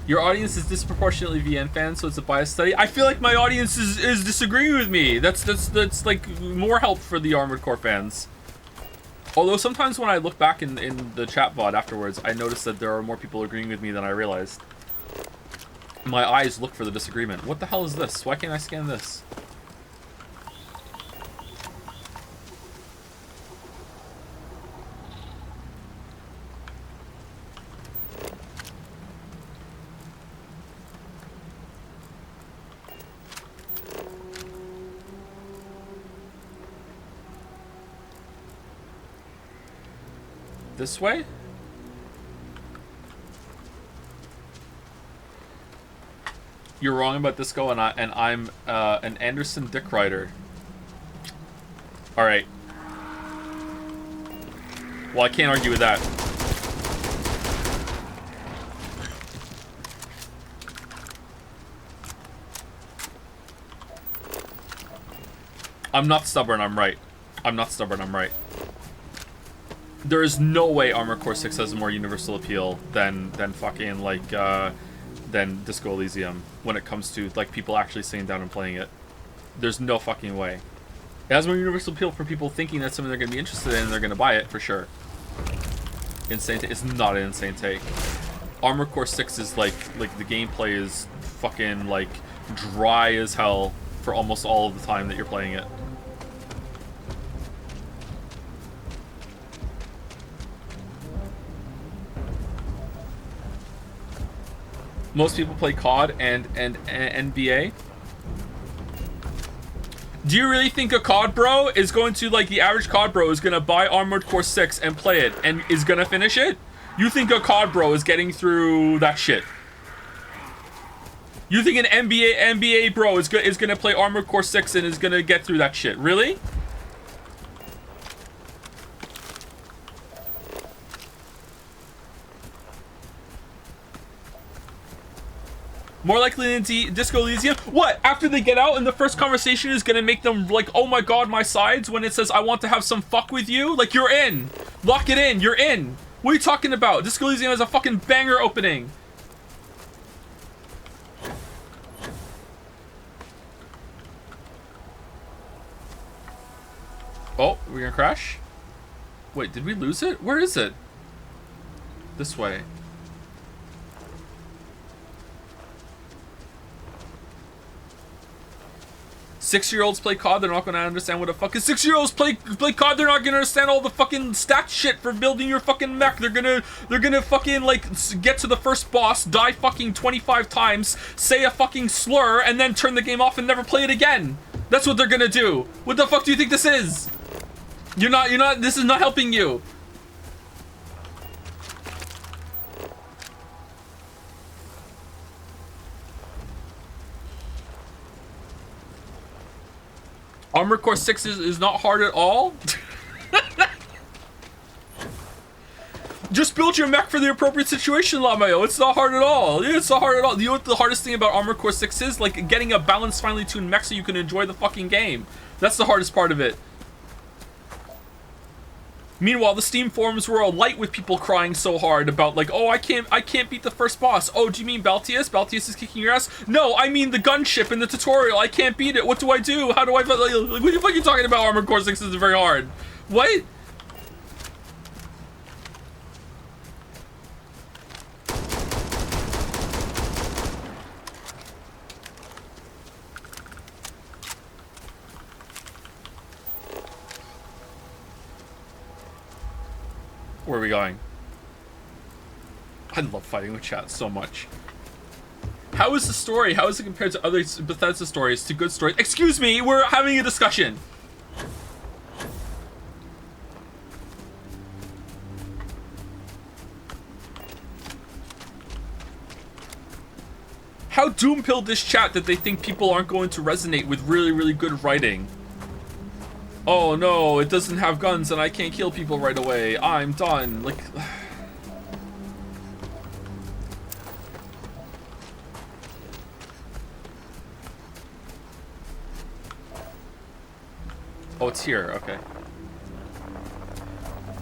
Your audience is disproportionately VN fans, so it's a biased study. I feel like my audience is disagreeing with me. That's like more help for the Armored Core fans. Although sometimes when I look back in the chat VOD afterwards, I notice that there are more people agreeing with me than I realized. My eyes look for the disagreement. What the hell is this? Why can't I scan this? This way? You're wrong about Disco, and I'm an Anderson Dick Rider. All right. Well, I can't argue with that. I'm not stubborn. I'm right. I'm not stubborn. I'm right. There is no way Armored Core 6 has a more universal appeal than fucking like than Disco Elysium when it comes to like people actually sitting down and playing it. There's no fucking way. It has more universal appeal for people thinking that's something they're gonna be interested in and they're gonna buy it for sure. Insane take. It's not an insane take. Armored Core 6 is like the gameplay is fucking like dry as hell for almost all of the time that you're playing it. Most people play COD and NBA. Do you really think a COD bro is going to, like, the average COD bro is going to buy Armored Core 6 and play it and is going to finish it? You think a COD bro is getting through that shit? You think an NBA bro is going to play Armored Core 6 and is going to get through that shit? Really? More likely than Disco Elysium? What? After they get out and the first conversation is gonna make them like, oh my god, my sides, when it says I want to have some fuck with you? Like, you're in. Lock it in. You're in. What are you talking about? Disco Elysium has a fucking banger opening. Oh, we're gonna crash? Wait, did we lose it? Where is it? This way. Six-year-olds play COD, they're not going to understand what the fuck is. 6-year-olds play COD, they're not going to understand all the fucking stat shit for building your fucking mech. They're gonna fucking, like, get to the first boss, die fucking 25 times, say a fucking slur, and then turn the game off and never play it again. That's what they're gonna do. What the fuck do you think this is? You're not, this is not helping you. Armored Core 6 is not hard at all. Just build your mech for the appropriate situation, Lamayo. It's not hard at all. It's not hard at all. You know what the hardest thing about Armored Core 6 is? Like, getting a balanced, finely tuned mech so you can enjoy the fucking game. That's the hardest part of it. Meanwhile, the Steam forums were alight with people crying so hard about like, oh, I can't beat the first boss. Oh, do you mean Baltius? Baltius is kicking your ass? No, I mean the gunship in the tutorial. I can't beat it. What do I do? How do I? Like, what the fuck are you talking about? Armored Core 6 is very hard. What? Where are we going? I love fighting with chat so much. How is the story? How is it compared to other Bethesda stories, to good stories? Excuse me, we're having a discussion. How doom-pilled this chat that they think people aren't going to resonate with really, really good writing? Oh no, it doesn't have guns and I can't kill people right away. I'm done. Like... Oh, it's here. Okay.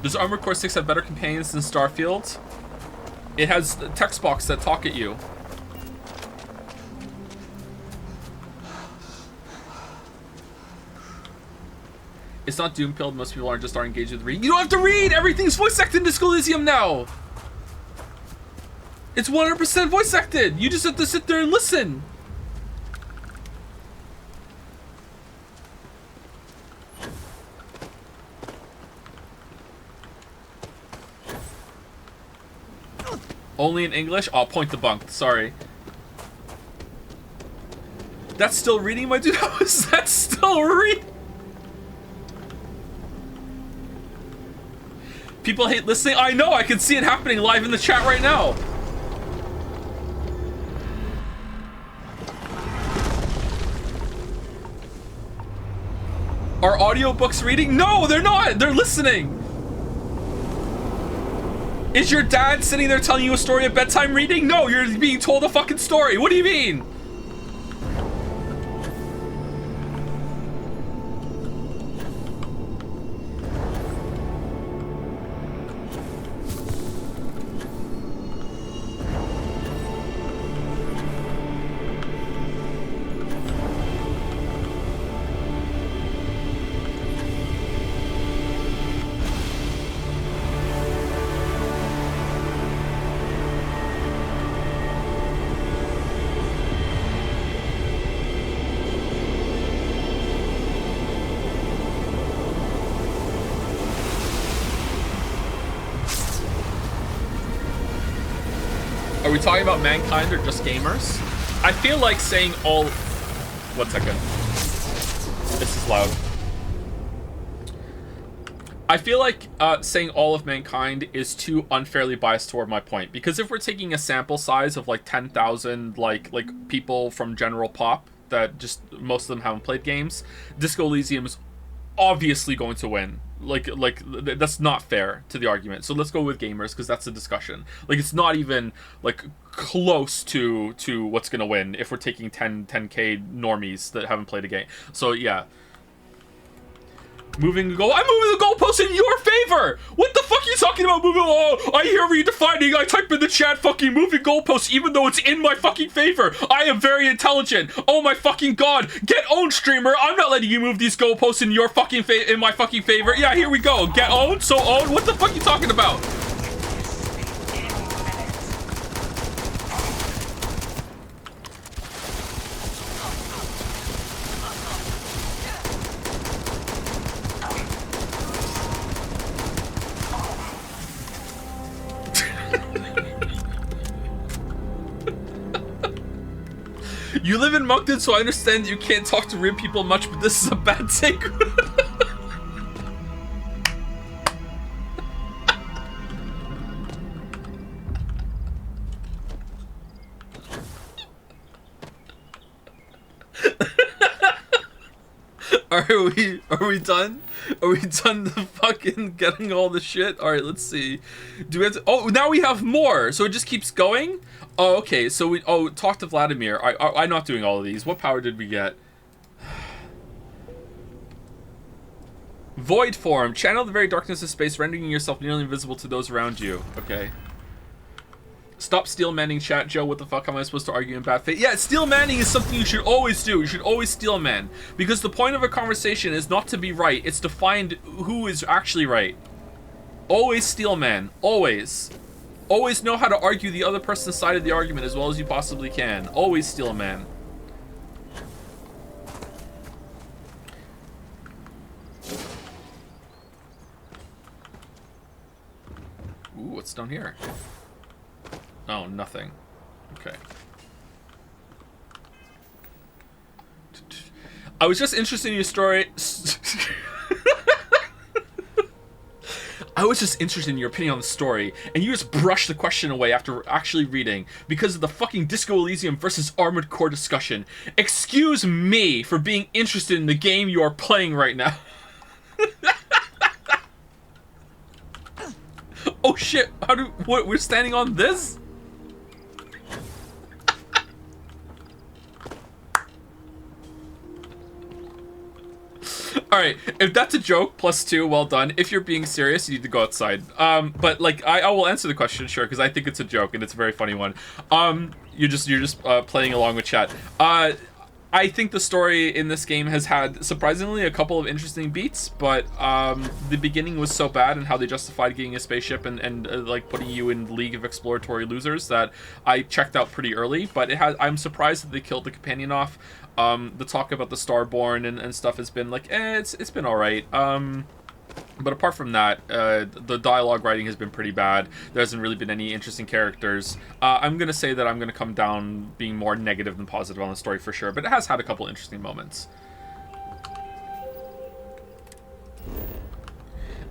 Does Armored Core 6 have better companions than Starfield? It has the text box that talk at you. It's not doom-pilled. Most people aren't engaged with reading. You don't have to read! Everything's voice-acted in Elysium now! It's 100% voice-acted! You just have to sit there and listen! Only in English? Oh, point debunked. Sorry. That's still reading, my dude? How is that still reading? People hate listening. I know, I can see it happening live in the chat right now. Are audiobooks reading? No, they're not. They're listening. Is your dad sitting there telling you a story at bedtime reading? No, you're being told a fucking story. What do you mean? Are we talking about mankind or just gamers? I feel like saying all... 1 second. This is loud. I feel like saying all of mankind is too unfairly biased toward my point. Because if we're taking a sample size of like 10,000 like people from general pop that just most of them haven't played games, Disco Elysium is obviously going to win. Like that's not fair to the argument. So let's go with gamers because that's a discussion. Like it's not even like close to what's gonna win if we're taking 10k normies that haven't played a game. So yeah. Moving the goal. I'm moving the goalposts in your favor! What the fuck are you talking about moving? Oh, I hear redefining. I type in the chat fucking moving goalposts even though it's in my fucking favor. I am very intelligent. Oh my fucking god. Get owned, streamer. I'm not letting you move these goalposts in your fucking in my fucking favor. Yeah, here we go. Get owned, so owned. What the fuck are you talking about? You live in Moncton, so I understand you can't talk to real people much, but this is a bad take. Are we done? Are we done the fucking getting all the shit? Alright, let's see. Do we have to, oh, now we have more, so it just keeps going? Oh, okay, so we, oh, talk to Vladimir. I'm not doing all of these. What power did we get? Void form. Channel the very darkness of space, rendering yourself nearly invisible to those around you. Okay. Stop steel manning chat, Joe. What the fuck am I supposed to argue in bad faith? Yeah, steel manning is something you should always do. You should always steel man. Because the point of a conversation is not to be right. It's to find who is actually right. Always steel man. Always. Always know how to argue the other person's side of the argument as well as you possibly can. Always steel man. Ooh, what's down here? Oh, nothing. Okay. I was just interested in your story. I was just interested in your opinion on the story, and you just brushed the question away after actually reading because of the fucking Disco Elysium versus Armored Core discussion. Excuse me for being interested in the game you are playing right now. Oh shit, what, we're standing on this? Alright, if that's a joke, +2, well done. If you're being serious, you need to go outside. But like, I will answer the question, sure, because I think it's a joke, and it's a very funny one. You're just playing along with chat. I think the story in this game has had, surprisingly, a couple of interesting beats, but the beginning was so bad and how they justified getting a spaceship and like putting you in League of Exploratory Losers that I checked out pretty early, but I'm surprised that they killed the companion off. The talk about the Starborn and stuff has been like, it's been alright. But apart from that, the dialogue writing has been pretty bad. There hasn't really been any interesting characters. I'm going to say that I'm going to come down being more negative than positive on the story for sure, but it has had a couple interesting moments.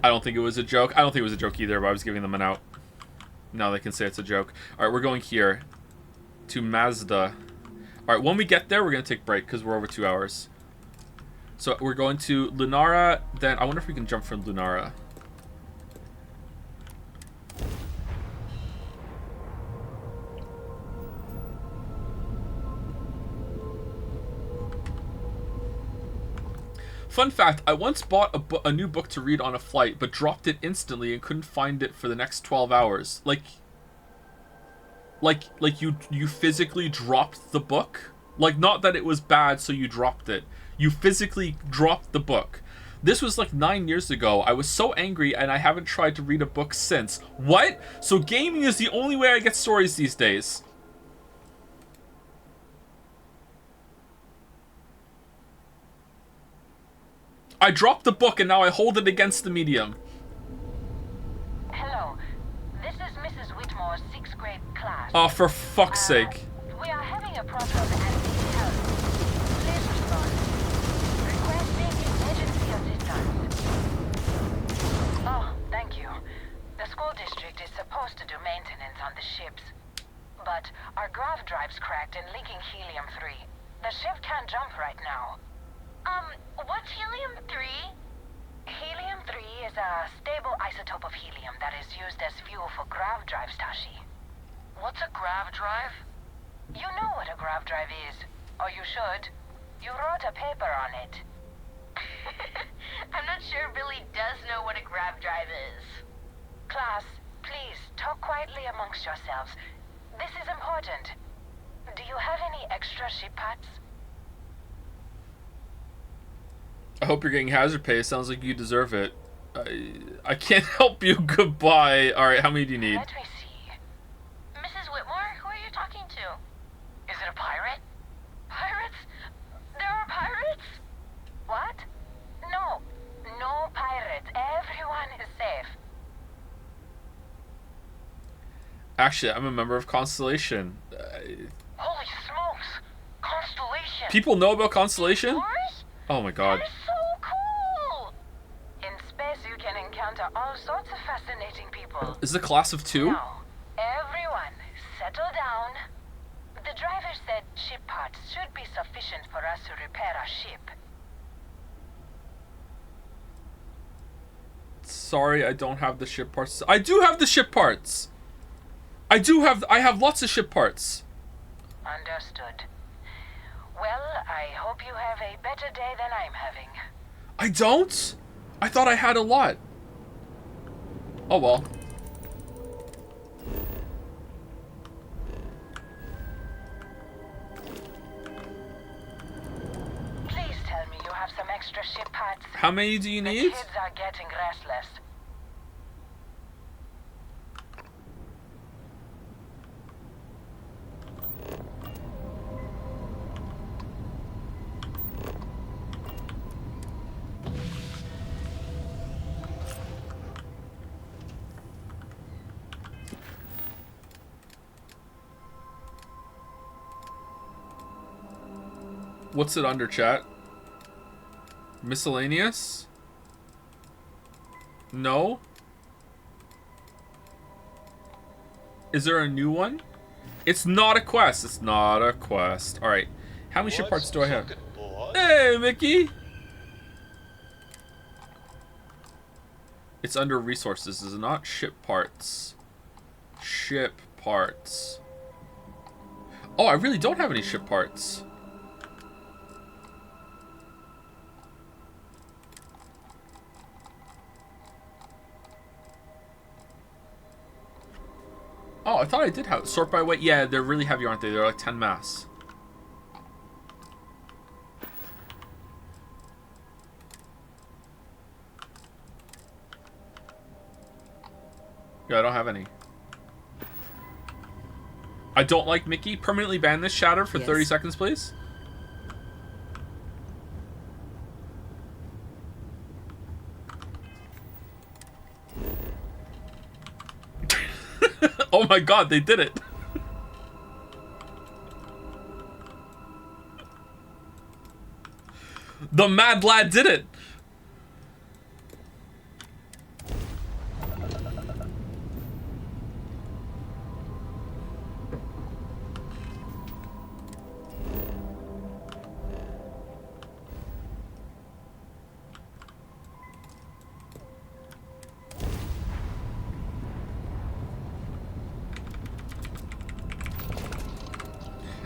I don't think it was a joke. I don't think it was a joke either, but I was giving them an out. Now they can say it's a joke. Alright, we're going here to Mazda. Alright, when we get there, we're going to take a break because we're over 2 hours. So we're going to Lunara, then I wonder if we can jump from Lunara. Fun fact, I once bought a new book to read on a flight, but dropped it instantly and couldn't find it for the next 12 hours. Like you physically dropped the book? Like, not that it was bad, so you dropped it. You physically dropped the book. This was like 9 years ago. I was so angry, and I haven't tried to read a book since. What? So gaming is the only way I get stories these days. I dropped the book, and now I hold it against the medium. Hello. This is Mrs. Whitmore's 6th grade class. Oh, for fuck's sake. We are having a problem at the house. Please respond. Requesting emergency assistance. Oh, thank you. The school district is supposed to do maintenance on the ships. But our grav drive's cracked and leaking helium-3. The ship can't jump right now. What's helium-3? Helium-3 is a stable isotope of helium that is used as fuel for grav drives, Tashi. What's a grav drive? You know what a grav drive is. Or you should. You wrote a paper on it. I'm not sure Billy does know what a grav drive is. Class, please, talk quietly amongst yourselves. This is important. Do you have any extra ship parts? I hope you're getting hazard pay. Sounds like you deserve it. I can't help you. Goodbye. Alright, how many do you need? Let me see. Mrs. Whitmore, who are you talking to? Is it a pirate? Pirates? There are pirates? What? No. No pirates. Everyone is safe. Actually, I'm a member of Constellation. Holy smokes! Constellation! People know about Constellation? Yours? Oh my god. That is so cool! In space, you can encounter all sorts of fascinating people. Is it a class of 2? Now, everyone, settle down. The driver said ship parts should be sufficient for us to repair our ship. Sorry, I don't have the ship parts. I do have the ship parts! I have lots of ship parts. Understood. Well, I hope you have a better day than I'm having. I don't? I thought I had a lot. Oh well. Please tell me you have some extra ship parts. How many do you The need? kids are getting restless. What's it under, chat? Miscellaneous? No? Is there a new one? It's not a quest. It's not a quest. Alright. How many ship parts do I have? Hey, Mickey! It's under resources, is it not? Ship parts. Ship parts. Oh, I really don't have any ship parts. Oh, I thought I did have sort by weight. Yeah, they're really heavy, aren't they? They're like 10 mass. Yeah, I don't have any. I don't like Mickey. Permanently ban this shatter for 30 seconds, please. Oh my god, they did it. The mad lad did it.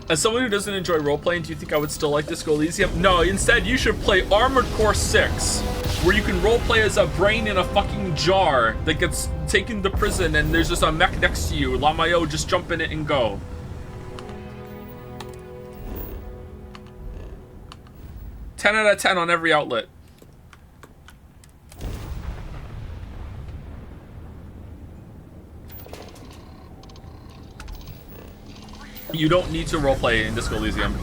As someone who doesn't enjoy role-playing, do you think I would still like this Elysium? No, instead you should play Armored Core 6, where you can role-play as a brain in a fucking jar that gets taken to prison and there's just a mech next to you. Lamayo, just jump in it and go. Ten out of 10 on every outlet. You don't need to roleplay in Disco Elysium.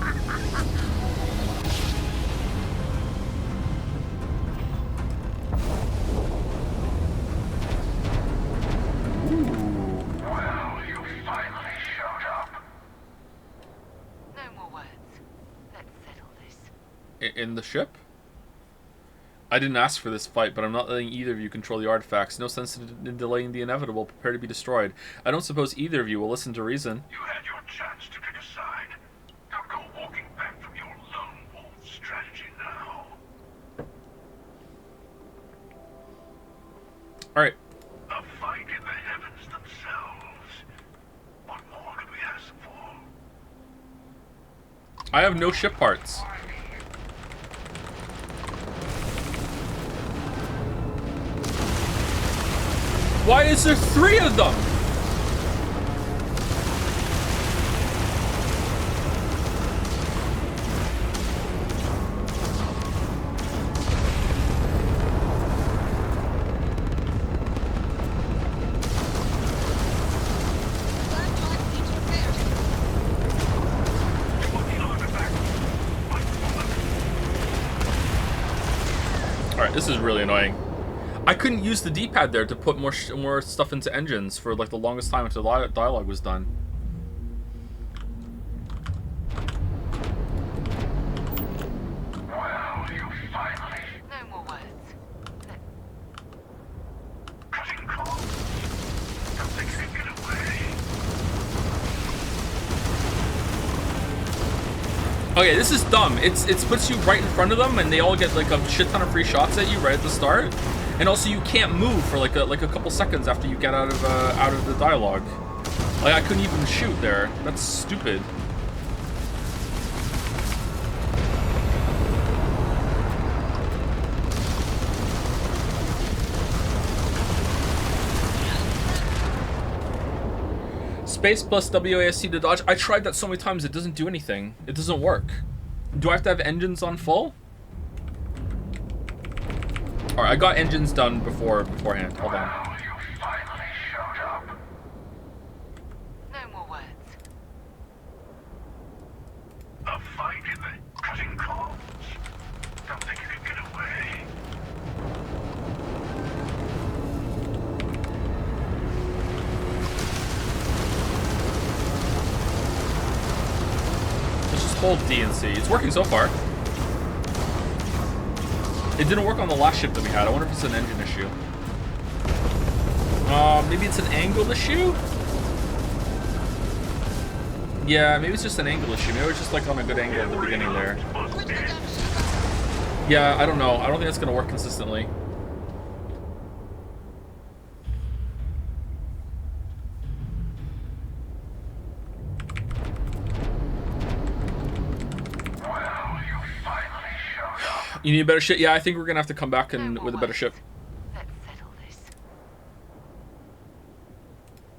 Well, you finally showed up. No more words. Let's settle this. In the ship? I didn't ask for this fight, but I'm not letting either of you control the artifacts. No sense in delaying the inevitable. Prepare to be destroyed. I don't suppose either of you will listen to reason. You had your chance to pick a side. Don't go walking back from your lone wolf strategy now. Alright. A fight in the heavens themselves. What more could we ask for? I have no ship parts. Why is there 3 of them? Alright, this is really annoying. I couldn't use the D-pad there to put more stuff into engines for like the longest time until the dialogue was done. Well, you finally. No more words. Cutting calls. Don't think they get away. Okay, this is dumb. It puts you right in front of them, and they all get like a shit ton of free shots at you right at the start. And also, you can't move for like a couple seconds after you get out of the dialogue. Like I couldn't even shoot there. That's stupid. Space plus WASD to dodge. I tried that so many times, it doesn't do anything. It doesn't work. Do I have to have engines on full? Alright, I got engines done beforehand. Hold on. Well, you finally showed up. No more words. A fight in the cutting calls. Don't think you can get away. Let's just hold D and C. It's working so far. It didn't work on the last ship that we had. I wonder if it's an engine issue. Maybe it's an angle issue? Yeah, maybe it's just an angle issue. Maybe it's just like on a good angle at the beginning there. Yeah, I don't know. I don't think it's gonna work consistently. You need a better ship? Yeah, I think we're gonna have to come back and with a better ship. Let's settle this.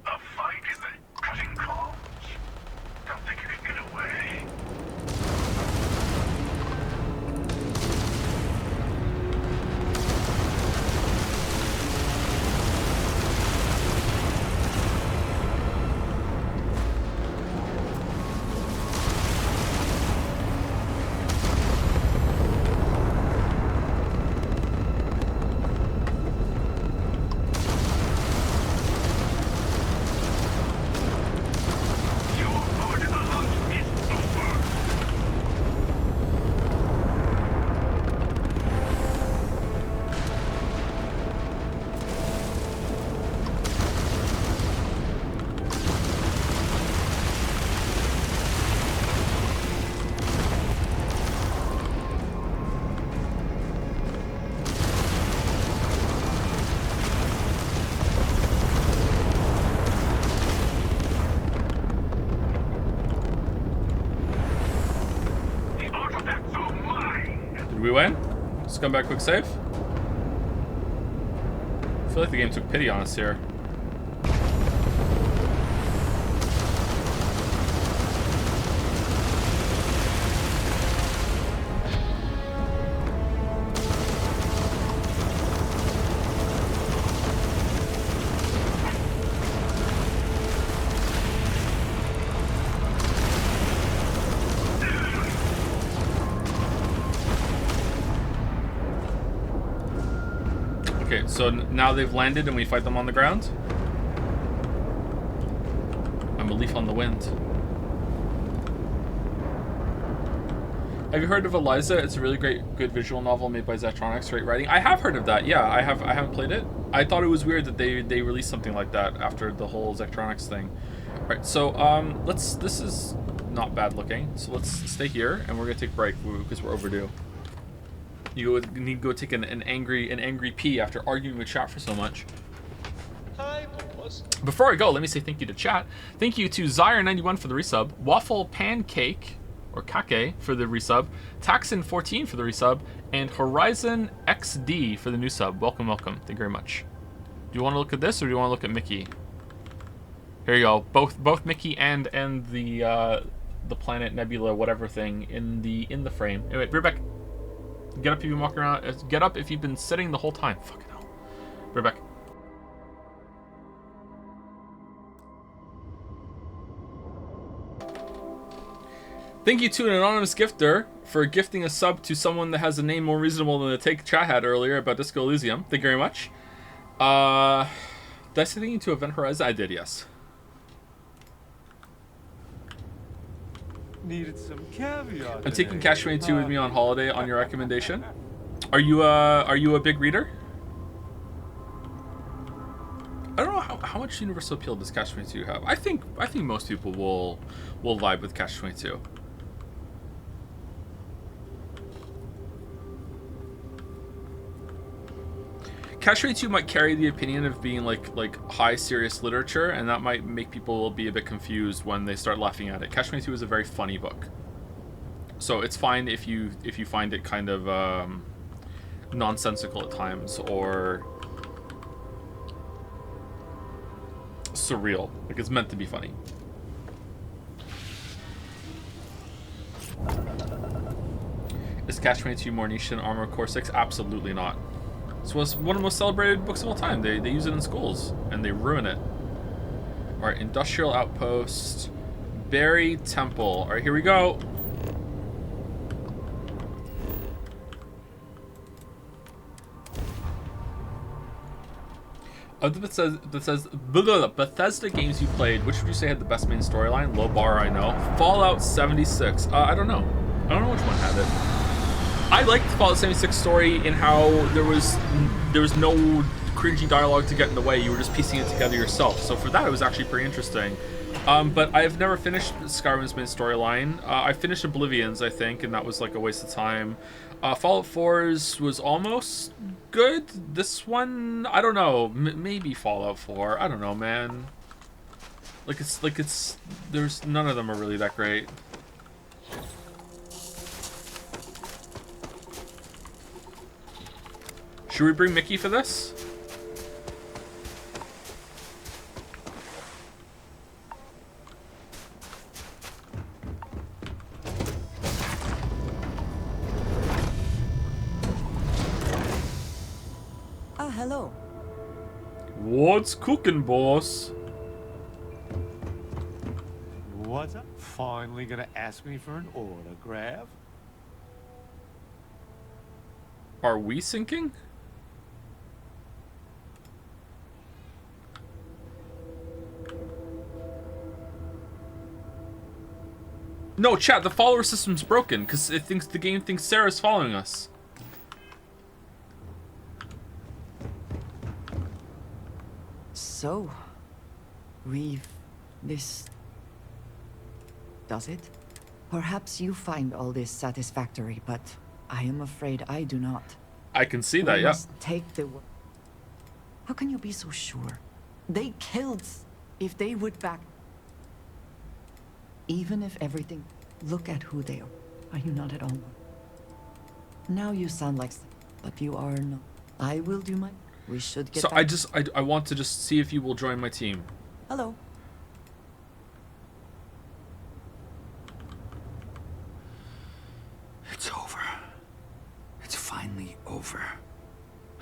A fight in the cutting calls. Don't think you can get away. Did we win? Let's come back quick save. I feel like the game took pity on us here. Okay, so now they've landed and we fight them on the ground? I'm a leaf on the wind. Have you heard of Eliza? It's a really good visual novel made by Zachtronics. Great writing. I have heard of that. Yeah, I haven't played it. I thought it was weird that they released something like that after the whole Zachtronics thing. All right, so this is not bad looking. So let's stay here and we're gonna take a break because we're overdue. You need to go take an angry pee after arguing with chat for so much. Before I go, let me say thank you to chat. Thank you to Zyre91 for the resub, Waffle Pancake or Kake for the resub, Taxon14 for the resub, and Horizon XD for the new sub. Welcome, welcome. Thank you very much. Do you want to look at this or do you want to look at Mickey? Here you go. Both Mickey and the planet nebula whatever thing in the frame. Anyway, be right back. Get up if you've been walking around. Get up if you've been sitting the whole time. Fucking hell. Right back. Thank you to an anonymous gifter for gifting a sub to someone that has a name more reasonable than the take chat had earlier about Disco Elysium. Thank you very much. Did I say thank you to Event Horizon? I did, yes. Needed some caviar. I'm taking Cash 22 with me on holiday on your recommendation. Are you a big reader? I don't know how much universal appeal does Cash 22 have. I think most people will vibe with Cash 22. Cash 22 might carry the opinion of being like high serious literature, and that might make people be a bit confused when they start laughing at it. Cash 22 is a very funny book, so it's fine if you find it kind of nonsensical at times or surreal. Like, it's meant to be funny. Is Catch-22 more niche than Armored Core 6? Absolutely not. This was one of the most celebrated books of all time. They use it in schools, and they ruin it. Alright, Industrial Outpost. Berry Temple. Alright, here we go. Of the Bethesda games you played, which would you say had the best main storyline? Low bar, I know. Fallout 76. I don't know. I don't know which one had it. I liked the Fallout 76 story in how there was no cringy dialogue to get in the way. You were just piecing it together yourself. So for that, it was actually pretty interesting. But I've never finished Skyrim's main storyline. I finished Oblivion's, I think, and that was like a waste of time. Fallout 4's was almost good. This one, I don't know. Maybe Fallout 4. I don't know, man. There's none of them are really that great. Should we bring Mickey for this? Hello. What's cooking, boss? What's up? Finally gonna ask me for an autograph? Are we sinking? No, chat, the follower system's broken because the game thinks Sarah's following us. So, this... Does it? Perhaps you find all this satisfactory, but I am afraid I do not. I can see that, We yeah. must take the... How can you be so sure? They killed... If they would back... Even if everything... Look at who they are. Are you not at all? Now you sound like... But you are not. I will do my... We should get So back... I want to just see if you will join my team. Hello. It's over. It's finally over.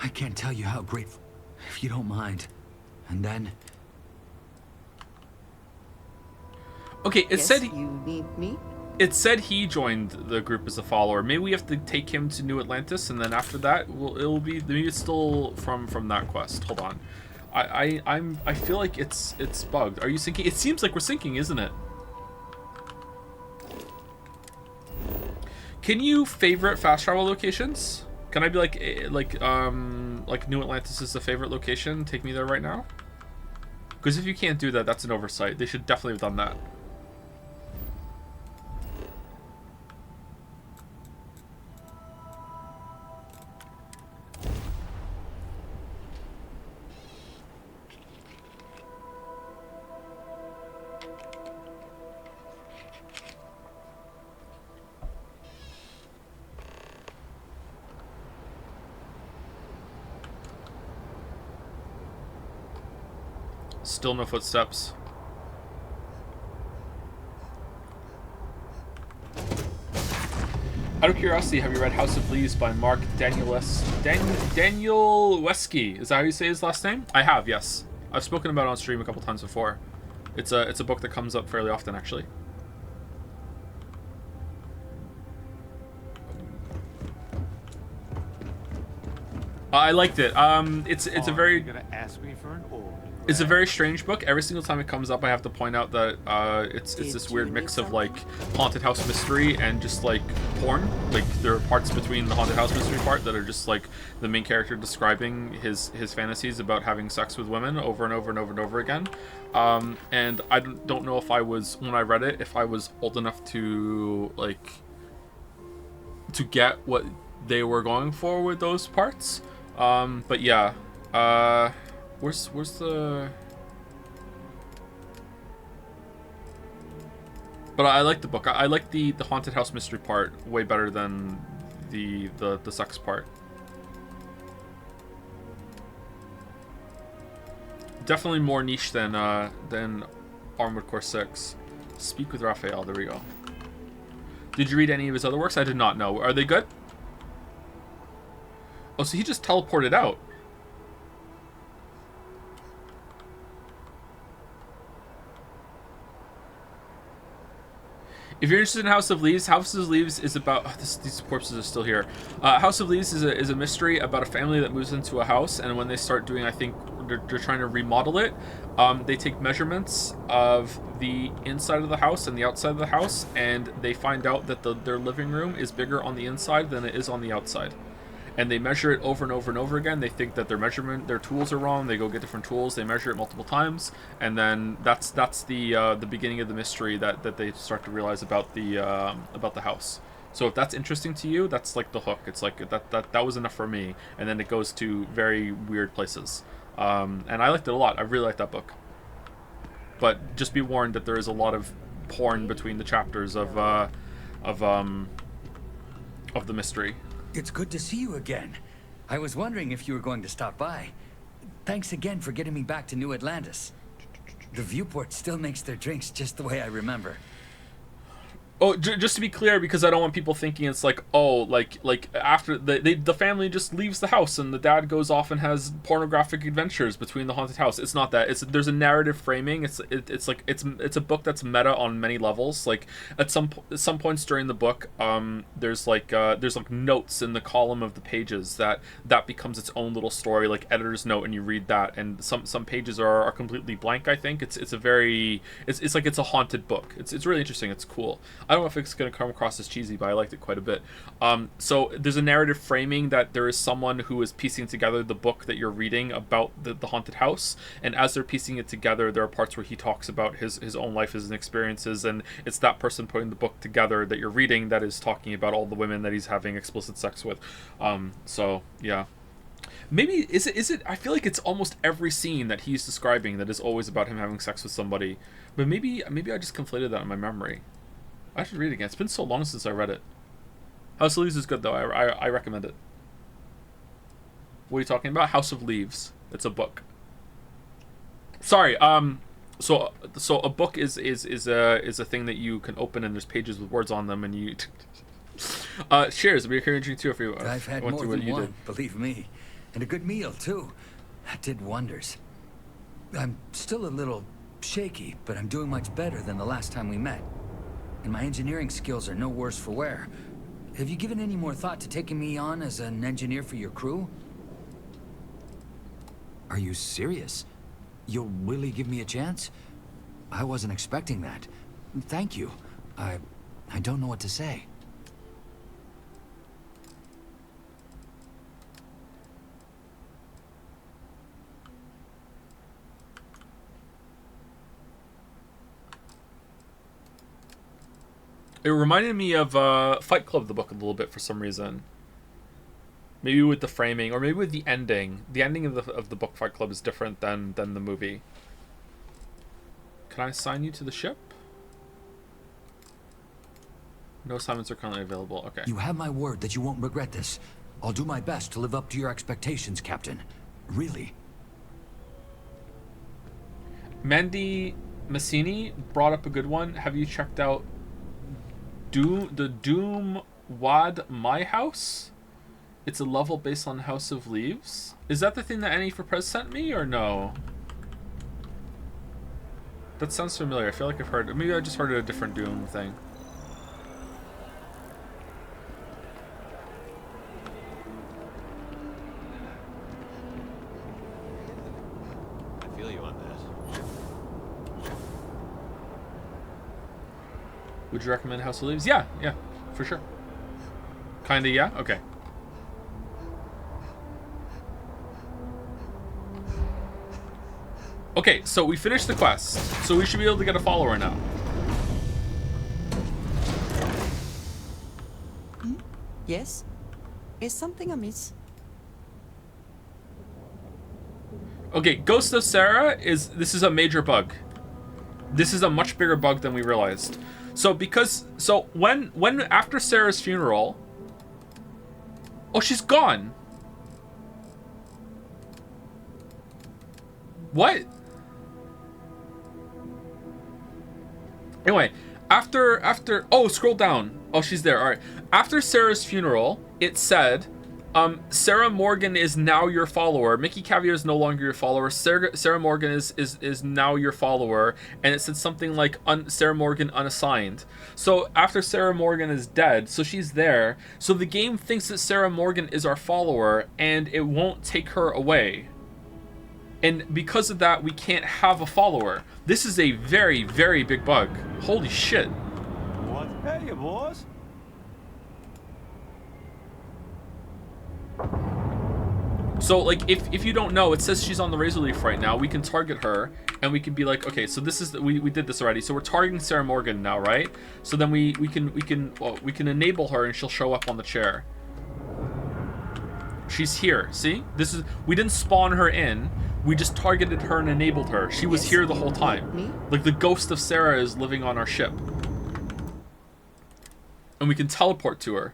I can't tell you how grateful, if you don't mind. And then... Okay, it Yes, said you need me? it said he joined the group as a follower. Maybe we have to take him to New Atlantis, and then after that, it'll be maybe it's still from that quest. Hold on, I feel like it's bugged. Are you syncing? It seems like we're syncing, isn't it? Can you favorite fast travel locations? Can I be like New Atlantis is the favorite location? Take me there right now. Because if you can't do that, that's an oversight. They should definitely have done that. Still no footsteps. Out of curiosity, have you read House of Leaves by Mark Danielewski? Is that how you say his last name? I have, yes. I've spoken about it on stream a couple times before. It's a book that comes up fairly often, actually. I liked it. It's a very... Gonna ask me for an autograph? It's a very strange book. Every single time it comes up, I have to point out that it's this weird mix of like haunted house mystery and just like porn. Like there are parts between the haunted house mystery part that are just like the main character describing his fantasies about having sex with women over and over and over and over again. And I don't know if I was, when I read it, if I was old enough to like to get what they were going for with those parts. But yeah. Where's the... But I like the book. I like the haunted house mystery part way better than the sex part. definitely more niche than Armored Core 6. Speak with Raphael. There we go. Did you read any of his other works? I did not know. Are they good? Oh, so he just teleported out. If you're interested in House of Leaves, House of Leaves is about... Oh, these corpses are still here. House of Leaves is a mystery about a family that moves into a house, and when they start doing, I think, they're trying to remodel it, they take measurements of the inside of the house and the outside of the house, and they find out that their living room is bigger on the inside than it is on the outside. And they measure it over and over and over again. They think that their tools are wrong. They go get different tools. They measure it multiple times, and then that's the beginning of the mystery that they start to realize about the house. So if that's interesting to you, that's like the hook. It's like that was enough for me, and then it goes to very weird places. And I liked it a lot. I really liked that book. But just be warned that there is a lot of porn between the chapters of the mystery. It's good to see you again. I was wondering if you were going to stop by. Thanks again for getting me back to New Atlantis. The viewport still makes their drinks just the way I remember. Oh, just to be clear, because I don't want people thinking it's like, oh, like after the family just leaves the house and the dad goes off and has pornographic adventures between the haunted house. It's not that. There's a narrative framing. It's a book that's meta on many levels. Like at some points during the book, there's like notes in the column of the pages that becomes its own little story, like editor's note, and you read that. And some pages are completely blank. I think it's a haunted book. It's really interesting. It's cool. I don't know if it's going to come across as cheesy, but I liked it quite a bit. So there's a narrative framing that there is someone who is piecing together the book that you're reading about the haunted house, and as they're piecing it together, there are parts where he talks about his own life, his experiences, and it's that person putting the book together that you're reading that is talking about all the women that he's having explicit sex with. So yeah. Maybe is it I feel like it's almost every scene that he's describing that is always about him having sex with somebody, but maybe I just conflated that in my memory. I should read it again. It's been so long since I read it. House of Leaves is good though. I recommend it. What are you talking about? House of Leaves. It's a book. Sorry. So a book is a thing that you can open and there's pages with words on them and you. Shares. It'd be encouraging too if you. I've had more than one, believe me, and a good meal too. That did wonders. I'm still a little shaky, but I'm doing much better than the last time we met. And my engineering skills are no worse for wear. Have you given any more thought to taking me on as an engineer for your crew? Are you serious? You'll really give me a chance? I wasn't expecting that. Thank you. I don't know what to say. It reminded me of Fight Club, the book, a little bit for some reason. Maybe with the framing, or maybe with the ending. The ending of the book Fight Club is different than the movie. Can I assign you to the ship? No assignments are currently available. Okay. You have my word that you won't regret this. I'll do my best to live up to your expectations, Captain. Really. Mandy Massini brought up a good one. Have you checked out the Doom Wad My House? It's a level based on House of Leaves. Is that the thing that Annie for Prez sent me, or no? That sounds familiar. I feel like I've heard it. Maybe I just heard a different Doom thing. I feel you on that. Would you recommend House of Leaves? Yeah, for sure. Kinda, yeah? Okay. Okay, so we finished the quest. So we should be able to get a follower now. Yes? Is something amiss? Okay, Ghost of Sarah this is a major bug. This is a much bigger bug than we realized. So when after Sarah's funeral, oh, she's gone. What? Anyway, after oh, scroll down. Oh, she's there. All right. After Sarah's funeral, it said, Sarah Morgan is now your follower. Mickey Caviar is no longer your follower. Sarah Morgan is now your follower, and it said something like Sarah Morgan unassigned. So after Sarah Morgan is dead, so she's there. So the game thinks that Sarah Morgan is our follower, and it won't take her away. And because of that, we can't have a follower. This is a very, very big bug. Holy shit. What? Hey, boss. So, like, if you don't know, it says she's on the Razor Leaf right now. We can target her, and we can be like, okay, so this is we did this already. So we're targeting Sarah Morgan now, right? So then we can enable her, and she'll show up on the chair. She's here. See, we didn't spawn her in. We just targeted her and enabled her. She was here the whole time. Me? Like the ghost of Sarah is living on our ship, and we can teleport to her.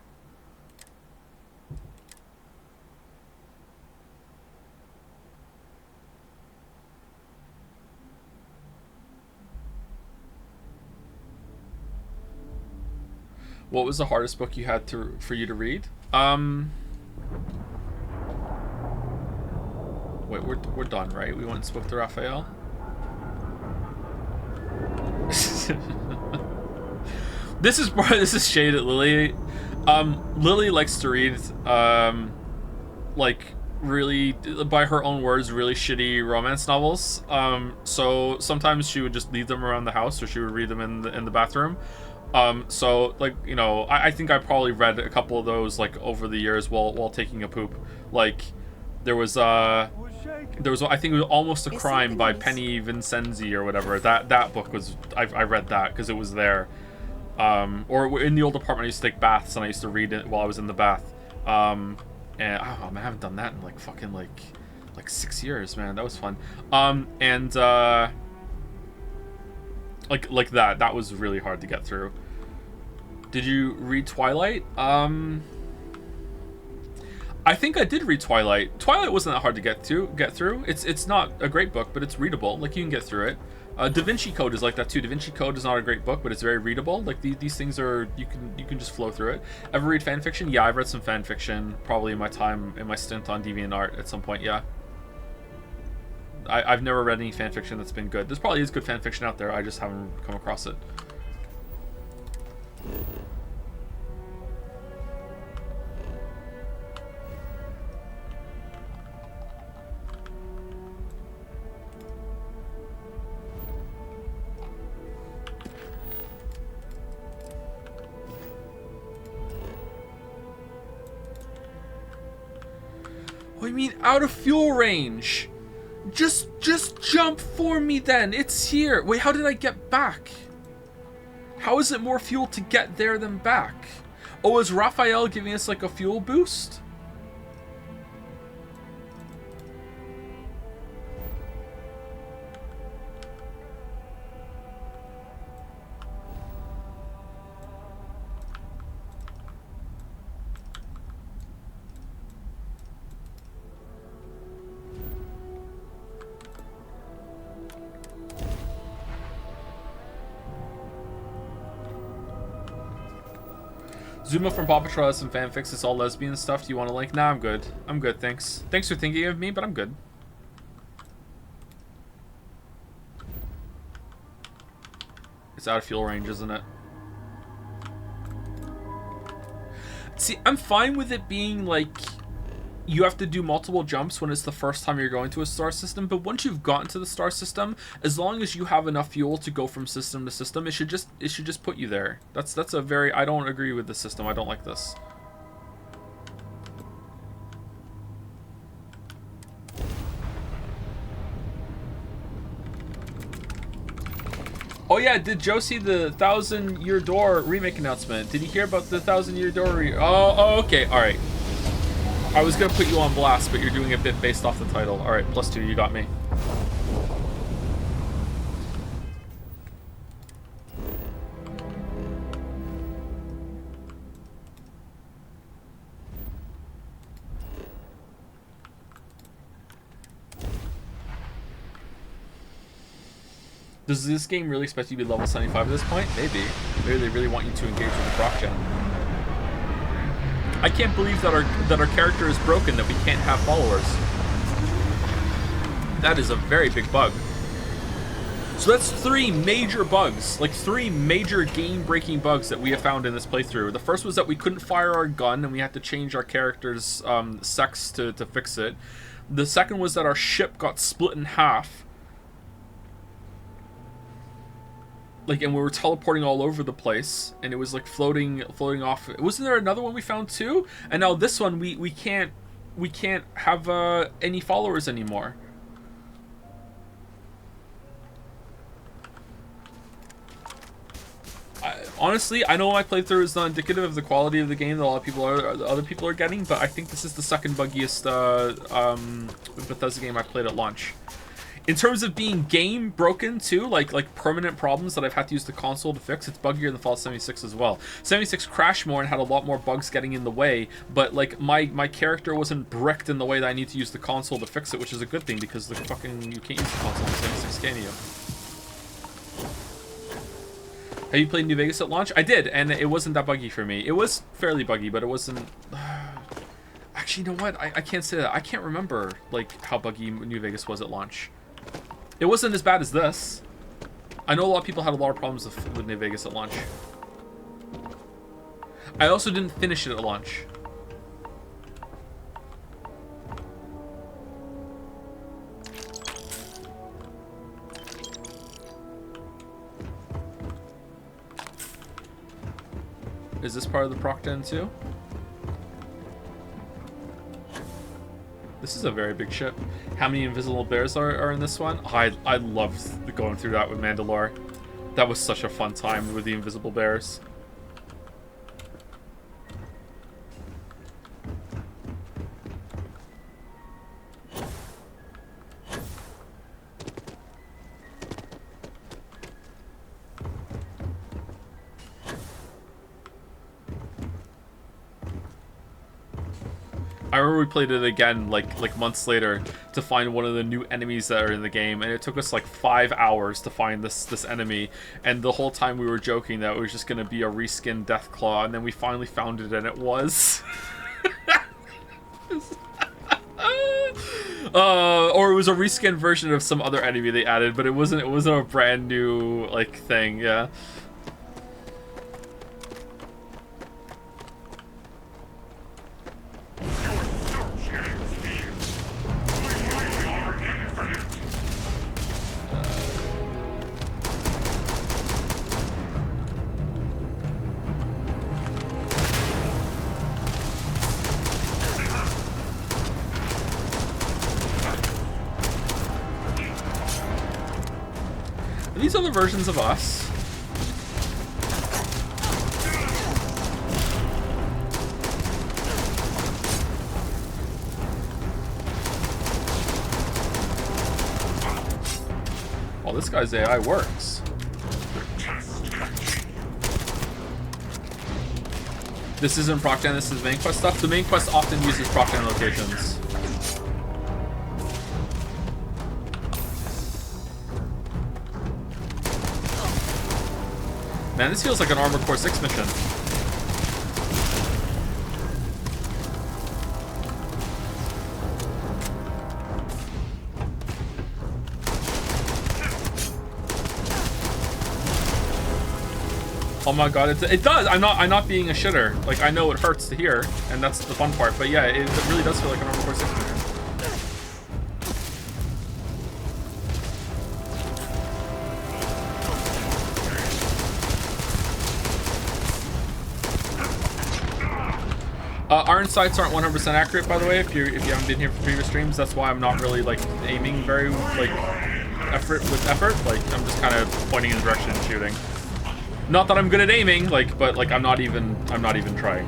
What was the hardest book you had for you to read? Wait, we're done, right? We went and spoke to Raphael. This is shade at Lily. Lily likes to read like really, by her own words, really shitty romance novels. So sometimes she would just leave them around the house, or she would read them in the bathroom. So like, you know, I think I probably read a couple of those like over the years while taking a poop. Like there was I think it was Almost a Crime by Penny Vincenzi or whatever. That book was, I read that because it was there. Or in the old apartment I used to take baths, and I used to read it while I was in the bath. And oh man, I haven't done that in like fucking like 6 years, man. That was fun. Like that was really hard to get through. Did you read Twilight? I think I did read Twilight. Twilight wasn't that hard to get through. It's not a great book, but it's readable. Like you can get through it. Da Vinci Code is like that too. Da Vinci Code is not a great book, but it's very readable. Like these things are, you can just flow through it. Ever read fan fiction? Yeah, I've read some fan fiction probably in my stint on DeviantArt at some point. Yeah. I've never read any fan fiction that's been good. There's probably is good fan fiction out there. I just haven't come across it. What do you mean out of fuel range? Just jump for me then. It's here. Wait, how did I get back? How is it more fuel to get there than back? Oh, is Raphael giving us like a fuel boost? Zuma from Paw Patrol has some fanfics. It's all lesbian stuff. Do you want a link? Nah, I'm good. I'm good, thanks. Thanks for thinking of me, but I'm good. It's out of fuel range, isn't it? See, I'm fine with it being like you have to do multiple jumps when it's the first time you're going to a star system, but once you've gotten to the star system, as long as you have enough fuel to go from system to system, it should just put you there. That's a very, I don't agree with the system. I don't like this. Oh yeah, did Joe see the 1,000-Year Door remake announcement? Did he hear about the 1,000-Year Door oh, okay, alright. I was gonna put you on blast, but you're doing a bit based off the title. Alright, +2, you got me. Does this game really expect you to be level 75 at this point? Maybe. Maybe they really want you to engage with the proc gen. I can't believe that our character is broken, that we can't have followers. That is a very big bug. So that's 3 major bugs, like 3 major game-breaking bugs that we have found in this playthrough. The first was that we couldn't fire our gun and we had to change our character's sex to fix it. The second was that our ship got split in half. Like, and we were teleporting all over the place, and it was like floating off. Wasn't there another one we found too? And now this one, we can't have any followers anymore. Honestly, I know my playthrough is not indicative of the quality of the game that other people are getting, but I think this is the second buggiest Bethesda game I played at launch. In terms of being game broken too, like permanent problems that I've had to use the console to fix, it's buggier than Fallout 76 as well. 76 crashed more and had a lot more bugs getting in the way, but like my character wasn't bricked in the way that I need to use the console to fix it, which is a good thing because you can't use the console in 76, can you? Have you played New Vegas at launch? I did, and it wasn't that buggy for me. It was fairly buggy, but it wasn't... Actually, you know what? I can't say that. I can't remember like how buggy New Vegas was at launch. It wasn't as bad as this. I know a lot of people had a lot of problems with New Vegas at launch. I also didn't finish it at launch. Is this part of the proc den too? This is a very big ship. How many invisible bears are in this one? I loved going through that with Mandalore. That was such a fun time with the invisible bears. I remember we played it again like months later to find one of the new enemies that are in the game, and it took us like 5 hours to find this enemy, and the whole time we were joking that it was just gonna be a reskinned Deathclaw, and then we finally found it and it was. Or it was a reskinned version of some other enemy they added, but it wasn't a brand new like thing, yeah. These other versions of us. Well, this guy's AI works. This isn't proc gen, this is main quest stuff. The main quest often uses proc gen locations. Man, this feels like an Armored Core 6 mission. Oh my god, it does! I'm not being a shitter. Like, I know it hurts to hear, and that's the fun part, but yeah, it really does feel like an Armored Core 6 mission. Iron sights aren't 100% accurate, by the way. If you haven't been here for previous streams, that's why I'm not really like aiming very like effort. Like I'm just kind of pointing in the direction and shooting. Not that I'm good at aiming, like, but like I'm not even trying.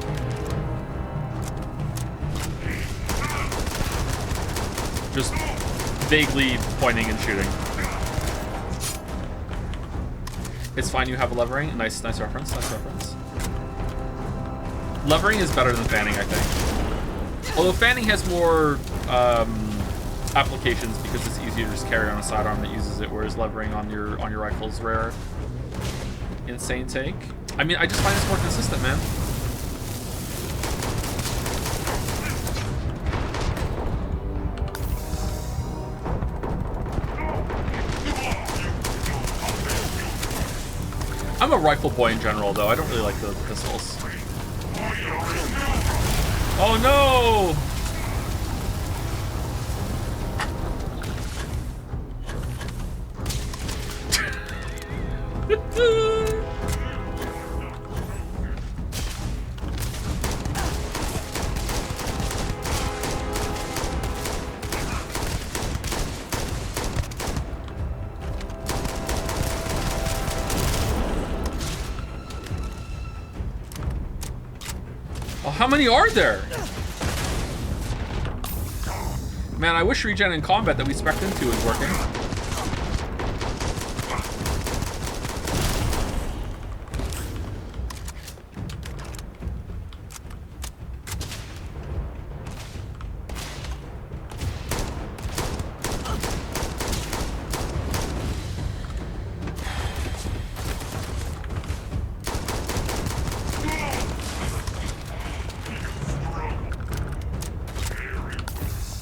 Just vaguely pointing and shooting. It's fine. You have a levering. Nice reference. Nice reference. Levering is better than fanning, I think. Although fanning has more applications because it's easier to just carry on a sidearm that uses it, whereas levering on your rifle is rare. Insane take. I mean, I just find it's more consistent, man. I'm a rifle boy in general, though. I don't really like the pistols. Oh no! Oh, how many are there? Man, I wish regen in combat that we spec'd into was working.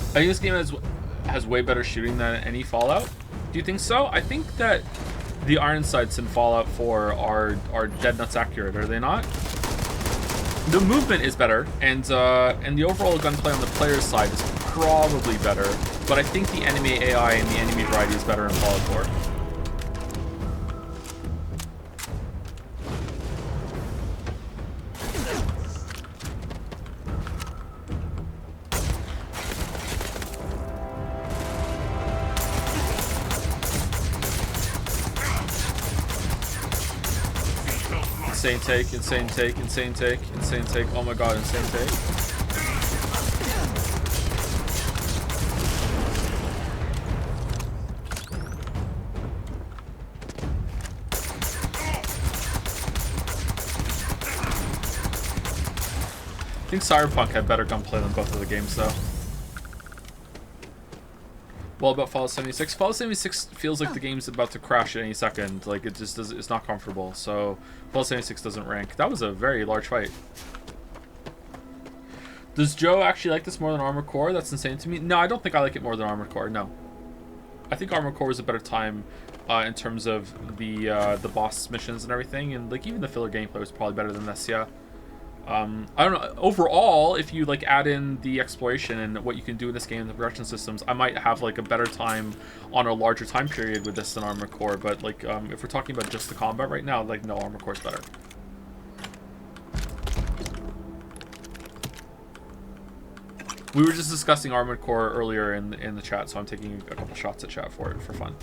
I think this game has way better shooting than any Fallout. Do you think so? I think that the iron sights in Fallout 4 are dead nuts accurate, are they not? The movement is better, and the overall gunplay on the player's side is probably better, but I think the enemy AI and the enemy variety is better in Fallout 4. Insane take, insane take, insane take, insane take. Oh my god, insane take. I think Cyberpunk had better gunplay than both of the games, though. Well, about Fallout 76. Fallout 76 feels like the game's about to crash at any second. Like, it just does, it's not comfortable. So, Fallout 76 doesn't rank. That was a very large fight. Does Joe actually like this more than Armored Core? That's insane to me. No, I don't think I like it more than Armored Core. No. I think Armored Core was a better time in terms of the boss missions and everything. And, like, even the filler gameplay was probably better than this, yeah. I don't know. Overall, if you like add in the exploration and what you can do in this game and the progression systems, I might have like a better time on a larger time period with this than Armored Core. But like, if we're talking about just the combat right now, like no, Armored Core's better. We were just discussing Armored Core earlier in the chat, so I'm taking a couple shots at chat for it for fun.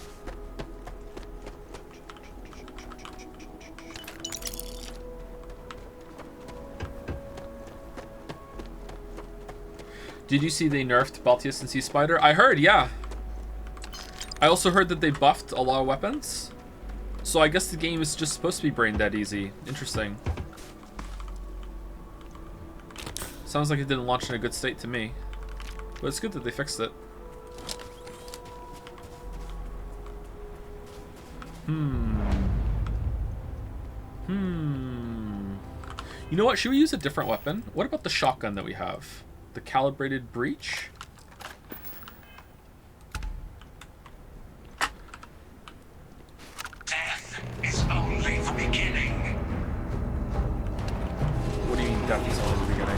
Did you see they nerfed Baltius and Sea Spider? I heard, yeah. I also heard that they buffed a lot of weapons. So I guess the game is just supposed to be brain dead easy. Interesting. Sounds like it didn't launch in a good state to me. But it's good that they fixed it. You know what? Should we use a different weapon? What about the shotgun that we have? The calibrated breach? Death is only the beginning. What do you mean death is only the beginning?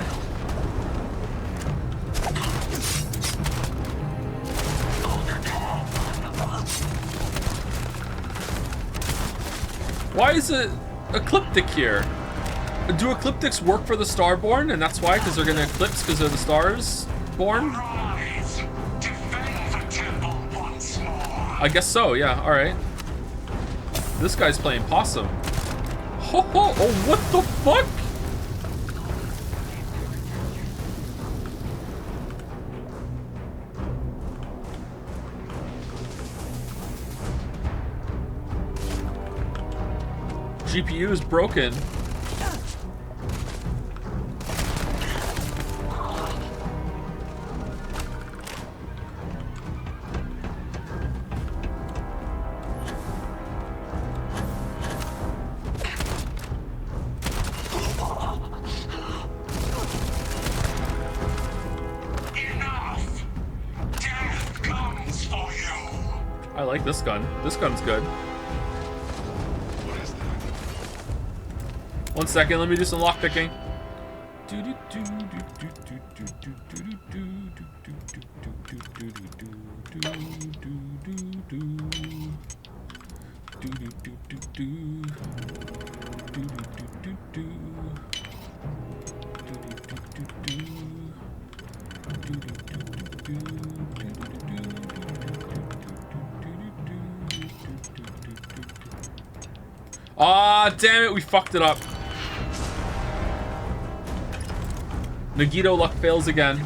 Why is it ecliptic here? Do ecliptics work for the Starborn, and that's why? Because they're going to eclipse because they're the stars born? Rise, defend the temple once more. I guess so, yeah, alright. This guy's playing possum. Ho ho! Oh, what the fuck? GPU is broken. I like this gun. This gun's good. 1 second, let me do some lockpicking. Ah, damn it, we fucked it up. Nagito luck fails again.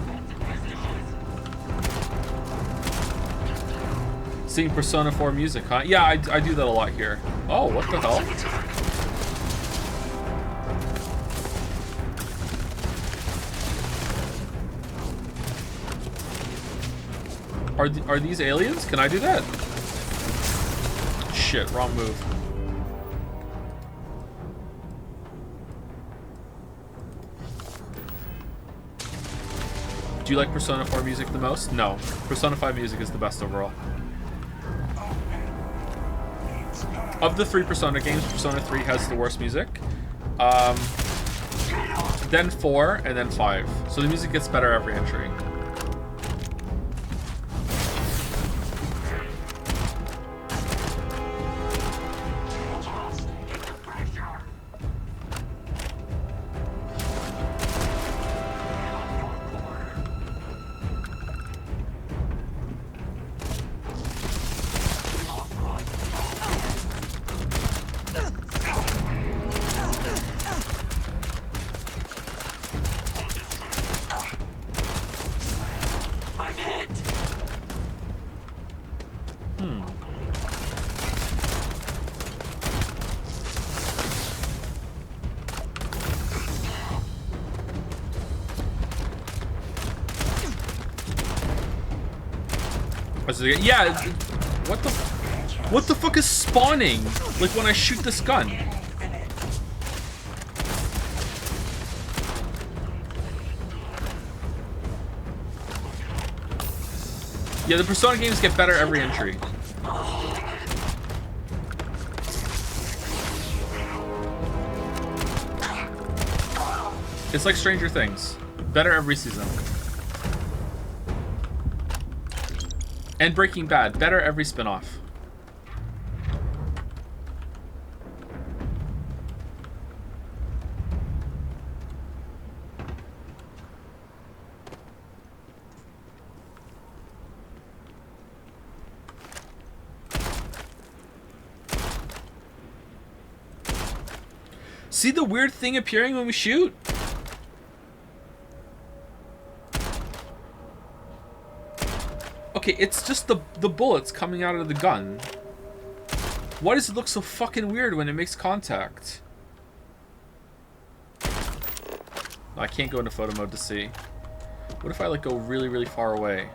Seeing Persona 4 music, huh? Yeah, I do that a lot here. Oh, what the hell? Are these aliens? Can I do that? Shit, wrong move. Do you like Persona 4 music the most? No. Persona 5 music is the best overall. Of the 3 Persona games, Persona 3 has the worst music. Then 4, and then 5. So the music gets better every entry. Yeah, what the fuck is spawning? Like when I shoot this gun? Yeah, the Persona games get better every entry. It's like Stranger Things. Better every season. And Breaking Bad, better every spin-off. See the weird thing appearing when we shoot? Okay, it's just the bullets coming out of the gun. Why does it look so fucking weird when it makes contact? I can't go into photo mode to see. What if I like go really, really far away?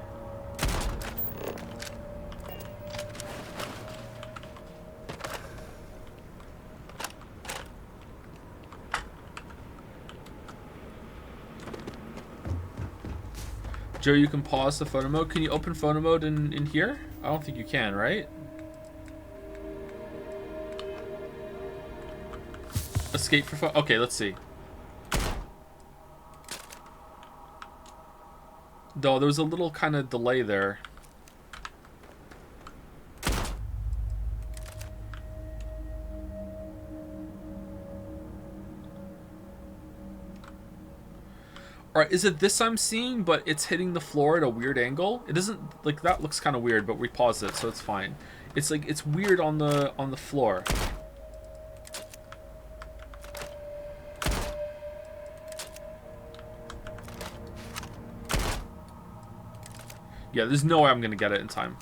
Joe, you can pause the photo mode. Can you open photo mode in here? I don't think you can, right? Escape for photo. Okay, let's see. Though there was a little kind of delay there. Alright, is it this I'm seeing, but it's hitting the floor at a weird angle? It doesn't, like, that looks kind of weird, but we paused it, so it's fine. It's like, it's weird on the floor. Yeah, there's no way I'm gonna get it in time.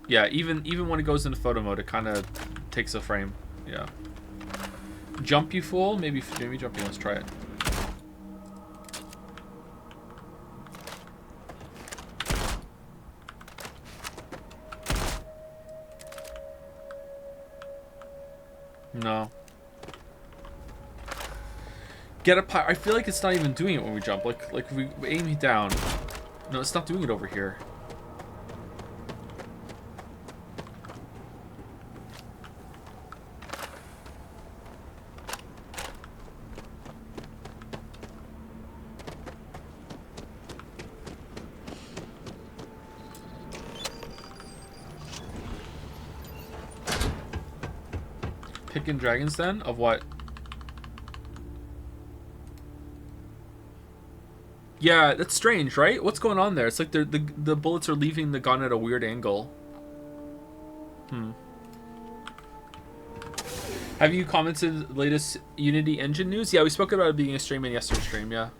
Yeah, even when it goes into photo mode, it kind of takes a frame. Yeah. Jump, you fool? Maybe jumping. Let's try it. No. get up high. I feel like it's not even doing it when we jump. Like we aim it down. No, it's not doing it over here. Picking Dragon's Den? Of what? Yeah, that's strange, right? What's going on there? It's like the bullets are leaving the gun at a weird angle. Have you commented latest Unity engine news? Yeah, we spoke about it being a stream in yesterday's stream, yeah.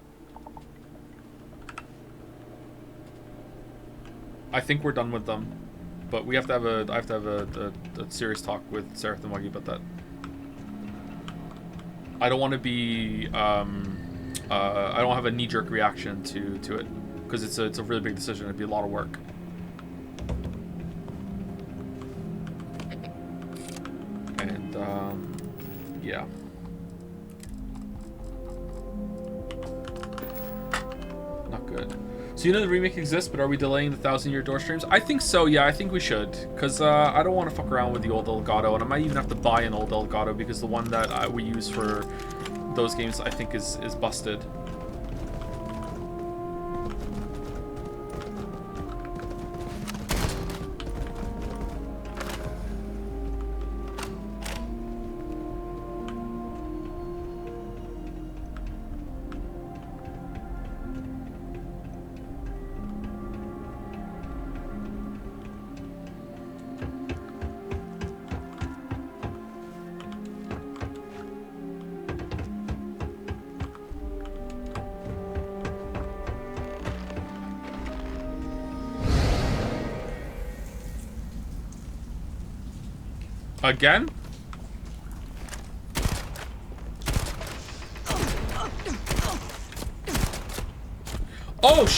I think we're done with them. But we have to have I have to have a serious talk with Seraph and Wuggy about that. I don't want to be I don't have a knee-jerk reaction to it because it's a really big decision. It'd be a lot of work. And yeah. Not good. So you know the remake exists, but are we delaying the 1,000-year door streams? I think so, yeah, I think we should. Because I don't want to fuck around with the old Elgato, and I might even have to buy an old Elgato because the one that we use for those games I think is busted. Again? Oh,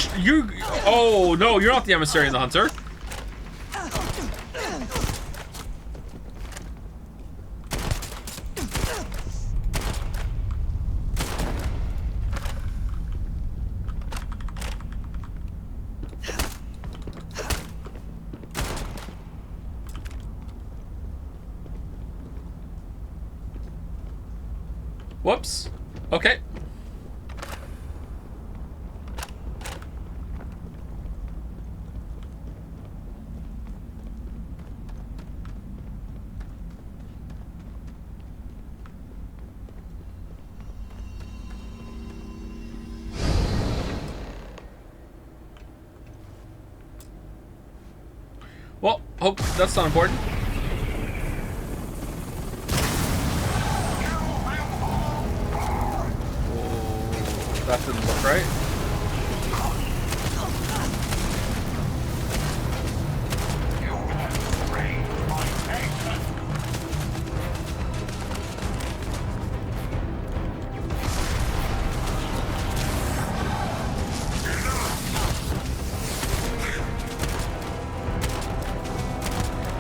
oh no, you're not the emissary and the hunter. Whoops. Okay. Well, hope that's not important. That didn't look right.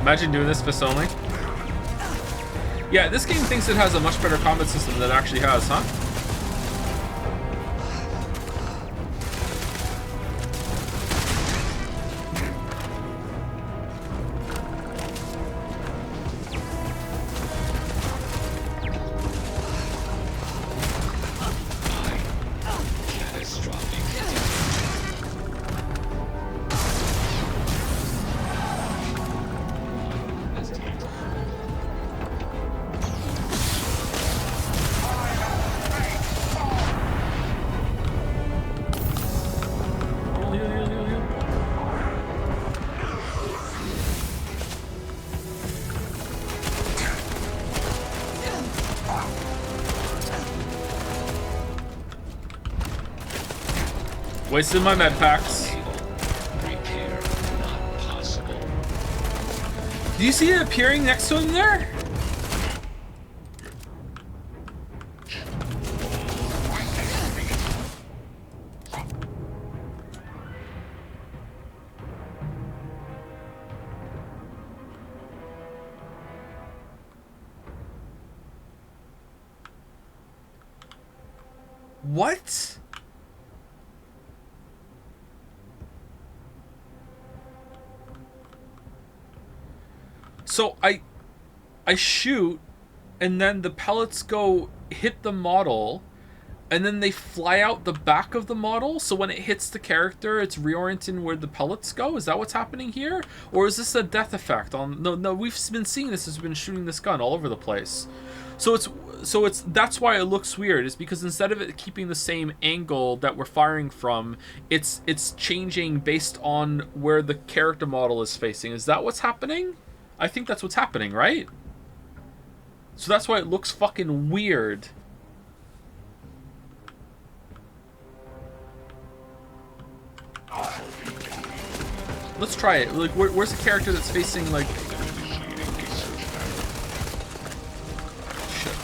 Imagine doing this fist only. Yeah, this game thinks it has a much better combat system than it actually has, huh? Wasted my med packs. Repair not possible. Do you see it appearing next to him there? What? So I shoot, and then the pellets go hit the model, and then they fly out the back of the model, so when it hits the character, it's reorienting where the pellets go? Is that what's happening here? Or is this a death effect on... No, we've been seeing this as we've been shooting this gun all over the place. So it's that's why it looks weird, is because instead of it keeping the same angle that we're firing from, it's changing based on where the character model is facing. Is that what's happening? I think that's what's happening, right? So that's why it looks fucking weird. Let's try it. Like, where's the character that's facing, like... Shit.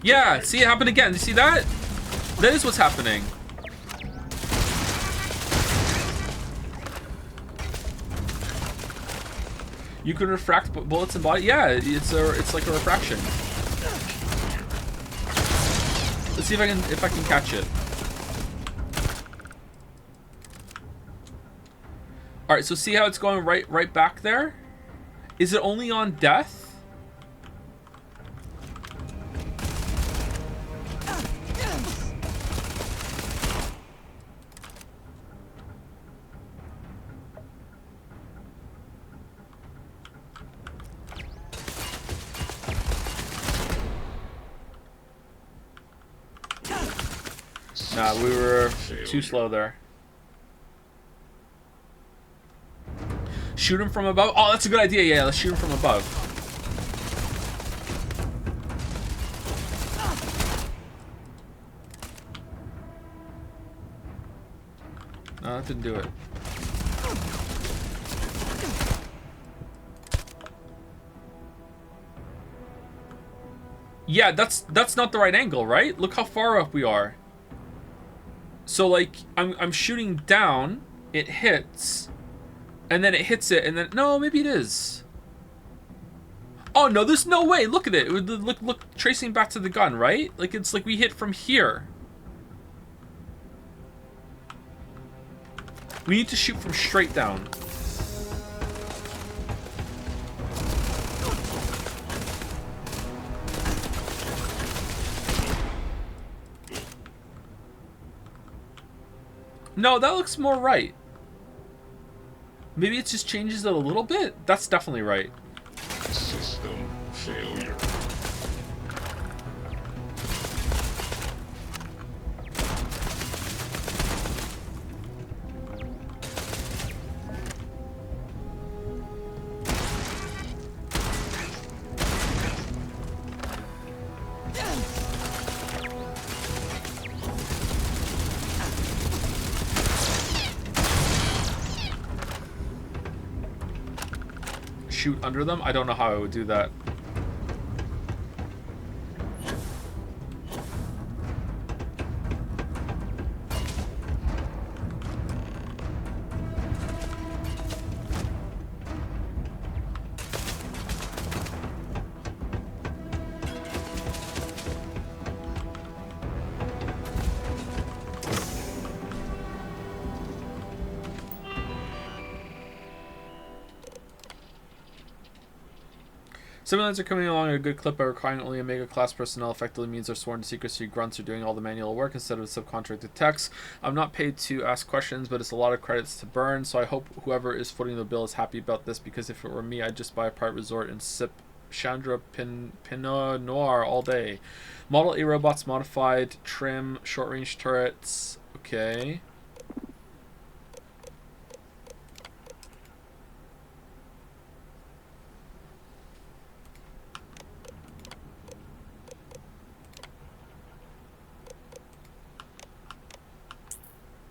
Yeah, see it happen again. You see that? That is what's happening. You can refract bullets and body. Yeah, it's like a refraction. Let's see if I can catch it. All right, so see how it's going right back there? Is it only on death? Nah, we were too slow there. Shoot him from above? Oh, that's a good idea. Yeah, let's shoot him from above. No, that didn't do it. Yeah, that's not the right angle, right? Look how far up we are. So like I'm shooting down, it hits, and then it hits it, and then no, maybe it is. Oh no, there's no way. Look at it. Look, tracing back to the gun, right? Like it's like we hit from here. We need to shoot from straight down. No, that looks more right. Maybe it just changes it a little bit? That's definitely right. System failure. Shoot under them? I don't know how I would do that. Simulants are coming along at a good clip by requiring only Omega class personnel. Effectively means they're sworn to secrecy. Grunts are doing all the manual work instead of subcontracted techs. I'm not paid to ask questions, but it's a lot of credits to burn, so I hope whoever is footing the bill is happy about this, because if it were me, I'd just buy a private resort and sip Chandra Pinot Noir all day. Model A robots, modified, trim, short-range turrets. Okay.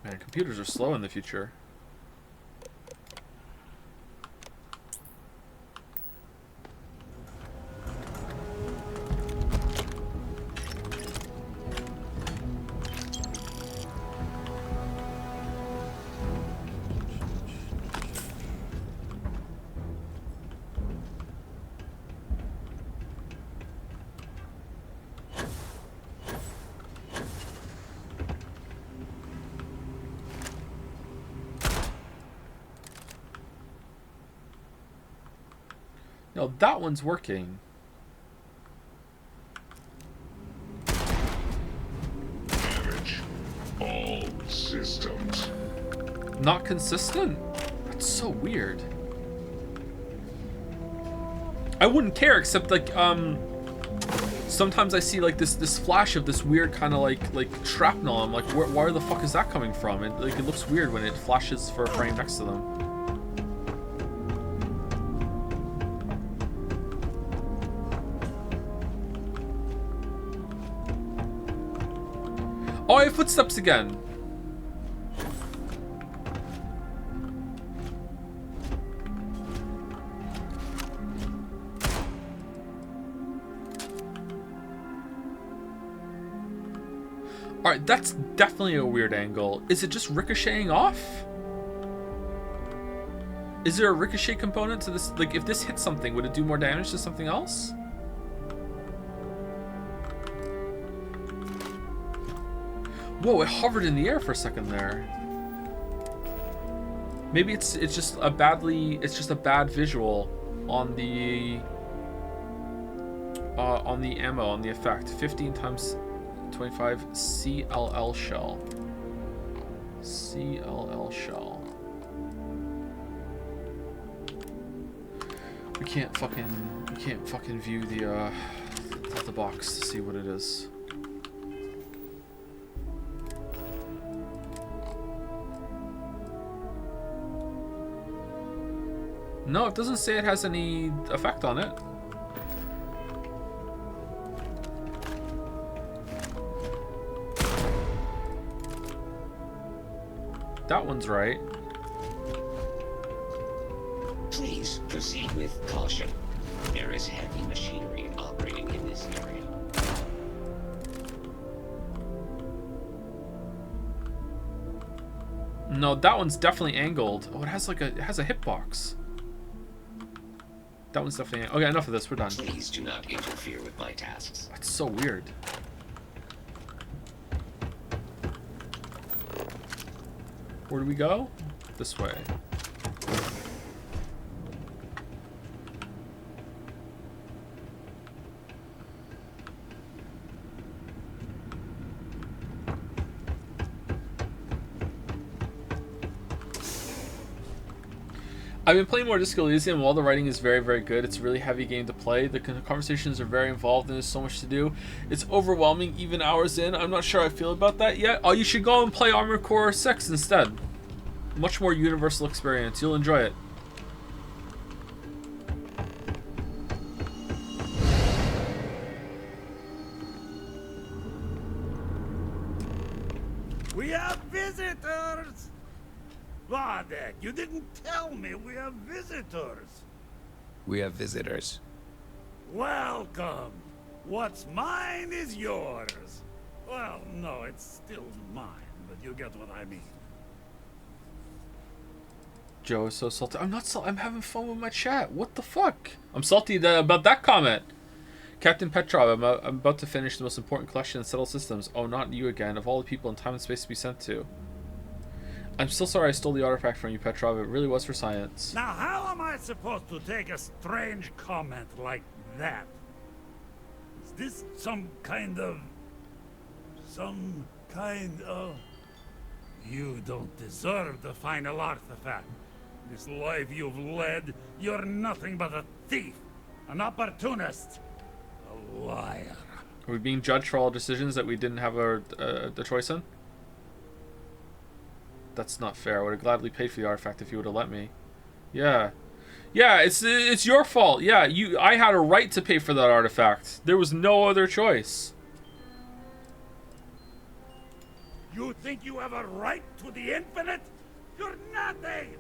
Man, computers are slow in the future. No, that one's working. Damage all systems. Not consistent? That's so weird. I wouldn't care, except like sometimes I see like this flash of this weird kind of like shrapnel. I'm like, where the fuck is that coming from? It looks weird when it flashes for a frame next to them. Oh, I have footsteps again. Alright, that's definitely a weird angle. Is it just ricocheting off? Is there a ricochet component to this? Like, if this hits something, would it do more damage to something else? Whoa, it hovered in the air for a second there. Maybe it's just a bad visual on the ammo, on the effect. 15 times 25 CLL shell. CLL shell. We can't fucking view the box to see what it is. No, it doesn't say it has any effect on it. That one's right. Please proceed with caution. There is heavy machinery operating in this area. No, that one's definitely angled. Oh, it has a hitbox. That one's definitely... Okay, enough of this. We're done. Please do not interfere with my tasks. That's so weird. Where do we go? This way. I've been playing more Disco Elysium. While the writing is very, very good, it's a really heavy game to play. The conversations are very involved and there's so much to do. It's overwhelming even hours in. I'm not sure how I feel about that yet. Oh, you should go and play Armored Core 6 instead. Much more universal experience. You'll enjoy it. We have visitors! Vardek, you didn't tell me we have visitors. We have visitors. Welcome. What's mine is yours. Well, no, it's still mine, but you get what I mean. Joe is so salty. I'm not salty. I'm having fun with my chat. What the fuck? I'm salty about that comment. Captain Petrov, I'm about to finish the most important collection in settled systems. Oh, not you again. Of all the people in time and space to be sent to. I'm still sorry I stole the artifact from you, Petrov. It really was for science. Now, how am I supposed to take a strange comment like that? Is this some kind of... You don't deserve the final artifact. This life you've led, you're nothing but a thief, an opportunist, a liar. Are we being judged for all decisions that we didn't have the choice in? That's not fair. I would have gladly paid for the artifact if you would have let me. Yeah. Yeah, it's your fault. Yeah, I had a right to pay for that artifact. There was no other choice. You think you have a right to the infinite? You're nothing!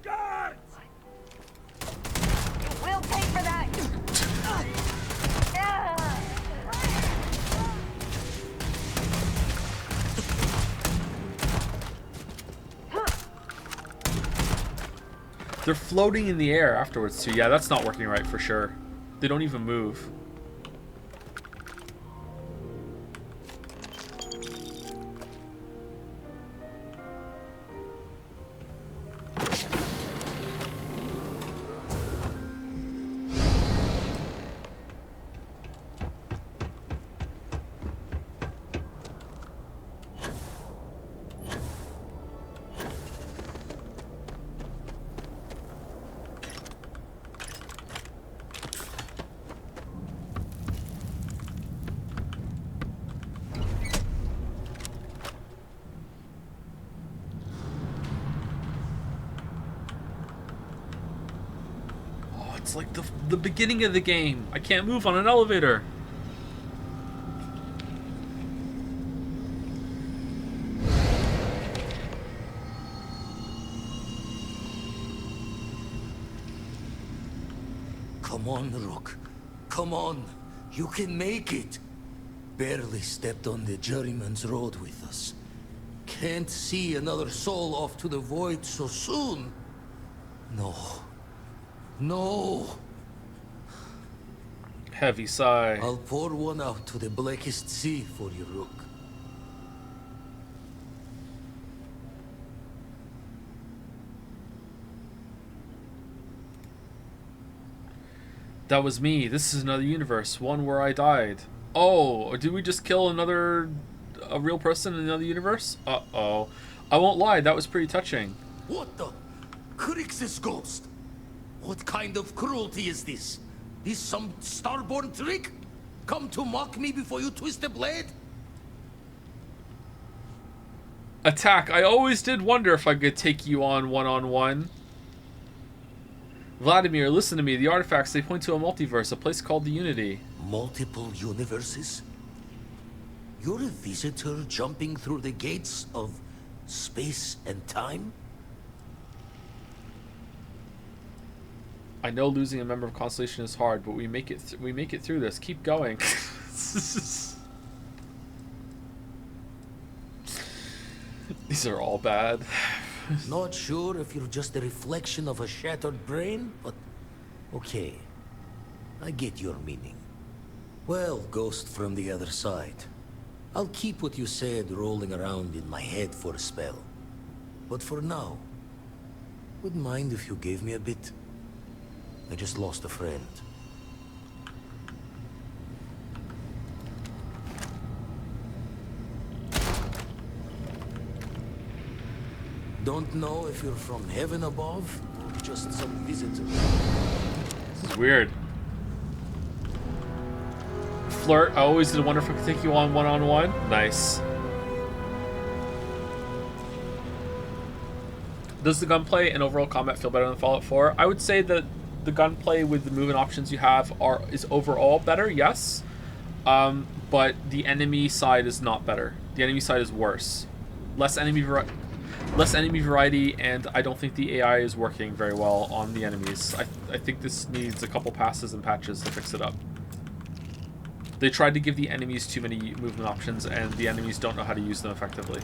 Guards! You will pay for that! They're floating in the air afterwards too. Yeah, that's not working right for sure. They don't even move. It's like the beginning of the game. I can't move on an elevator. Come on, Rook. Come on. You can make it. Barely stepped on the juryman's road with us. Can't see another soul off to the void so soon. No. No. Heavy sigh. I'll pour one out to the blackest sea for you, Rook. That was me. This is another universe, one where I died. Oh, did we just kill a real person in another universe? Uh-oh. I won't lie, that was pretty touching. What the? Crix's ghost? What kind of cruelty is this? This some starborn trick? Come to mock me before you twist the blade? Attack. I always did wonder if I could take you on one-on-one. Vladimir, listen to me. The artifacts, they point to a multiverse, a place called the Unity. Multiple universes? You're a visitor jumping through the gates of space and time? I know losing a member of Constellation is hard, but we make it through this. Keep going. These are all bad. Not sure if you're just a reflection of a shattered brain, but okay. I get your meaning. Well, ghost from the other side. I'll keep what you said rolling around in my head for a spell. But for now, wouldn't mind if you gave me a bit. I just lost a friend. Don't know if you're from heaven above, or just some visitor. This is weird. Flirt, I always did wonder if I could take you on one-on-one. Nice. Does the gunplay and overall combat feel better than Fallout 4? I would say that the gunplay with the movement options you have is overall better, yes. But the enemy side is not better. The enemy side is worse. Less enemy variety, and I don't think the AI is working very well on the enemies. I think this needs a couple passes and patches to fix it up. They tried to give the enemies too many movement options, and the enemies don't know how to use them effectively.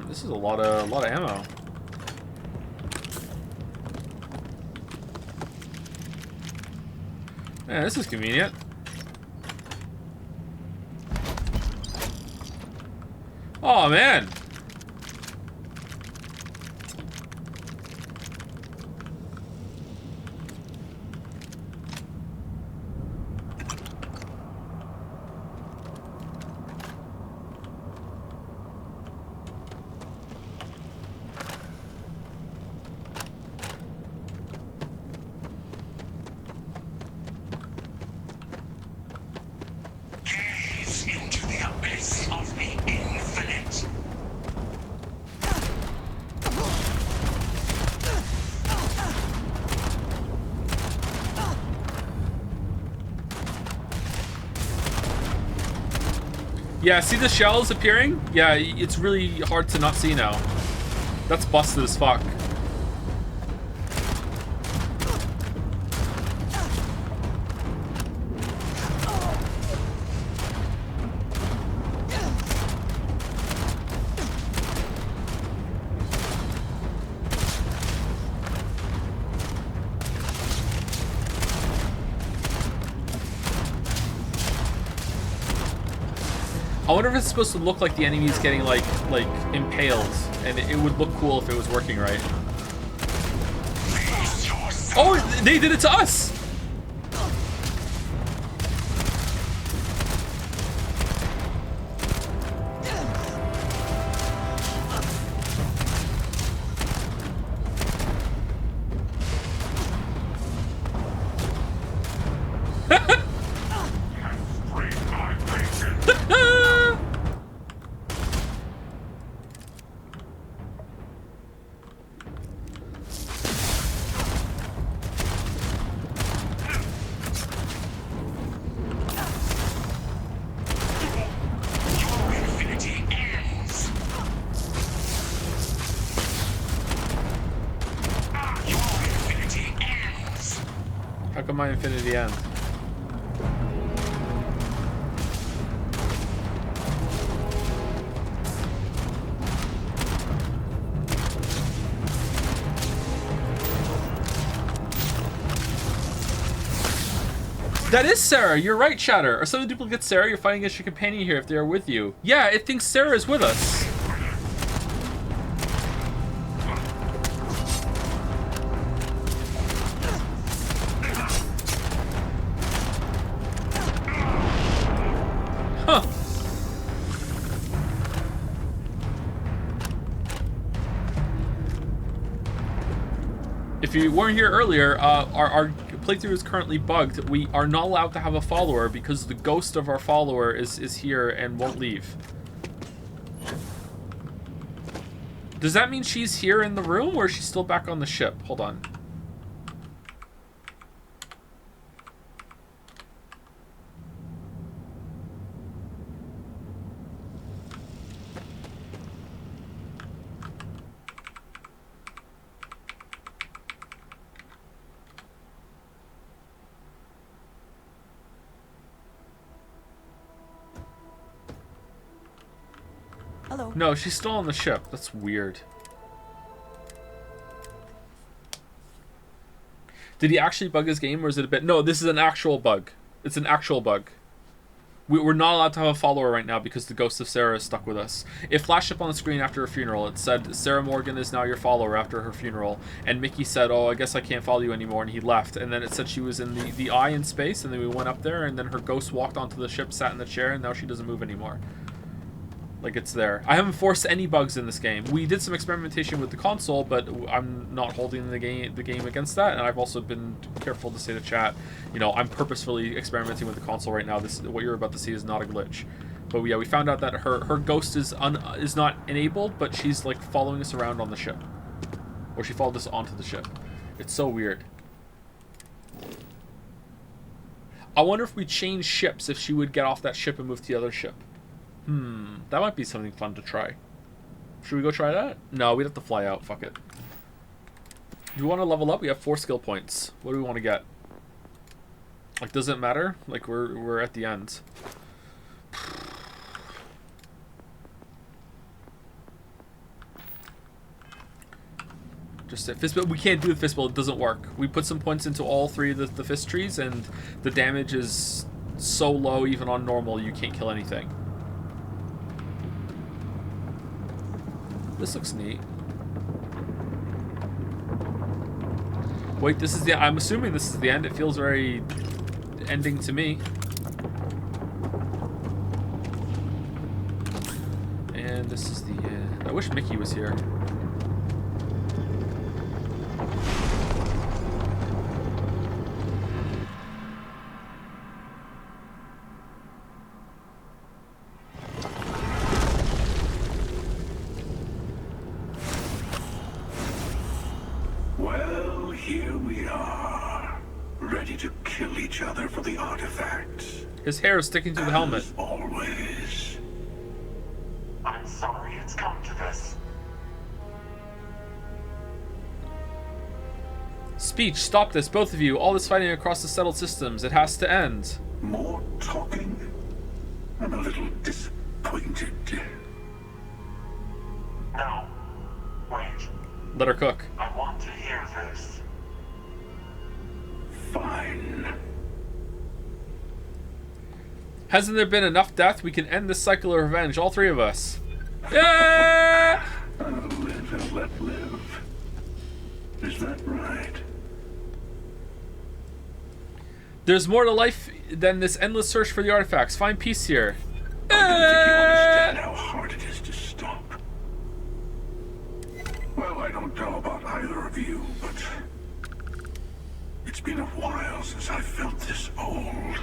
This is a lot of ammo. Yeah, this is convenient. Oh man. Gaze into the abyss of the infinite. Yeah, see the shells appearing? Yeah, it's really hard to not see now. That's busted as fuck. I wonder if it's supposed to look like the enemy is getting like impaled, and it would look cool if it was working right. Oh, they did it to us! How come my infinity end? That is Sarah. You're right, Shatter. Are some of the duplicates Sarah? You're fighting against your companion here if they are with you. Yeah, it thinks Sarah is with us. Huh. If you weren't here earlier, our playthrough is currently bugged. We are not allowed to have a follower because the ghost of our follower is here and won't leave. Does that mean she's here in the room or is she still back on the ship? Hold on. Hello. No, she's still on the ship. That's weird. Did he actually bug his game or is it a bit? No, this is an actual bug. It's an actual bug. We're not allowed to have a follower right now because the ghost of Sarah is stuck with us. It flashed up on the screen after her funeral. It said, Sarah Morgan is now your follower after her funeral. And Mickey said, oh, I guess I can't follow you anymore. And he left. And then it said she was in the eye in space. And then we went up there. And then her ghost walked onto the ship, sat in the chair. And now she doesn't move anymore. Like, it's there. I haven't forced any bugs in this game. We did some experimentation with the console, but I'm not holding the game against that. And I've also been careful to say to chat, you know, I'm purposefully experimenting with the console right now. This, what you're about to see, is not a glitch. But yeah, we found out that her ghost is not enabled, but she's like following us around on the ship, or she followed us onto the ship. It's so weird. I wonder if we change ships, if she would get off that ship and move to the other ship. That might be something fun to try. Should we go try that? No, we'd have to fly out. Fuck it. Do we want to level up? We have 4 skill points. What do we want to get? Like, does it matter? Like, we're at the end. Just fist build. We can't do the fist build. It doesn't work. We put some points into all 3 of the fist trees, and the damage is so low, even on normal, you can't kill anything. This looks neat. Wait, this is the... I'm assuming this is the end. It feels very ending to me. And this is the end. I wish Mickey was here. Well, here we are, ready to kill each other for the artifacts. His hair is sticking to the helmet. As always. I'm sorry it's come to this. Speech, stop this, both of you. All this fighting across the settled systems. It has to end. More talking? I'm a little disappointed. No. Wait. Let her cook. I want to hear this. Fine. Hasn't there been enough death? We can end this cycle of revenge, all 3 of us. Yeah! I'll live and let live. Is that right? There's more to life than this endless search for the artifacts. Find peace here. I don't think you understand how hard it is to stop. Well, I don't know about either of you, but it's been a while since I felt this old.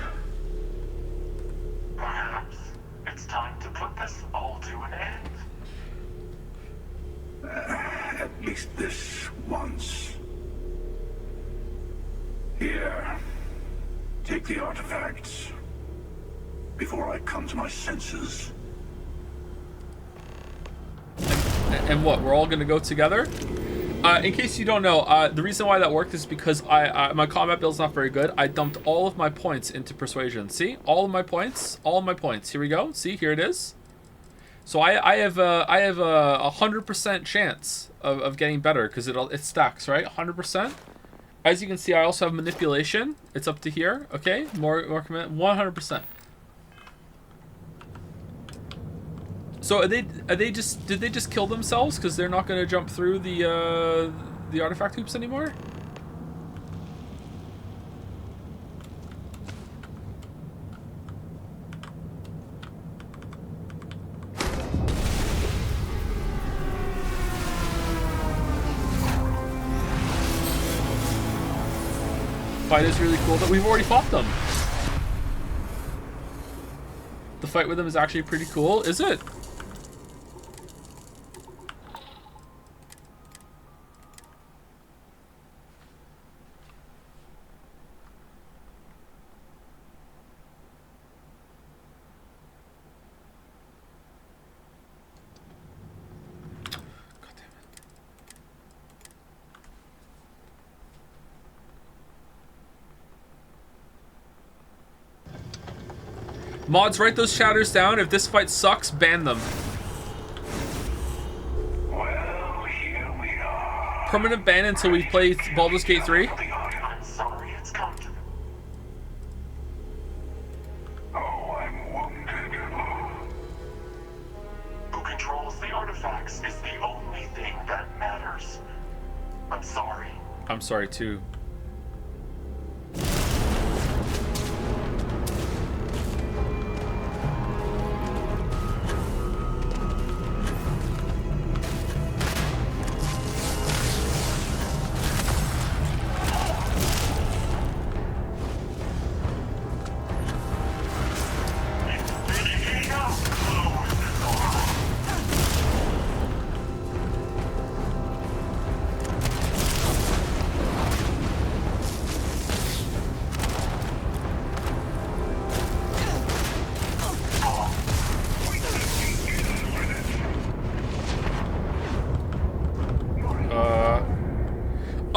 Perhaps it's time to put this all to an end. At least this once. Here, take the artifacts before I come to my senses. And what, we're all gonna go together? In case you don't know, the reason why that worked is because my combat build's not very good. I dumped all of my points into persuasion. See, all of my points. Here we go. See, here it is. So I have a 100% chance of getting better because it stacks, right? 100%. As you can see, I also have manipulation. It's up to here. Okay, more command. 100%. So did they just kill themselves because they're not going to jump through the artifact hoops anymore? Fight is really cool, but we've already fought them. The fight with them is actually pretty cool, is it? Mods, write those chatters down. If this fight sucks, ban them. Well, here we are. Permanent ban until we play Baldur's Gate 3. I'm sorry, it's come to... Oh, I'm wounded. Who controls the artifacts is the only thing that matters. I'm sorry. I'm sorry too.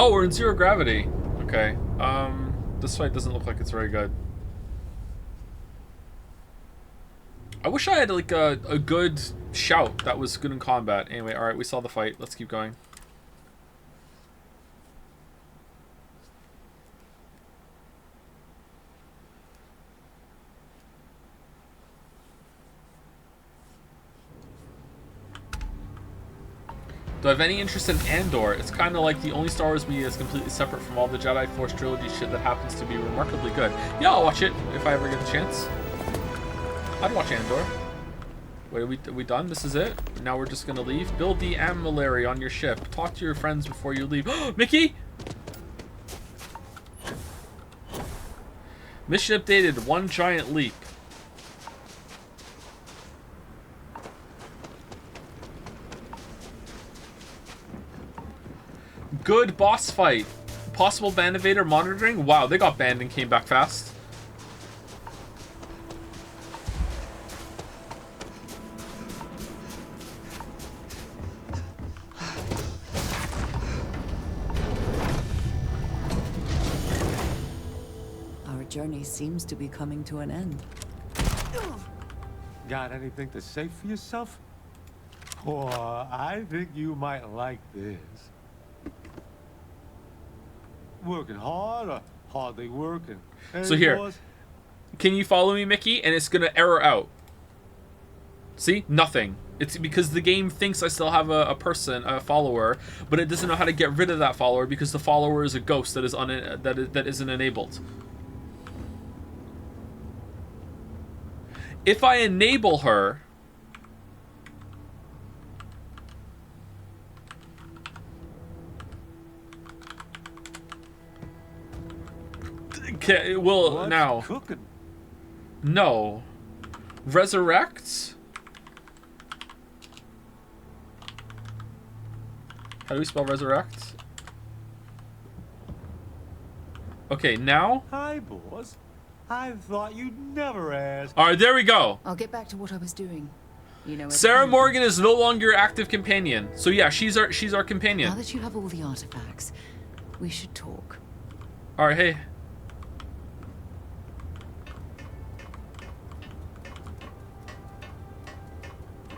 Oh, we're in zero gravity. Okay. This fight doesn't look like it's very good. I wish I had like a good shout that was good in combat. Anyway, alright, we saw the fight. Let's keep going. Do I have any interest in Andor? It's kind of like the only Star Wars media that's completely separate from all the Jedi Force trilogy shit that happens to be remarkably good. Yeah, I'll watch it if I ever get the chance. I'd watch Andor. Wait, are we done? This is it? Now we're just gonna leave? Build the amulary on your ship. Talk to your friends before you leave. Mickey! Mission updated. One giant leap. Good boss fight. Possible ban evader monitoring? Wow, they got banned and came back fast. Our journey seems to be coming to an end. Got anything to say for yourself? Oh, I think you might like this. Working hard or hardly working? So here, can you follow me, Mickey? And it's gonna error out. See? Nothing. It's because the game thinks I still have a person, a follower, but it doesn't know how to get rid of that follower because the follower is a ghost that is that isn't enabled. If I enable her, okay, well, what's now cooking? No. Resurrect? How do we spell resurrect? Okay, now? Hi, boss. I thought you'd never ask. Alright, there we go. I'll get back to what I was doing. You know, Sarah Morgan is no longer your active companion. So yeah, she's our companion. Now that you have all the artifacts, we should talk. All right, hey.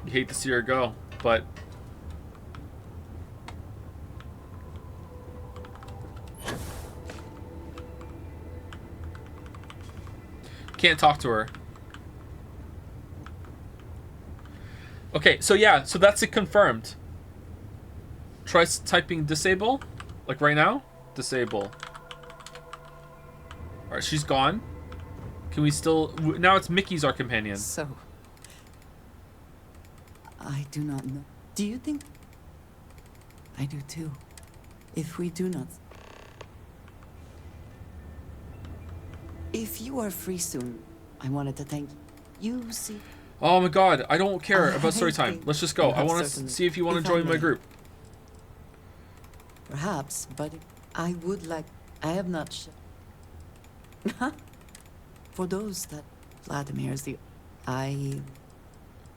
You hate to see her go, but can't talk to her. Okay, so yeah, so that's it confirmed. Try typing disable, like right now. Disable. All right, she's gone. Can we still? Now it's Mickey's our companion. So, I do not know. Do you think? I do too. If we do not. If you are free soon, I wanted to thank you. You see. Oh my god, I don't care about story time. Let's just go. I want to see if you want to join my group. Perhaps, but I would like. I have not. For those that Vladimir's the.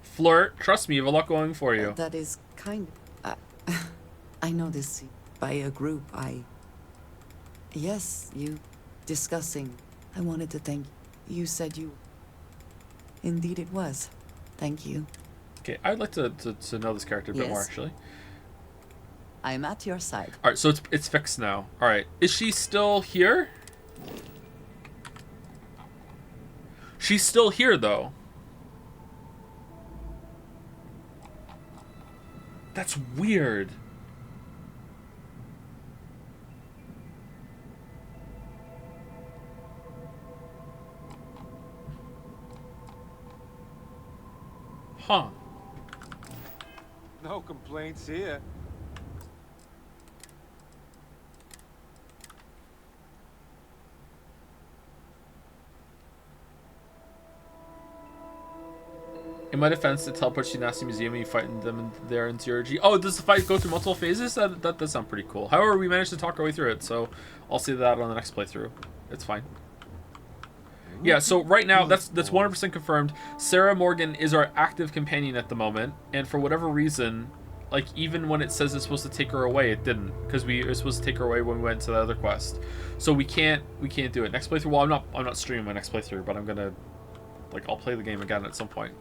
Flirt, trust me, you have a lot going for you. That is kind of. I know this by a group. Yes, you discussing. I wanted to thank you. You said you. Indeed, it was. Thank you. Okay, I'd like to know this character a bit more, actually. I'm at your side. All right, so it's fixed now. All right, is she still here? She's still here, though. That's weird. Huh. No complaints here. In my defense, it teleports you to Nasty Museum and you fight them in their interior. Oh, does the fight go through multiple phases? That does sound pretty cool. However, we managed to talk our way through it, so I'll see that on the next playthrough. It's fine. Yeah, so right now, that's 100% confirmed. Sarah Morgan is our active companion at the moment, and for whatever reason, like, even when it says it's supposed to take her away, it didn't, because we were supposed to take her away when we went to the other quest. So we can't do it. Next playthrough, well, I'm not streaming my next playthrough, but I'm gonna, like, I'll play the game again at some point.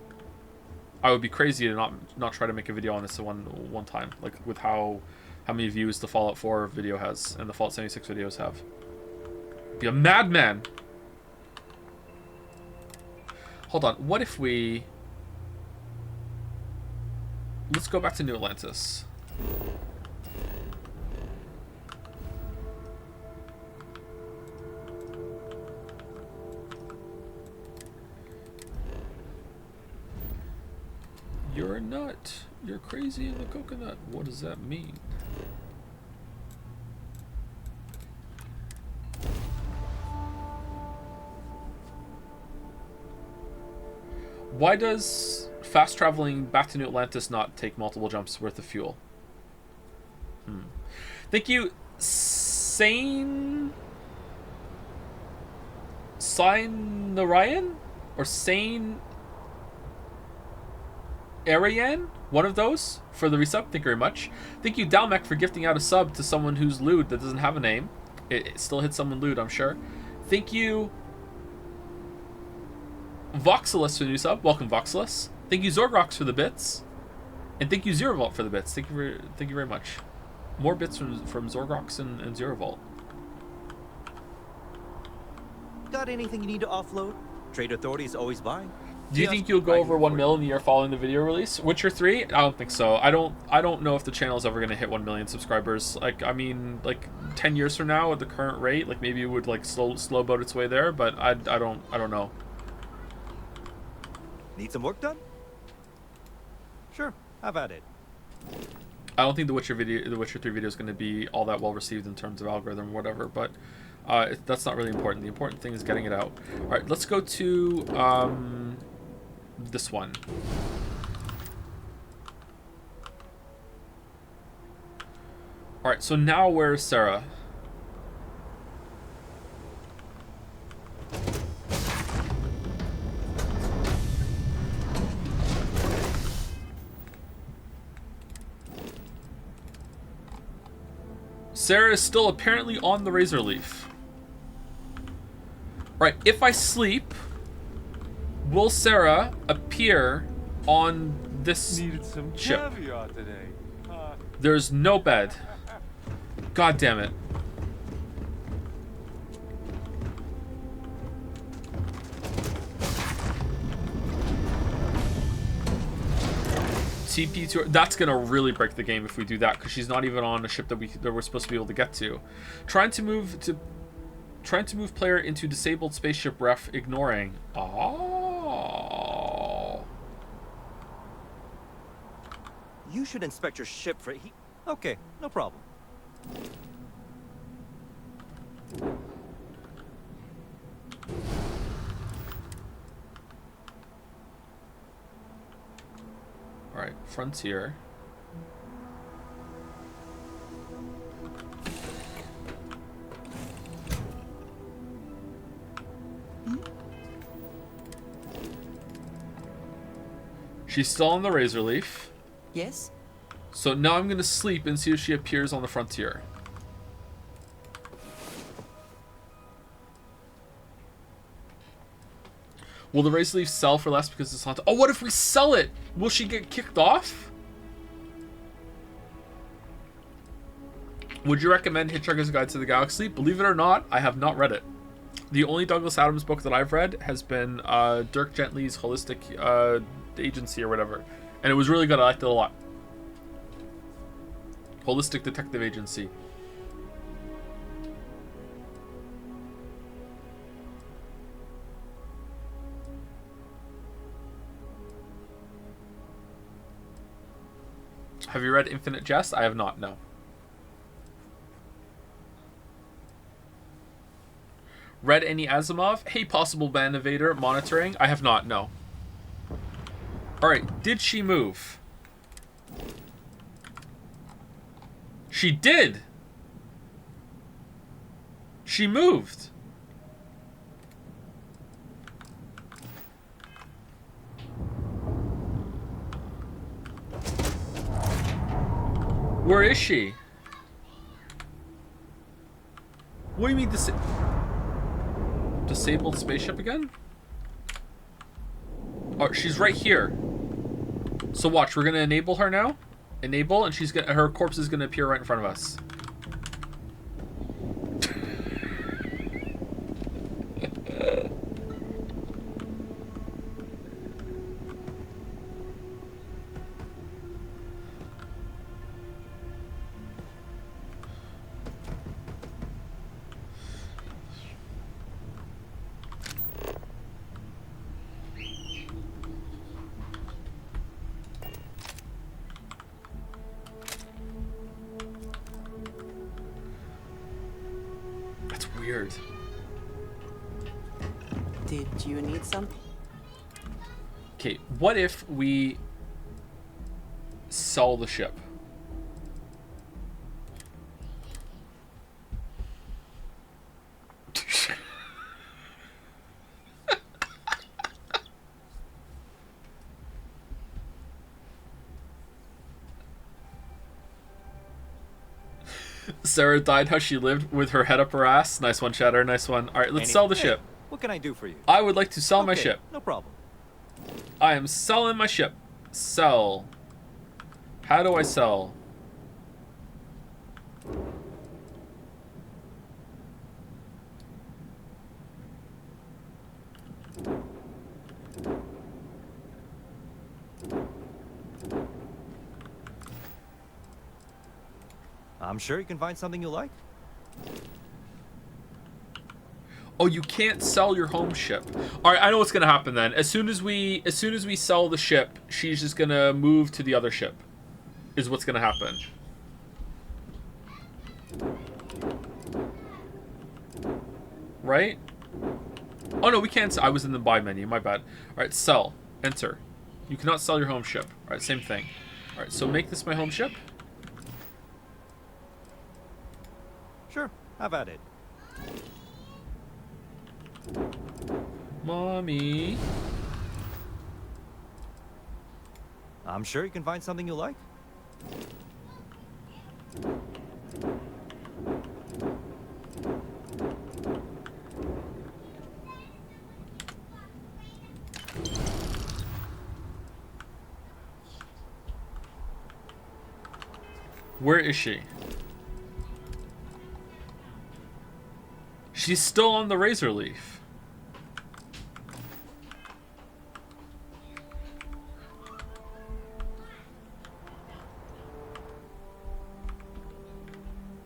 I would be crazy to not try to make a video on this one time, like with how many views the Fallout 4 video has and the Fallout 76 videos have. Be a madman. Hold on, what if we... Let's go back to New Atlantis. You're a nut. You're crazy in the coconut. What does that mean? Why does fast traveling back to New Atlantis not take multiple jumps worth of fuel? Thank you, Sane Narayan? Or Sane Ariane? One of those for the resub. Thank you very much. Thank you, Dalmec, for gifting out a sub to someone who's lewd that doesn't have a name. It still hits someone lewd, I'm sure. Thank you, Voxelus, for the new sub. Welcome, Voxelus. Thank you, Zorgrox, for the bits. And thank you, Zerovault, for the bits. Thank you very much. More bits from Zorgrox and Zerovault. Got anything you need to offload? Trade Authority is always buying. Do you think you'll go over 1 million in the year following the video release? Witcher 3? I don't think so. I don't know if the channel is ever going to hit 1 million subscribers. Like, I mean, like 10 years from now at the current rate, like maybe it would like slow boat its way there, but I don't know. Need some work done? Sure, have at it. I don't think the Witcher 3 video is going to be all that well received in terms of algorithm or whatever, but that's not really important. The important thing is getting it out. All right, let's go to this one. All right, so now where's Sarah? Sarah is still apparently on the Razor Leaf. Right, if I sleep, will Sarah appear on this Needed some ship? caviar today. There's no bed. God damn it. TP2, that's gonna really break the game if we do that, because she's not even on a ship that we're supposed to be able to get to. Trying to move player into disabled spaceship, ref ignoring. Oh. You should inspect your ship for heat. Okay, no problem. Alright, Frontier. She's still on the Razor Leaf. Yes? So now I'm gonna sleep and see if she appears on the Frontier. Will the Razor Leaf sell for less because it's haunted? Oh, what if we sell it? Will she get kicked off? Would you recommend Hitchhiker's Guide to the Galaxy? Believe it or not, I have not read it. The only Douglas Adams book that I've read has been Dirk Gently's Holistic Agency or whatever. And it was really good. I liked it a lot. Holistic Detective Agency. Have you read Infinite Jest? I have not, no. Read any Asimov? Hey, possible band evader monitoring? I have not, no. Alright, did she move? She did! She moved! Where is she? What do you mean disabled spaceship again? Oh, she's right here. So watch, we're gonna enable her now. Enable, and her corpse is gonna appear right in front of us. Weird. Did you need something? Okay, what if we sell the ship? Sarah died how she lived, with her head up her ass. Nice one, Shatter. Nice one. Alright, let's sell the ship. What can I do for you? I would like to sell my ship. No problem. I am selling my ship. Sell. How do I sell? I'm sure you can find something you like. Oh, you can't sell your home ship. All right, I know what's gonna happen then. As soon as we sell the ship, she's just gonna move to the other ship. Is what's gonna happen. Right? Oh no, we can't. I was in the buy menu. My bad. All right, sell. Enter. You cannot sell your home ship. All right, same thing. All right, so make this my home ship. Sure, have at it. Mommy. I'm sure you can find something you like. Where is she? She's still on the Razor Leaf.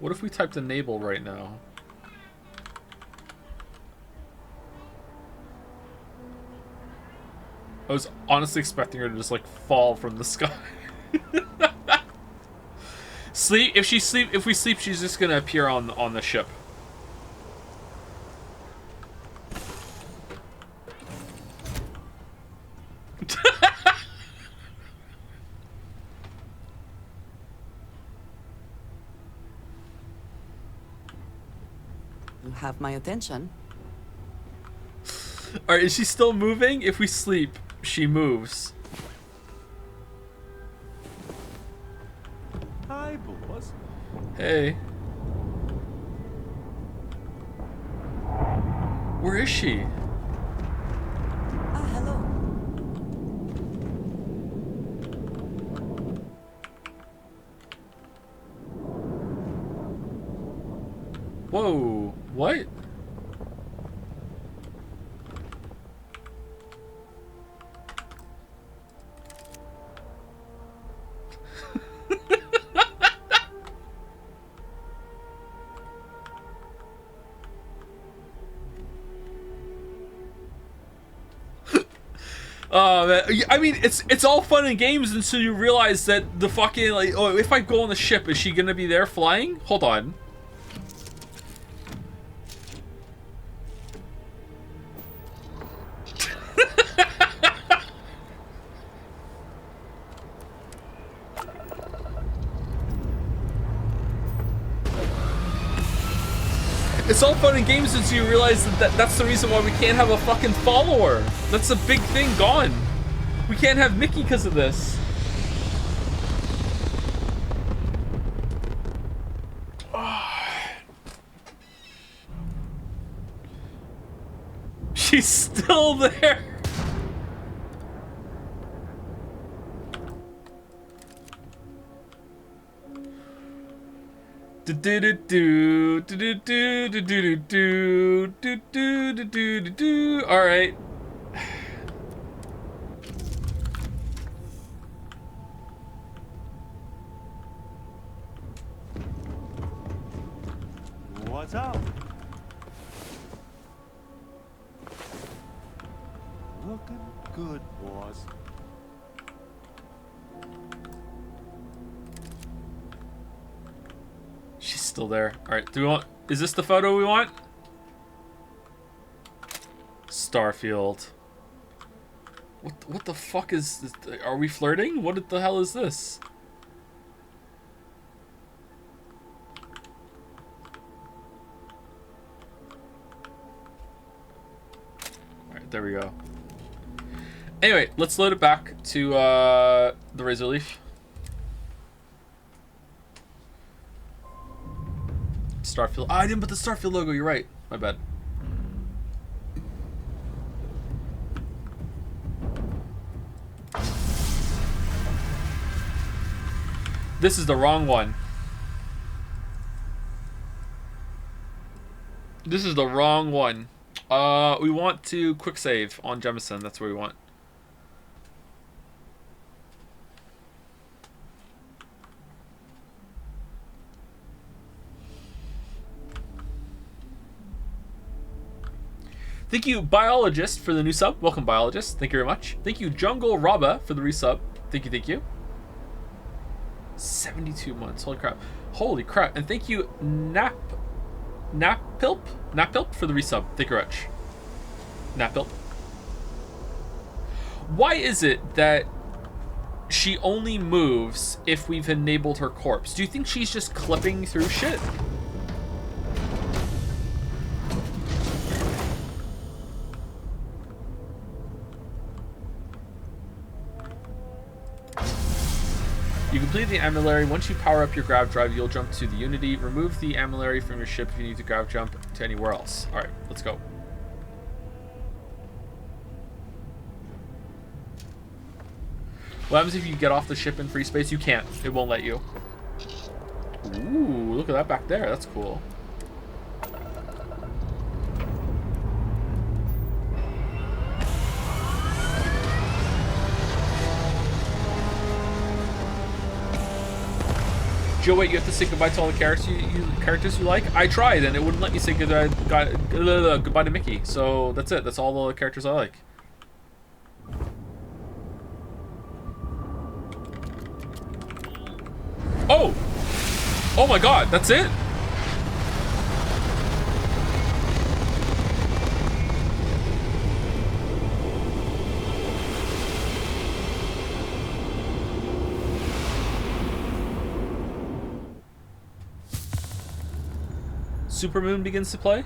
What if we typed enable right now? I was honestly expecting her to just like fall from the sky. Sleep. If we sleep, she's just gonna appear on the ship. You have my attention. Alright, is she still moving? If we sleep, she moves. Hi, boss. Hey. Where is she? Ah, hello. Whoa, what? Oh man, I mean, it's all fun and games until you realize that the fucking, like, oh, if I go on the ship, is she gonna be there flying? Hold on. It's all fun and games until you realize that's the reason why we can't have a fucking follower. That's a big thing gone. We can't have Mickey because of this. She's still there. All right. What's up? Looking good, boss. She's still there. All right. Do we want? Is this the photo we want? Starfield. What the fuck is this? Are we flirting? What the hell is this? All right, there we go. Anyway, let's load it back to the Razor Leaf. Starfield. Oh, I didn't put the Starfield logo. You're right. My bad. This is the wrong one. This is the wrong one. We want to quick save on Jemison. That's what we want. Thank you, Biologist, for the new sub. Welcome, Biologist. Thank you very much. Thank you, Jungle Rabba, for the resub. Thank you, thank you. 72 months. Holy crap. Holy crap. And thank you, Napilp for the resub. Thank you very much. Napilp. Why is it that she only moves if we've enabled her corpse? Do you think she's just clipping through shit? You complete the amylary. Once you power up your grav drive, you'll jump to the Unity. Remove the amylary from your ship if you need to grav jump to anywhere else. Alright, let's go. What happens if you get off the ship in free space? You can't. It won't let you. Ooh, look at that back there. That's cool. Joe, wait, you have to say goodbye to all the characters you like? I tried, and it wouldn't let me say goodbye to Mickey. So that's it. That's all the characters I like. Oh! Oh my god, that's it? Supermoon begins to play?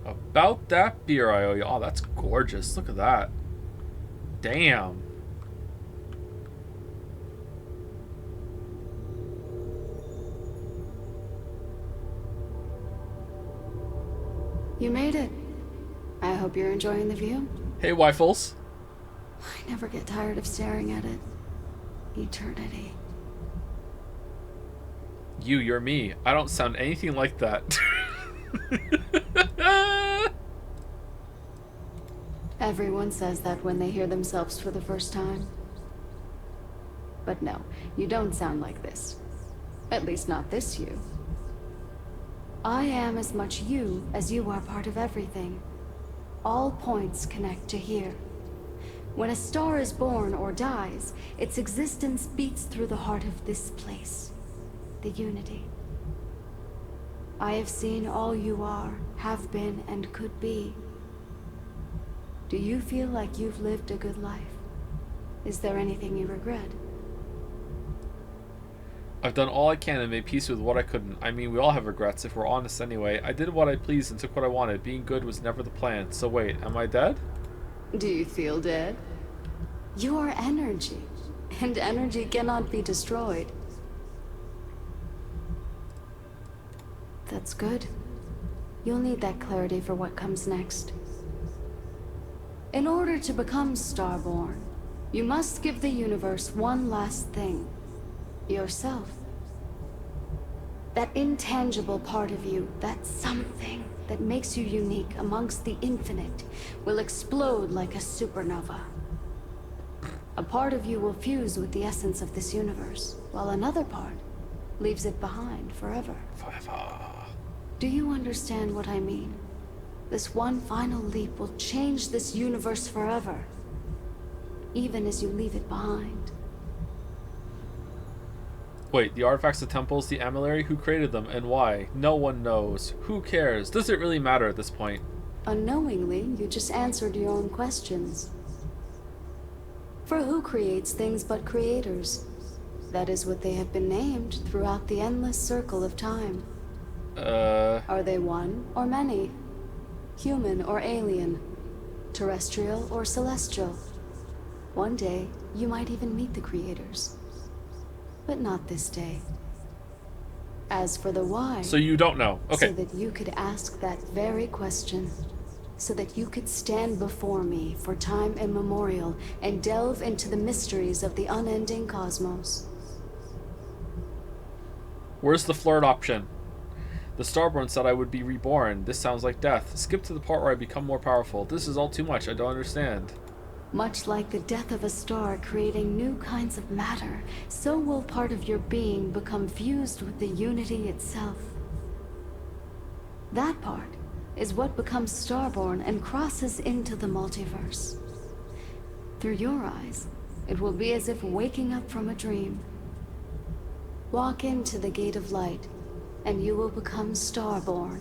About that beer I owe you. Oh, that's gorgeous. Look at that. Damn. You made it. I hope you're enjoying the view. Hey, Wifles. I never get tired of staring at it. Eternity. You're me. I don't sound anything like that. Everyone says that when they hear themselves for the first time. But no, you don't sound like this. At least not this you. I am as much you as you are part of everything. All points connect to here. When a star is born or dies, its existence beats through the heart of this place. The unity. I have seen all you are, have been, and could be. Do you feel like you've lived a good life? Is there anything you regret? I've done all I can and made peace with what I couldn't. I mean, we all have regrets, if we're honest anyway. I did what I pleased and took what I wanted. Being good was never the plan. So wait, am I dead? Do you feel dead? You are energy, and energy cannot be destroyed. That's good. You'll need that clarity for what comes next. In order to become Starborn, you must give the universe one last thing. Yourself. That intangible part of you, that something that makes you unique amongst the infinite, will explode like a supernova. A part of you will fuse with the essence of this universe, while another part leaves it behind forever. Do you understand what I mean? This one final leap will change this universe forever, even as you leave it behind. Wait, the artifacts, the temples, the amulary, who created them and why? No one knows. Who cares? Does it really matter at this point? Unknowingly, you just answered your own questions. For who creates things but creators? That is what they have been named throughout the endless circle of time. Are they one or many? Human or alien? Terrestrial or celestial? One day, you might even meet the creators. But not this day. As for the why... So you don't know. Okay. So that you could ask that very question. So that you could stand before me for time immemorial and delve into the mysteries of the unending cosmos. Where's the flirt option? The Starborn said I would be reborn. This sounds like death. Skip to the part where I become more powerful. This is all too much. I don't understand. Much like the death of a star creating new kinds of matter, so will part of your being become fused with the unity itself. That part is what becomes Starborn and crosses into the multiverse. Through your eyes, it will be as if waking up from a dream. Walk into the gate of light, and you will become Starborn.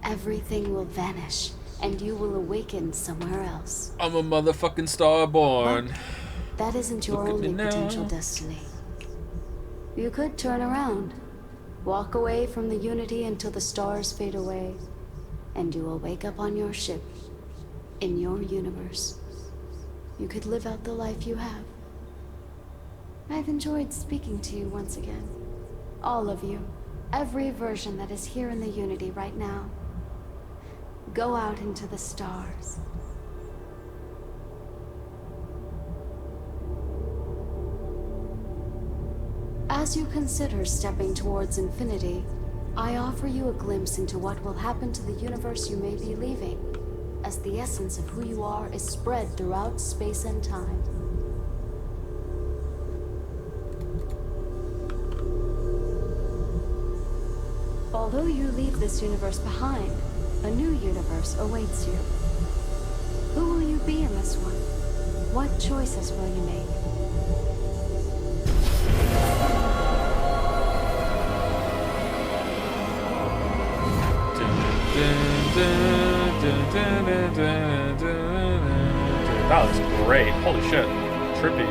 Everything will vanish, and you will awaken somewhere else. I'm a motherfucking Starborn. But that isn't your only potential destiny. You could turn around, walk away from the unity until the stars fade away, and you will wake up on your ship, in your universe. You could live out the life you have. I've enjoyed speaking to you once again. All of you. every version that is here in the Unity right now. Go out into the stars. As you consider stepping towards infinity, I offer you a glimpse into what will happen to the universe you may be leaving, as the essence of who you are is spread throughout space and time. Although you leave this universe behind, a new universe awaits you. Who will you be in this one? What choices will you make? That was great. Holy shit. Trippy.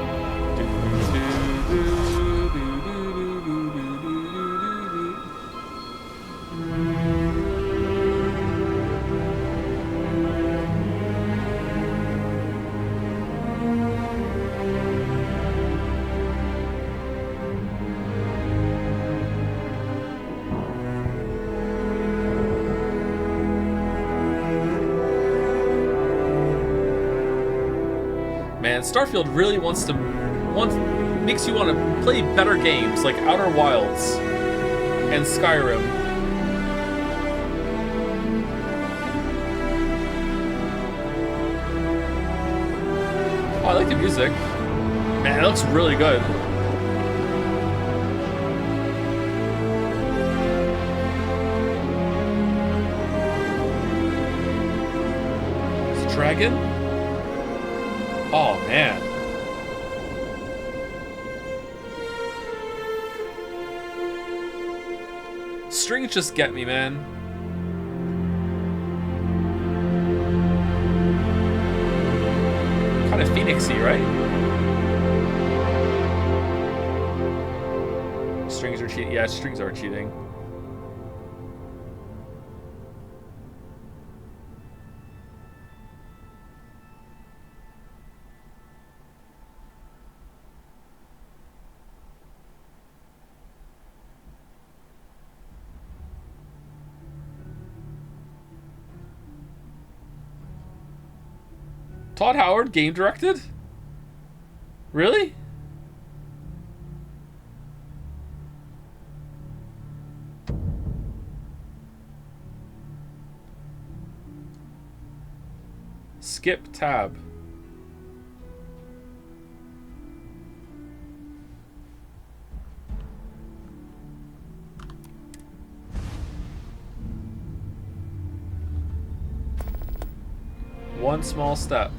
Man, Starfield really makes you want to play better games like Outer Wilds and Skyrim. Oh, I like the music. Man, it looks really good. It's a dragon? Oh, man. Strings just get me, man. Kind of Phoenix-y, right? Strings are cheating. Yeah, strings are cheating. Todd Howard game directed? Really? Skip tab. One small step.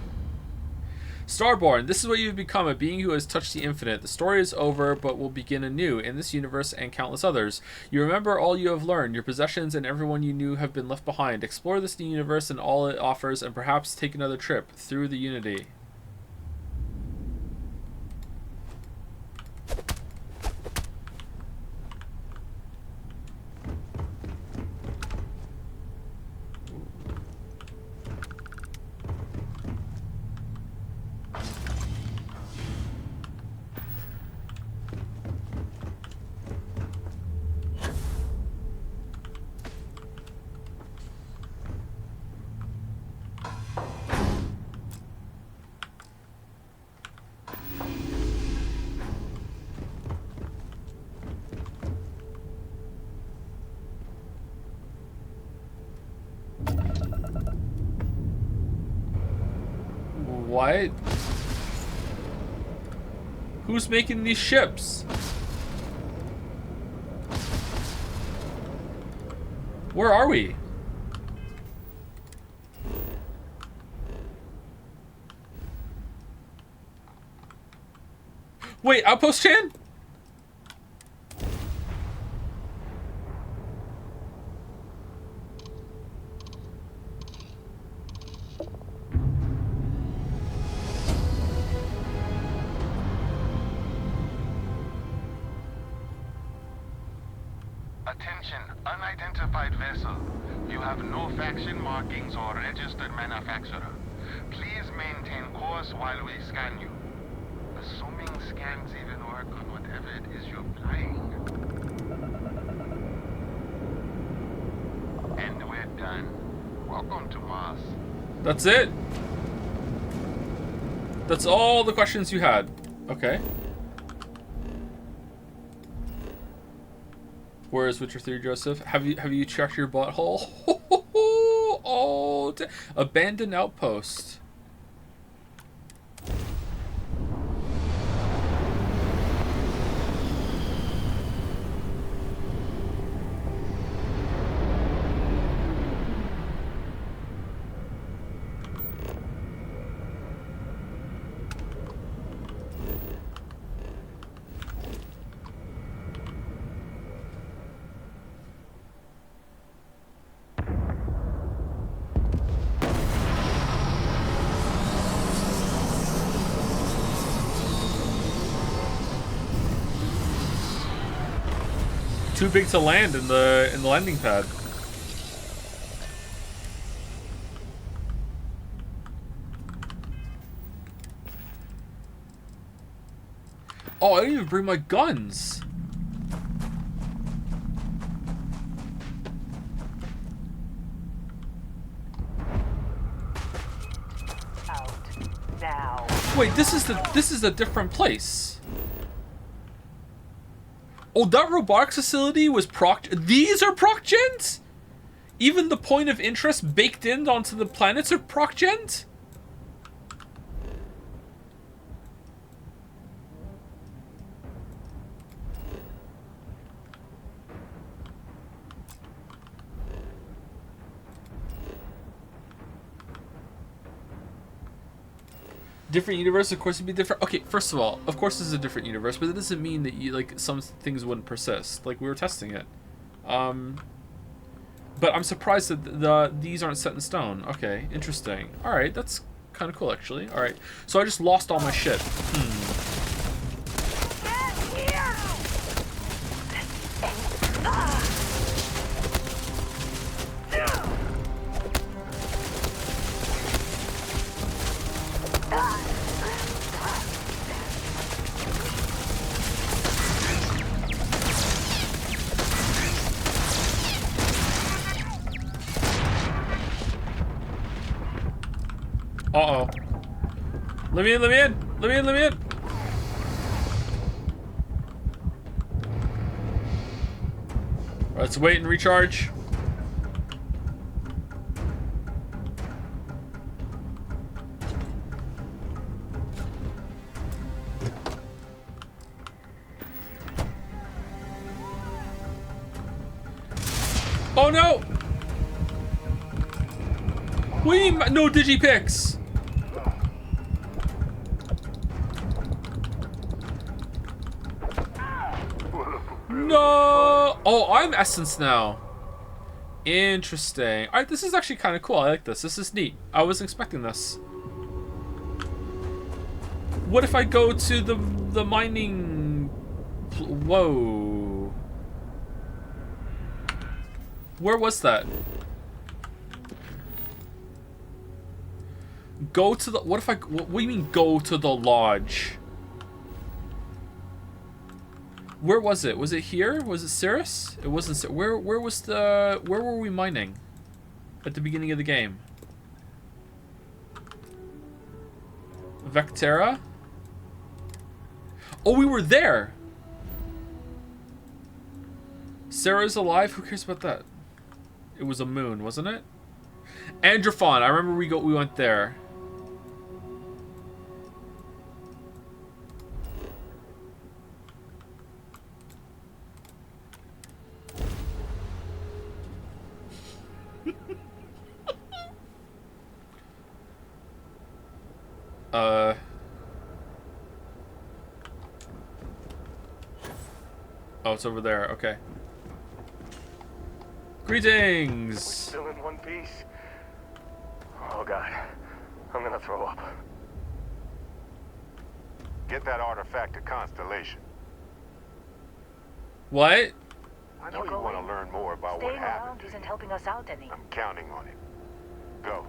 Starborn, this is what you've become, a being who has touched the infinite. The story is over, but will begin anew in this universe and countless others. You remember all you have learned. Your possessions and everyone you knew have been left behind. Explore this new universe and all it offers, and perhaps take another trip through the Unity. What? Who's making these ships? Where are we? Wait, Outpost Chan? Attention, unidentified vessel. You have no faction markings or registered manufacturer. Please maintain course while we scan you. Assuming scans even work on whatever it is you're flying. done. Welcome to Mars. That's it? That's all the questions you had. Okay. Where is Witcher 3, Joseph? Have you checked your butthole? Oh, abandoned outpost. Too big to land in the landing pad. Oh, I didn't even bring my guns. Out now. Wait, this is a different place. Oh, that robotics facility was proc. These are proc gens? Even the point of interest baked in onto the planets are proc gens? Different universe, of course, it'd be different. Okay, first of all, of course this is a different universe, but it doesn't mean that you like some things wouldn't persist. Like we were testing it, but I'm surprised that these aren't set in stone. Okay, interesting. All right, that's kind of cool actually. All right, so I just lost all my shit. Uh-oh. Let me in, let me in! Let me in, let me in! Let's wait and recharge. Oh no! What do you mean, no digipicks? No! Oh, I'm Essence now. Interesting. Alright, this is actually kind of cool. I like this. This is neat. I wasn't expecting this. What if I go to the mining... Whoa. Where was that? Go to the... What if I... What do you mean go to the lodge? Where was it? Was it here? Was it Cirrus? It wasn't. Where was the... Where were we mining? At the beginning of the game. Vectera? Oh, we were there! Sarah's alive? Who cares about that? It was a moon, wasn't it? Androphon. I remember we went there. Oh, it's over there. Okay. Greetings! Still in one piece? Oh god. I'm gonna throw up. Get that artifact to Constellation. What? I know you want to learn more about what Staying happened. around isn't helping us out any. I'm counting on it. Go.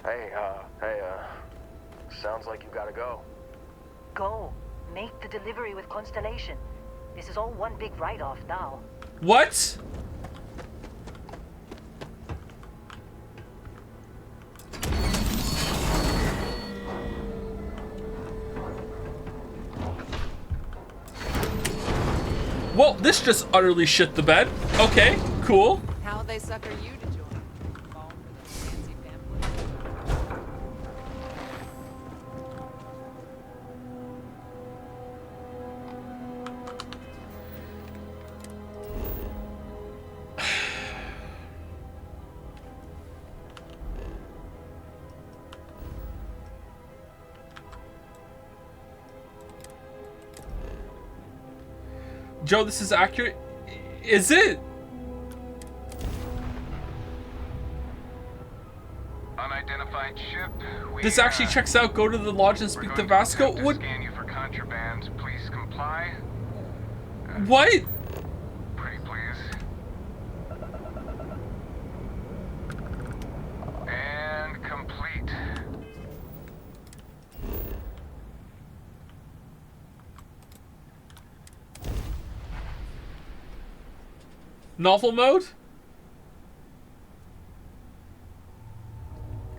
Hey, sounds like you gotta go. Go. Make the delivery with Constellation. This is all one big write-off now. What? Well, this just utterly shit the bed. Okay, cool. How they sucker you to join? Fall for the fancy pamphlet? Joe, this is accurate. Is it? Unidentified ship. This actually checks out. Go to the lodge and speak to Vasco. What? Scan you for contraband. Please comply. What? Pretty please. And complete. Novel mode?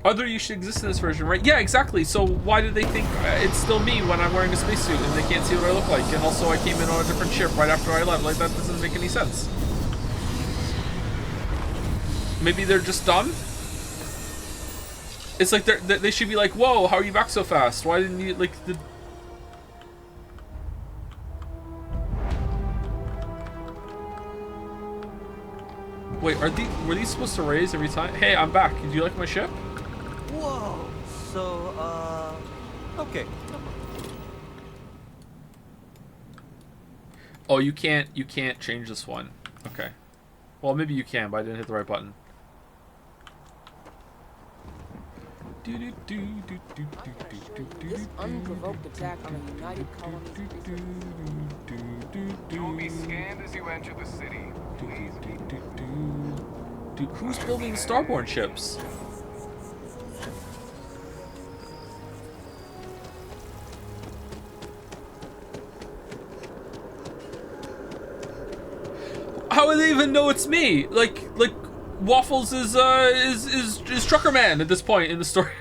Other use should exist in this version, right? Yeah, exactly. So why do they think it's still me when I'm wearing a spacesuit and they can't see what I look like? And also I came in on a different ship right after I left. Like, that doesn't make any sense. Maybe they're just dumb? It's like they should be like, whoa, how are you back so fast? Why didn't you, like, the... Wait, were these supposed to raise every time? Hey, I'm back. Do you like my ship? Whoa. So, okay. Oh, you can't change this one. Okay. Well, maybe you can, but I didn't hit the right button. This unprovoked attack on a United Colonies. You will be scanned as you enter the city. Please. Dude, who's building the Starborn ships? How would they even know it's me? Like Waffles is Trucker Man at this point in the story.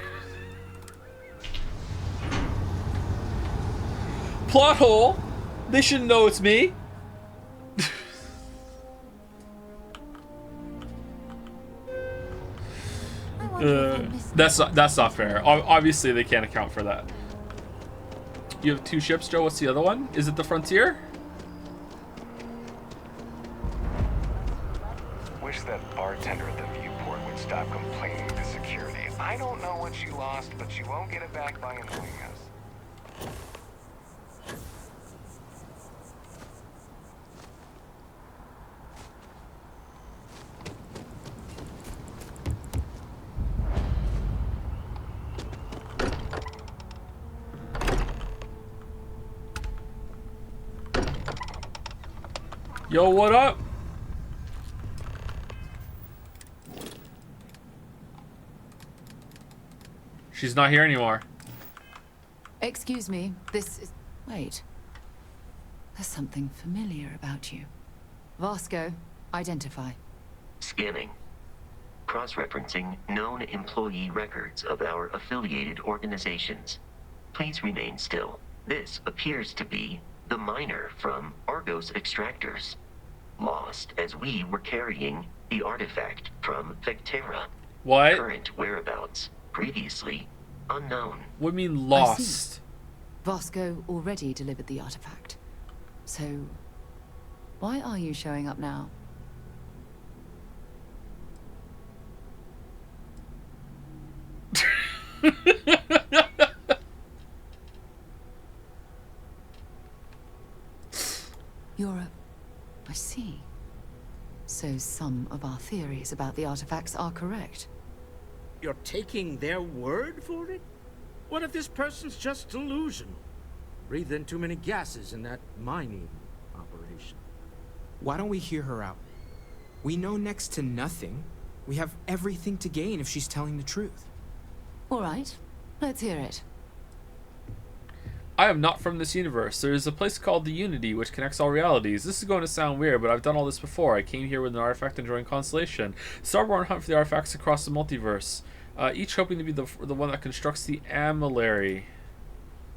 Plot hole. They shouldn't know it's me. That's not fair. Obviously, they can't account for that. You have 2 ships, Joe. What's the other one? Is it the Frontier? Wish that bartender at the viewport would stop complaining to security. I don't know what you lost, but you won't get it back by annoying us. Yo, what up? She's not here anymore. Excuse me, this is... Wait. There's something familiar about you. Vasco, identify. Scanning. Cross-referencing known employee records of our affiliated organizations. Please remain still. This appears to be the miner from Argos Extractors. Lost as we were carrying the artifact from Vectera. What? Current whereabouts. Previously unknown. What do you mean lost? Vasco already delivered the artifact. So, why are you showing up now? I see. So some of our theories about the artifacts are correct. You're taking their word for it? What if this person's just delusional? Breathed in too many gases in that mining operation. Why don't we hear her out? We know next to nothing. We have everything to gain if she's telling the truth. All right, let's hear it. I am not from this universe. There is a place called the Unity, which connects all realities. This is going to sound weird, but I've done all this before. I came here with an artifact and joined Constellation. Starborn hunt for the artifacts across the multiverse, each hoping to be the one that constructs the Amilary.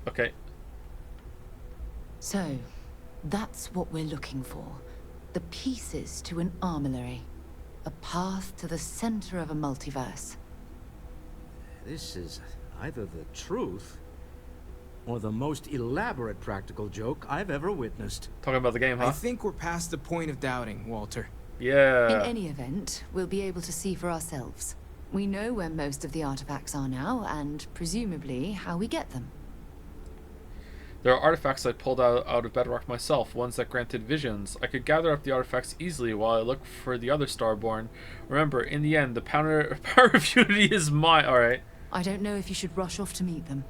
Okay. So, That's what we're looking for. The pieces to an armory. A path to the center of a multiverse. This is either the truth or the most elaborate practical joke I've ever witnessed. Talking about the game, huh? I think we're past the point of doubting, Walter. Yeah. In any event, we'll be able to see for ourselves. We know where most of the artifacts are now, and presumably how we get them. There are artifacts I pulled out of Bedrock myself, ones that granted visions. I could gather up the artifacts easily while I look for the other Starborn. Remember, in the end, the power of unity is mine. Alright. I don't know if you should rush off to meet them.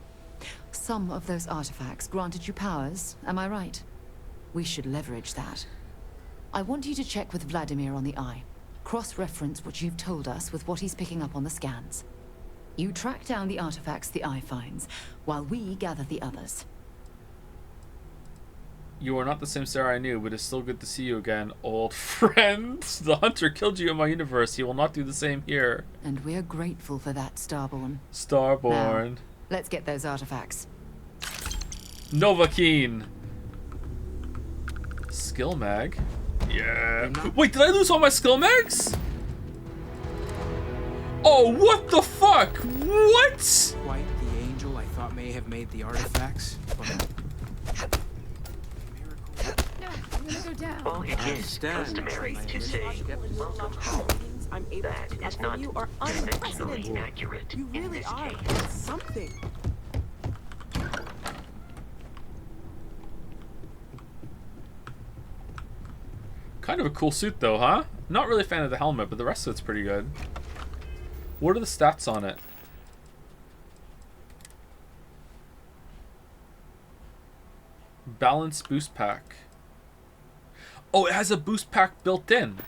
Some of those artifacts granted you powers, am I right? We should leverage that. I want you to check with Vladimir on the Eye. Cross-reference what you've told us with what he's picking up on the scans. You track down the artifacts the Eye finds, while we gather the others. You are not the same Sarah I knew, but it's still good to see you again, old friend. The Hunter killed you in my universe. He will not do the same here. And we're grateful for that, Starborn. Starborn. Now, let's get those artifacts. Novakeene. Skill mag. Yeah. Wait, did I lose all my skill mags? Oh, what the fuck? What? Quite the angel I thought may have made the artifacts, but... I'm gonna go down. While it is customary to say, welcome home, that is not dimensionally accurate You in really this are case. something. Kind of a cool suit though, huh? Not really a fan of the helmet, but the rest of it's pretty good. What are the stats on it? Balance boost pack. Oh, it has a boost pack built in.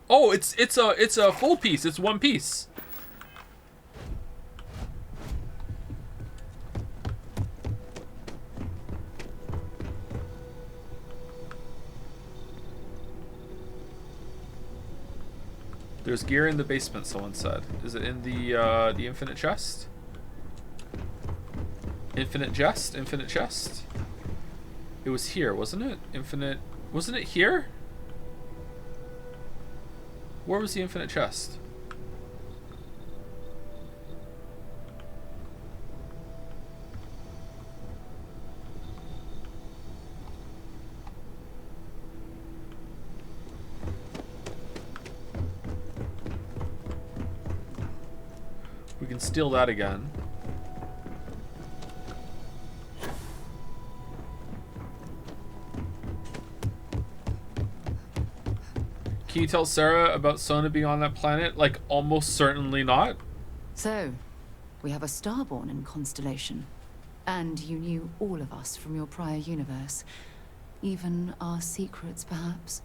Oh, it's a full piece. It's one piece. There's gear in the basement, someone said. Is it in the infinite chest? Infinite chest? Infinite chest? It was here, wasn't it? Infinite... Wasn't it here? Where was the infinite chest? We can steal that again. Can you tell Sarah about Sona being on that planet? Like, almost certainly not. So, we have a Starborn in Constellation. And you knew all of us from your prior universe. Even our secrets, perhaps.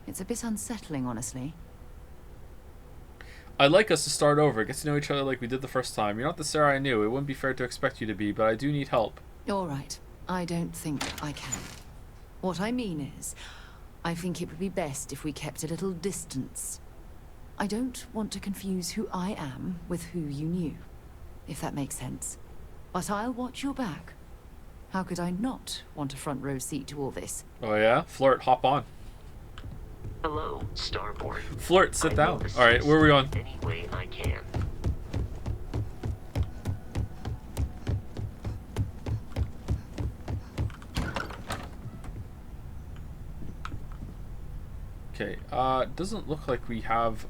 It's a bit unsettling, honestly. I'd like us to start over, get to know each other like we did the first time. You're not the Sarah I knew. It wouldn't be fair to expect you to be, but I do need help. All right. I don't think I can. What I mean is, I think it would be best if we kept a little distance. I don't want to confuse who I am with who you knew, if that makes sense. But I'll watch your back. How could I not want a front row seat to all this? Oh yeah? Flirt, hop on. Hello, Starborn. Flirt, sit down. Alright, where are we on? Any way I can. Okay, doesn't look like we have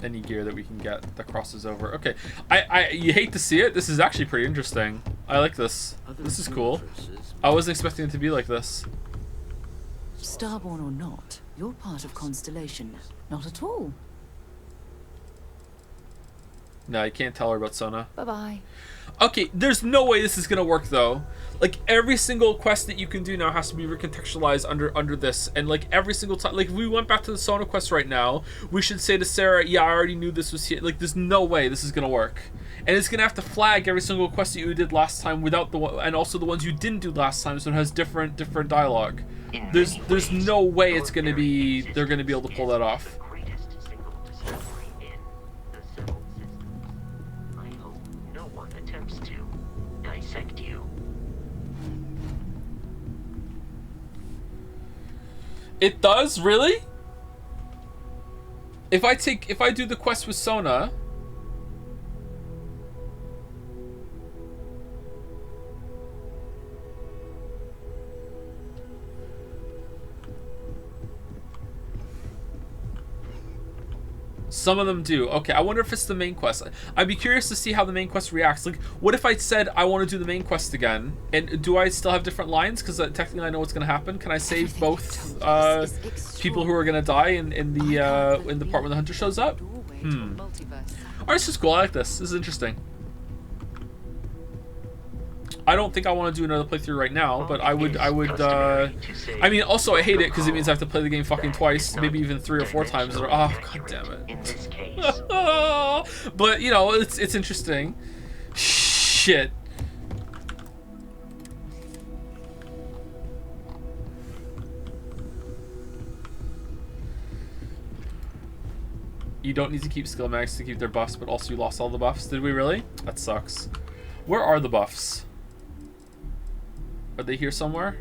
any gear that we can get that crosses over. Okay, you hate to see it. This is actually pretty interesting. I like this. This is cool. I wasn't expecting it to be like this. Starborn or not, you're part of Constellation. Not at all. No, you can't tell her about Sona. Bye-bye. Okay, there's no way this is gonna work though. Like every single quest that you can do now has to be recontextualized under this, and like every single time, like if we went back to the Sona quest right now, we should say to Sarah, "Yeah, I already knew this was here." Like, there's no way this is gonna work, and it's gonna have to flag every single quest that you did last time without the one, and also the ones you didn't do last time, so it has different dialogue. There's no way it's gonna be they're gonna be able to pull that off. It does? Really? If I do the quest with Sona... Some of them do. Okay, I wonder if it's the main quest. I'd be curious to see how the main quest reacts. Like, what if I said I want to do the main quest again? And do I still have different lines? Because technically I know what's going to happen. Can I save both people who are going to die in the part when the hunter shows up? Alright, this is cool. I like this. This is interesting. I don't think I want to do another playthrough right now, but I would, I mean, also I hate it because it means I have to play the game fucking twice, maybe even 3 or 4 times. Oh, god damn it. But, you know, it's interesting. Shit. You don't need to keep skill max to keep their buffs, but also you lost all the buffs. Did we really? That sucks. Where are the buffs? Are they here somewhere?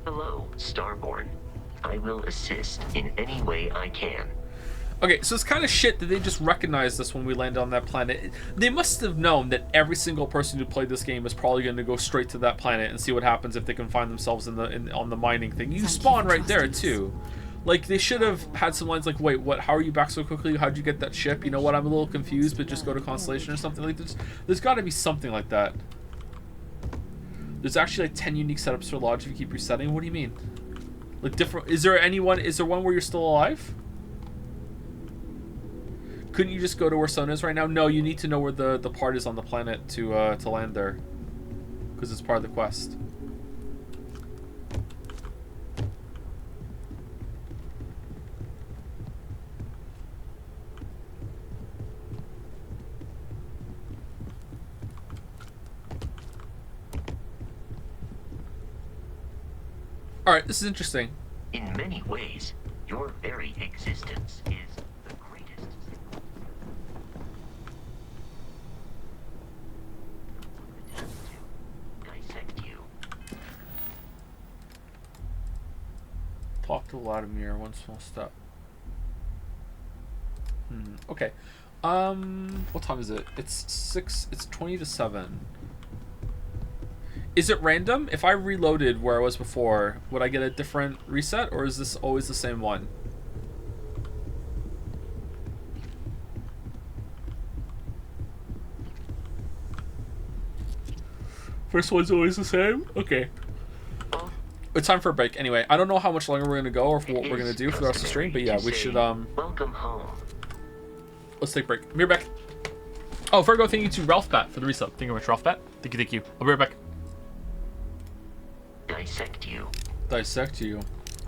Hello, Starborn. I will assist in any way I can. Okay, so it's kind of shit that they just recognized this when we landed on that planet. They must have known that every single person who played this game is probably going to go straight to that planet and see what happens if they can find themselves on the mining thing. You spawn right there too. Like, they should have had some lines like, wait, what? How are you back so quickly? How'd you get that ship? You know what? I'm a little confused, but just go to Constellation or something like this. There's got to be something like that. There's actually like 10 unique setups for lodge if you keep resetting. What do you mean? Like different? Is there one where you're still alive? Couldn't you just go to where Sun is right now? No, you need to know where the part is on the planet to land there, because it's part of the quest. All right, this is interesting. In many ways, your very existence is the greatest. Dissect you. Talk to Vladimir, one small step. Okay. What time is it? It's 6. It's 20 to 7. Is it random? If I reloaded where I was before, would I get a different reset, or is this always the same one? First one's always the same? Okay. It's time for a break. Anyway, I don't know how much longer we're going to go or what we're going to do for the rest of the stream, but yeah, we should, Welcome home. Let's take a break. I'll be right back. Oh, Virgo, thank you to Ralph Bat for the resub. Thank you very much, Ralph Bat. Thank you. I'll be right back. Dissect you. Dissect you.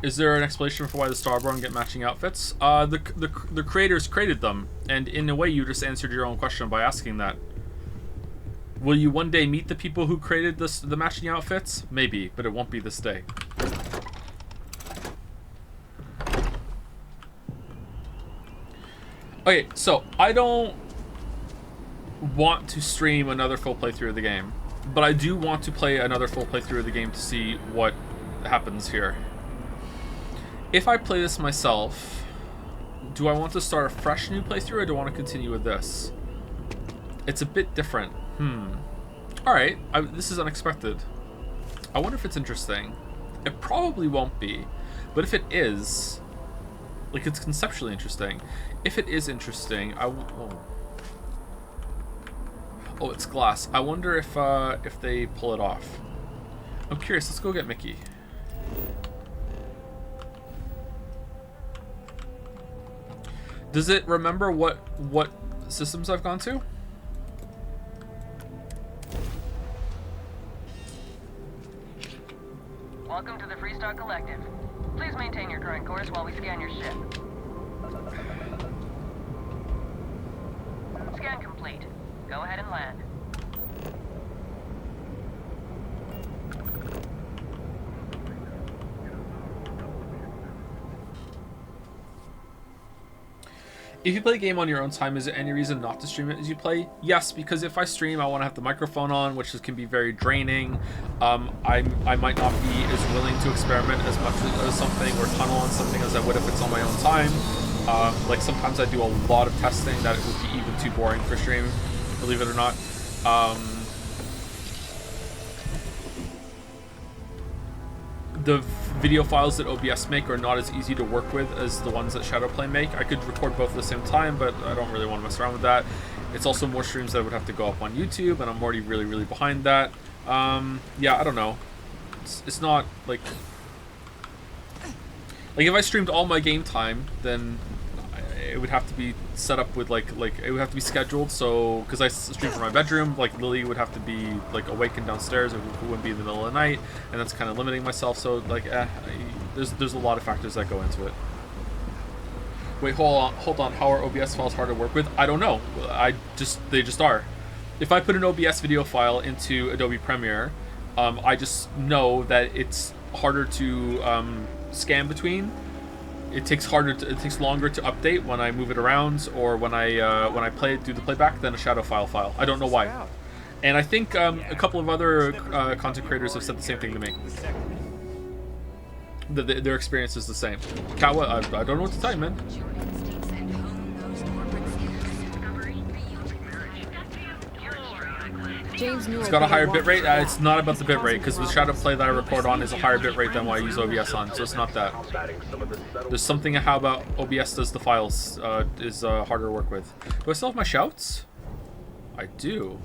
Is there an explanation for why the Starborn get matching outfits? The creators created them, and in a way you just answered your own question by asking that. Will you one day meet the people who created the matching outfits? Maybe, but it won't be this day. Okay, so I don't want to stream another full playthrough of the game, but I do want to play another full playthrough of the game to see what happens here. If I play this myself, do I want to start a fresh new playthrough, or do I want to continue with this? It's a bit different. Alright, this is unexpected. I wonder if it's interesting. It probably won't be, but if it is, like, it's conceptually interesting. If it is interesting, oh, it's glass. I wonder if they pull it off. I'm curious. Let's go get Mickey. Does it remember what systems I've gone to? Welcome to the Freestar Collective. Please maintain your current course while we scan your ship. Scan complete. Go ahead and land. If you play a game on your own time, is there any reason not to stream it as you play? Yes, because if I stream, I want to have the microphone on, which can be very draining. I might not be as willing to experiment as much as something or tunnel on something as I would if it's on my own time. Like sometimes I do a lot of testing that it would be even too boring for stream, believe it or not. The video files that OBS make are not as easy to work with as the ones that Shadowplay make. I could record both at the same time, but I don't really want to mess around with that. It's also more streams that would have to go up on YouTube, and I'm already really behind that. Yeah, I don't know. It's not like if I streamed all my game time, then it would have to be set up with like it would have to be scheduled. So because I stream from my bedroom, like Lily would have to be like awakened downstairs, or who wouldn't be in the middle of the night, and that's kind of limiting myself. So like, there's a lot of factors that go into it. Wait, hold on. How are OBS files hard to work with? I don't know. They just are. If I put an OBS video file into Adobe Premiere, I just know that it's harder to scan between. It takes longer to update when I move it around, or when I do the playback than a shadow file. I don't know why. And I think a couple of other content creators have said the same thing to me. Their experience is the same. Kawa, I don't know what to tell you, man. It's got a higher bitrate. It's not about the bitrate, because the Shadowplay that I record on is a higher bitrate than what I use OBS on, so it's not that. There's something how about OBS does the files is harder to work with. Do I still have my shouts? I do.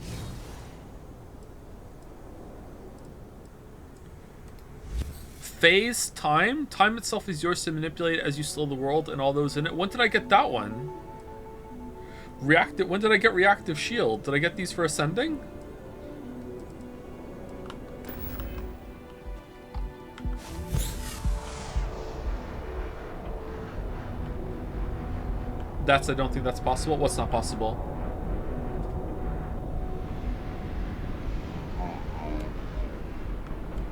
Phase time? Time itself is yours to manipulate as you slow the world and all those in it. When did I get that one? When did I get Reactive Shield? Did I get these for Ascending? I don't think that's possible. What's not possible?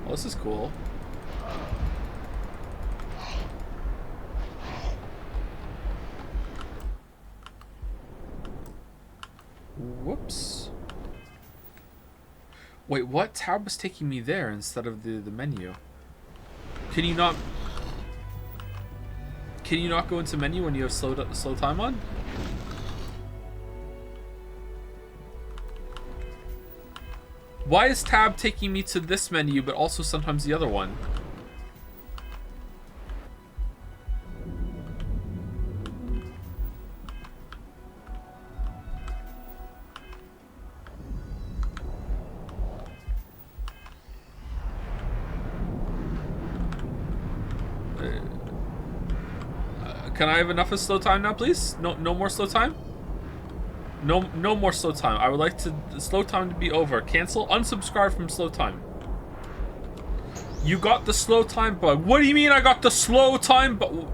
Well, this is cool. Whoops. Wait, what? Tab was taking me there instead of the menu. Can you not go into menu when you have slow time on? Why is tab taking me to this menu but also sometimes the other one? Can I have enough of slow time now, please? No more slow time? No more slow time. I would like slow time to be over. Cancel. Unsubscribe from slow time. You got the slow time bug. What do you mean I got the slow time bug?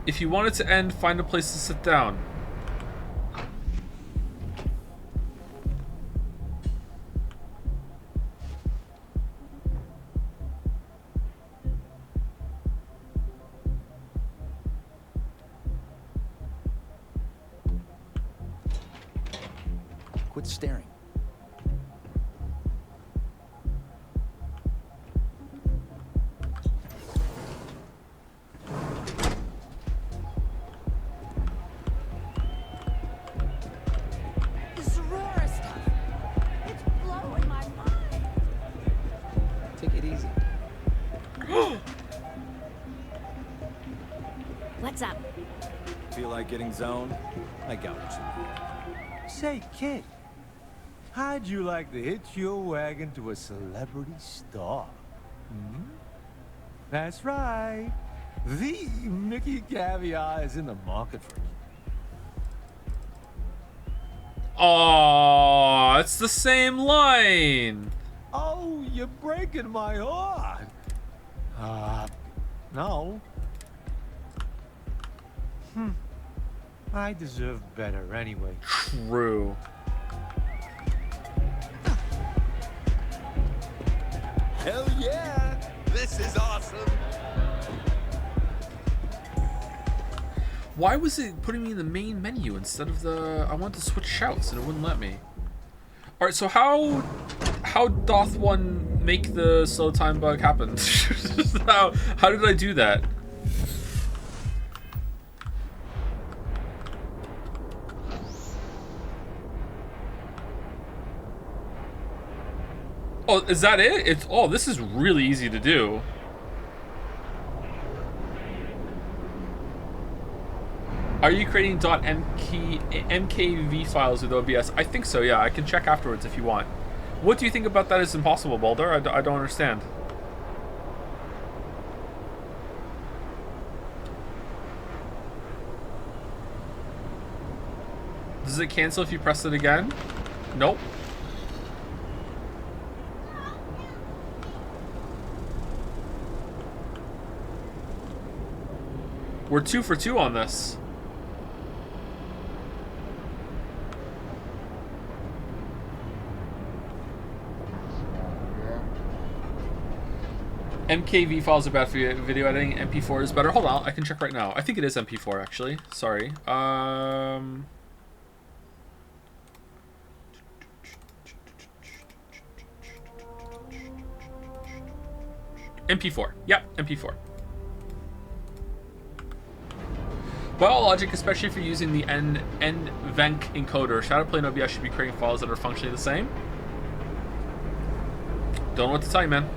If you want it to end, find a place to sit down. Quit staring. What's up? Feel like getting zoned? I got what you need. Say, kid, how'd you like to hitch your wagon to a celebrity star? Hmm? That's right. The Mickey Caviar is in the market for you. Oh, it's the same line. Oh, you're breaking my heart. No. I deserve better anyway. True. Hell yeah! This is awesome! Why was it putting me in the main menu instead of the... I wanted to switch shouts and it wouldn't let me. Alright, so how doth one make the slow time bug happen? how did I do that? Oh, is that it? This is really easy to do. Are you creating .mkv files with OBS? I think so, yeah. I can check afterwards if you want. What do you think about that is impossible, Baldur? I don't understand. Does it cancel if you press it again? Nope. We're 2 for 2 on this. MKV files are bad for video editing. MP4 is better. Hold on, I can check right now. I think it is MP4 actually. Sorry. MP4. Yep, MP4. By all logic, especially if you're using the NVENC encoder, Shadowplay and OBS should be creating files that are functionally the same. Don't know what to tell you, man.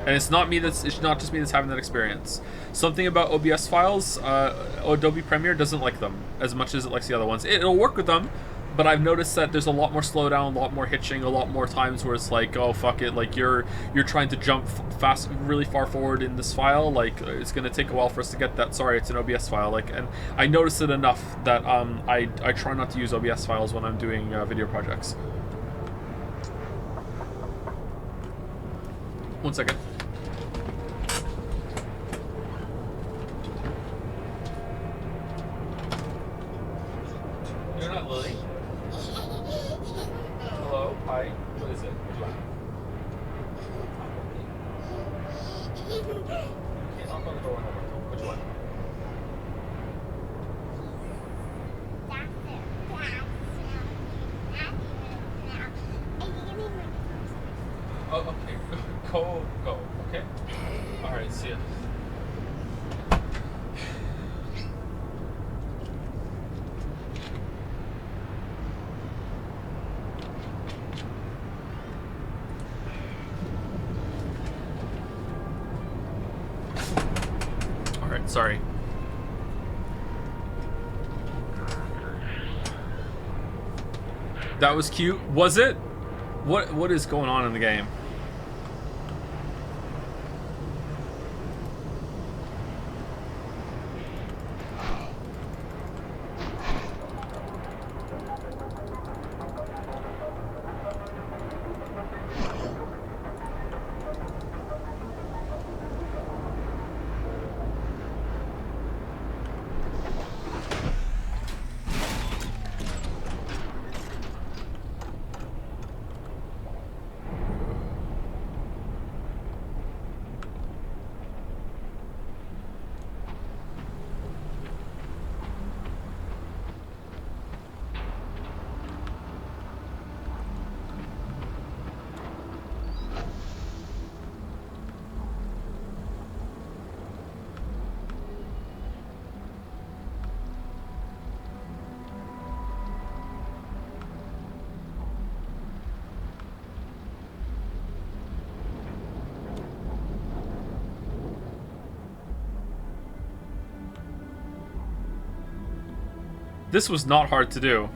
And it's not just me that's having that experience. Something about OBS files, Adobe Premiere doesn't like them as much as it likes the other ones. It'll work with them, but I've noticed that there's a lot more slowdown, a lot more hitching, a lot more times where it's like, oh fuck it, like you're trying to jump really far forward in this file, like it's gonna take a while for us to get that. Sorry, it's an OBS file. Like, and I noticed it enough that I try not to use OBS files when I'm doing video projects. One second. You're not Lily. Hello? Hi? What is it? What do you want? Okay, knock on the door one more time. What do you want? Oh, okay. Go. Okay. Alright, see ya. Alright, sorry. That was cute. Was it? What is going on in the game? This was not hard to do.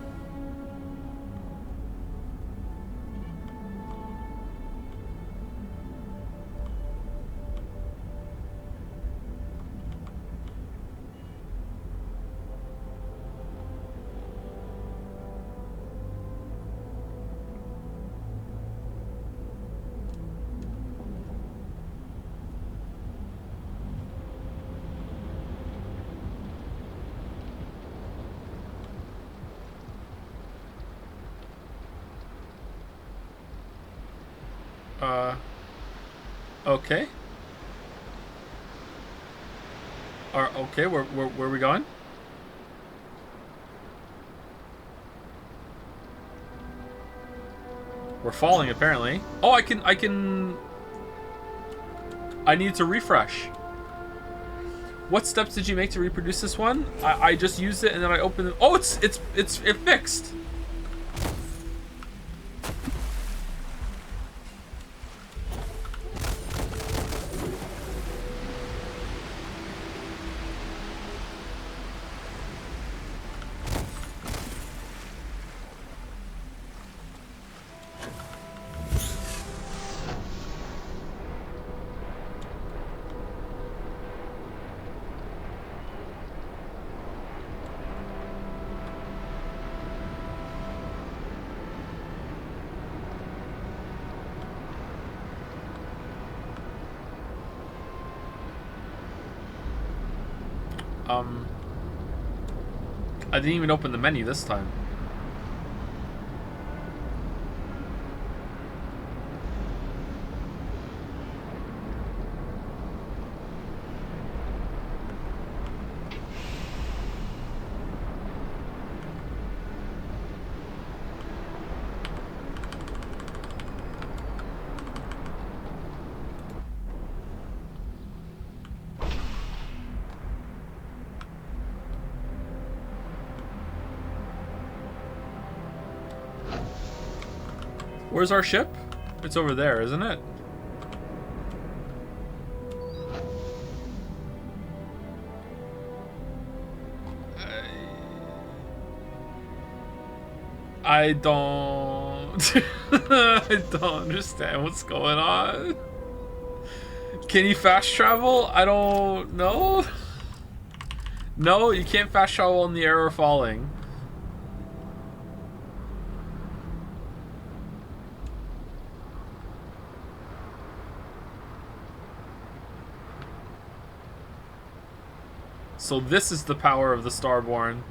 Okay. Okay, where are we going? We're falling, apparently. Oh, I need to refresh. What steps did you make to reproduce this one? I just used it and then I opened it. Oh, it fixed. I didn't even open the menu this time. Where's our ship? It's over there, isn't it? I don't... I don't understand what's going on. Can you fast travel? I don't know. No, you can't fast travel in the air or falling. So this is the power of the Starborn.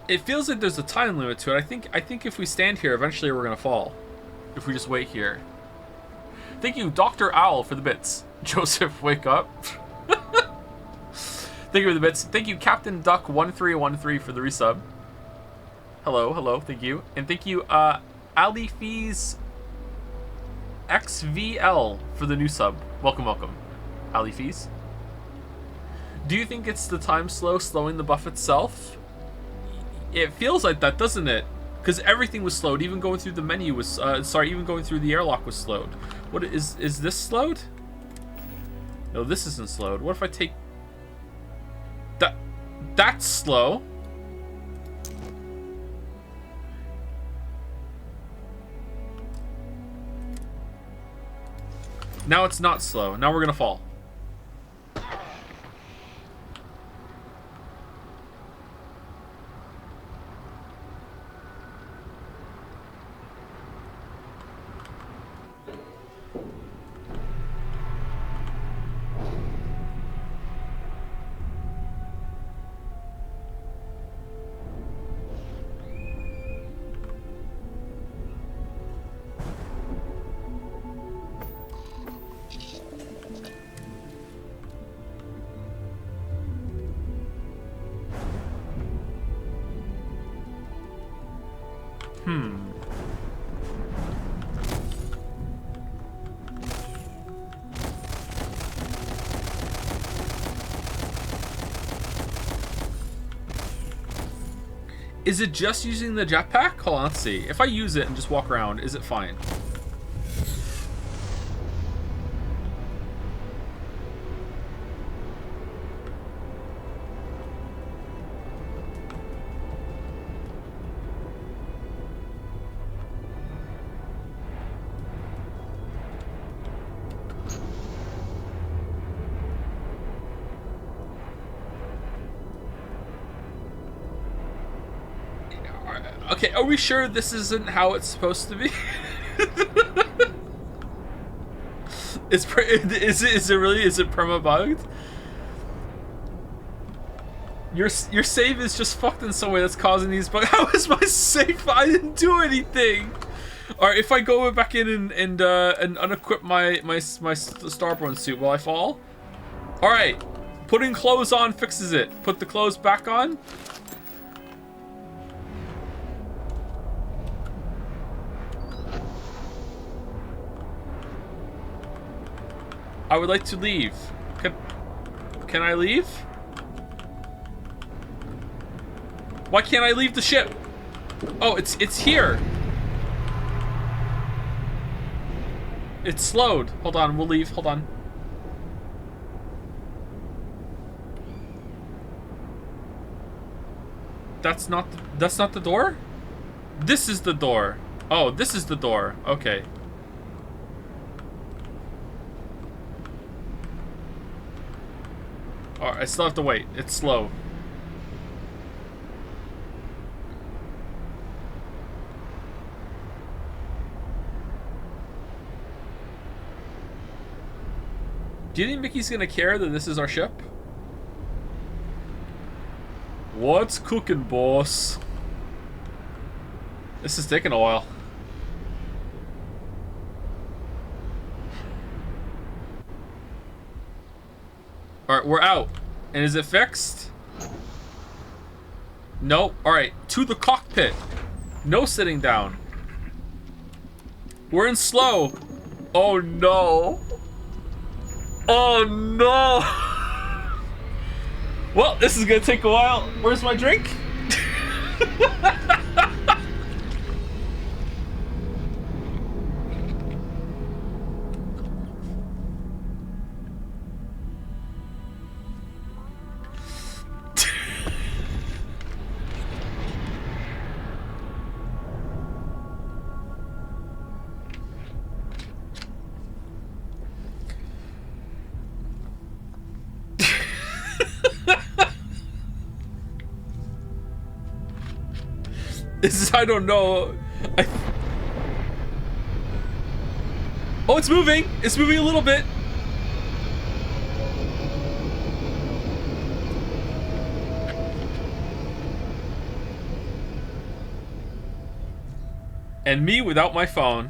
It feels like there's a time limit to it. I think if we stand here, eventually we're gonna fall. If we just wait here. Thank you, Dr. Owl, for the bits. Joseph, wake up. Thank you for the bits. Thank you, Captain Duck 1313 for the resub. Hello, hello, thank you. And thank you, Ali Fees XVL for the new sub. Welcome, welcome. Ali Fees. Do you think it's the time slowing the buff itself? It feels like that, doesn't it? Because everything was slowed. Even going through the menu was... even going through the airlock was slowed. What is this slowed? No, this isn't slowed. What if I take... That's slow. Now it's not slow. Now we're gonna fall. Is it just using the jetpack? Hold on, let's see. If I use it and just walk around, is it fine? Okay, are we sure this isn't how it's supposed to be? Is it really? Is it perma bugged? Your save is just fucked in some way that's causing these bugs. How is my save? I didn't do anything. All right, if I go back in and unequip my Starborn suit, will I fall? All right, putting clothes on fixes it. Put the clothes back on. I would like to leave. Can I leave? Why can't I leave the ship? Oh, it's here. It's slowed. Hold on, we'll leave. Hold on. That's not the door? This is the door. Oh, this is the door. Okay. Alright, I still have to wait. It's slow. Do you think Mickey's gonna care that this is our ship? What's cooking, boss? This is taking a while. Alright, we're out. And is it fixed? Nope. Alright, to the cockpit. No sitting down. We're in slow. Oh no. Oh no. Well, this is gonna take a while. Where's my drink? I don't know. Oh, it's moving. It's moving a little bit. And me without my phone.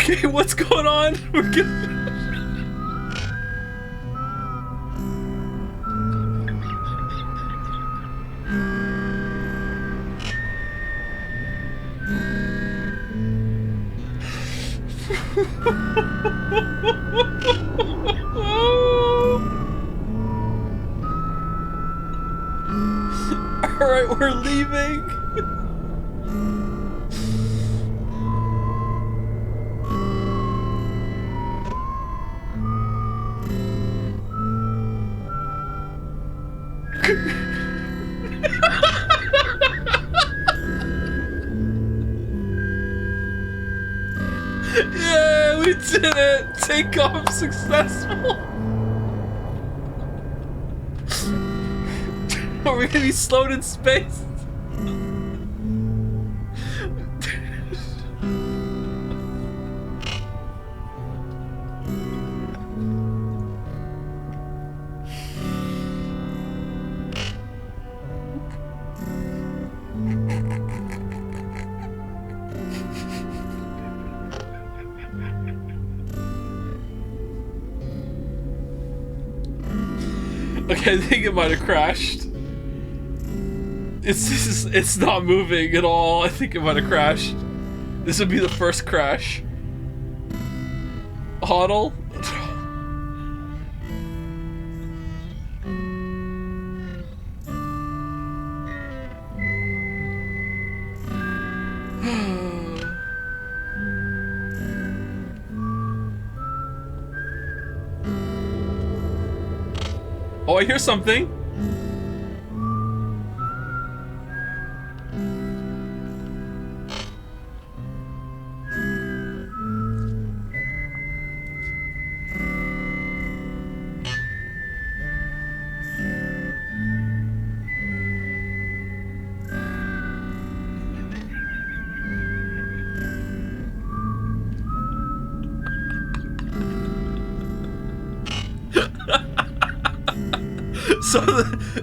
Okay, what's going on? We're good. Alright, we're leaving. Yeah, we did it! Takeoff successful! Are we gonna be slowed in space? Okay, I think it might have crashed. It's not moving at all. I think it might have crashed. This would be the first crash. Hodl? Oh, I hear something.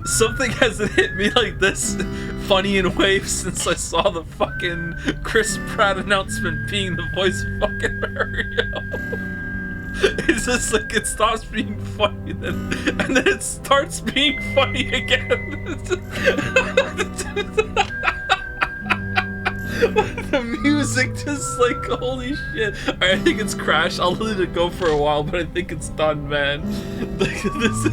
Something hasn't hit me like this funny in waves since I saw the fucking Chris Pratt announcement being the voice of fucking Mario. It's just like it stops being funny and then it starts being funny again. The music just like, holy shit. Alright, I think it's crashed. I'll let it go for a while, but I think it's done, man. Like this.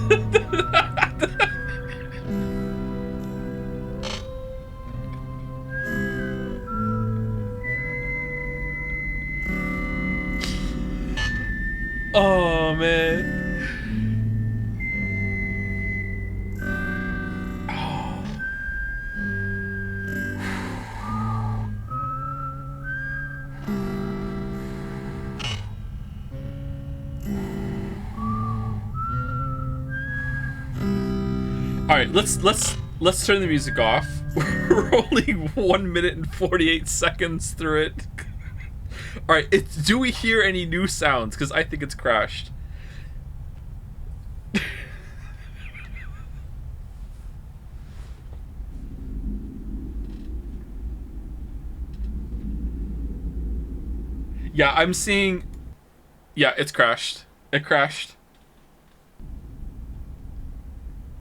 Oh man. Alright, let's turn the music off. We're only 1 minute and 48 seconds through it. Alright, do we hear any new sounds? Because I think it's crashed. Yeah, I'm seeing... Yeah, it's crashed. It crashed.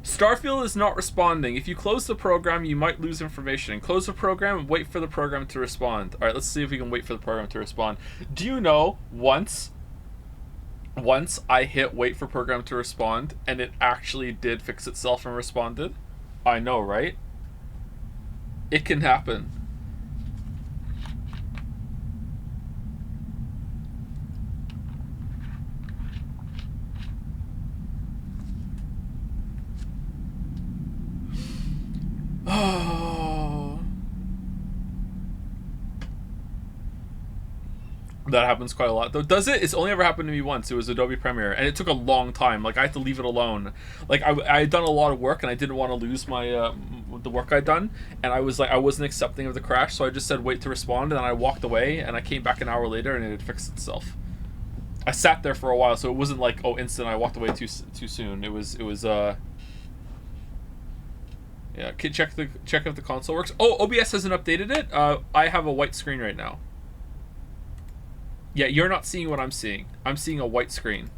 Starfield is not responding. If you close the program, you might lose information. Close the program and wait for the program to respond. Alright, let's see if we can wait for the program to respond. Do you know, once I hit wait for program to respond, and it actually did fix itself and responded? I know, right? It can happen. Oh. That happens quite a lot, though. Does it? It's only ever happened to me once. It was Adobe Premiere, and it took a long time. Like, I had to leave it alone. Like, I had done a lot of work, and I didn't want to lose my the work I'd done, and I was like, I wasn't accepting of the crash, so I just said wait to respond, and then I walked away, and I came back an hour later, and it had fixed itself. I sat there for a while, so it wasn't like, oh, instant, I walked away too soon. It was yeah, check if the console works. Oh, OBS hasn't updated it. I have a white screen right now. Yeah, you're not seeing what I'm seeing. I'm seeing a white screen.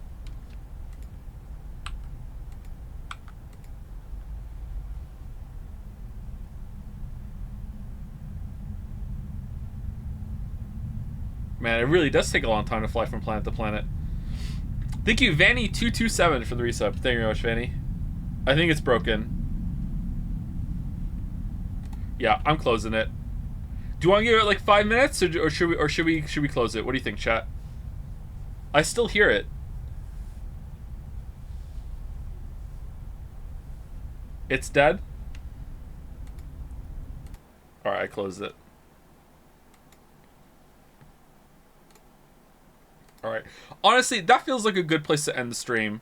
Man, it really does take a long time to fly from planet to planet. Thank you, Vanny227 for the resub. Thank you very much, Vanny. I think it's broken. Yeah, I'm closing it. Do you want to give it like 5 minutes, or should we close it? What do you think, chat? I still hear it. It's dead? Alright, I closed it. Alright. Honestly, that feels like a good place to end the stream.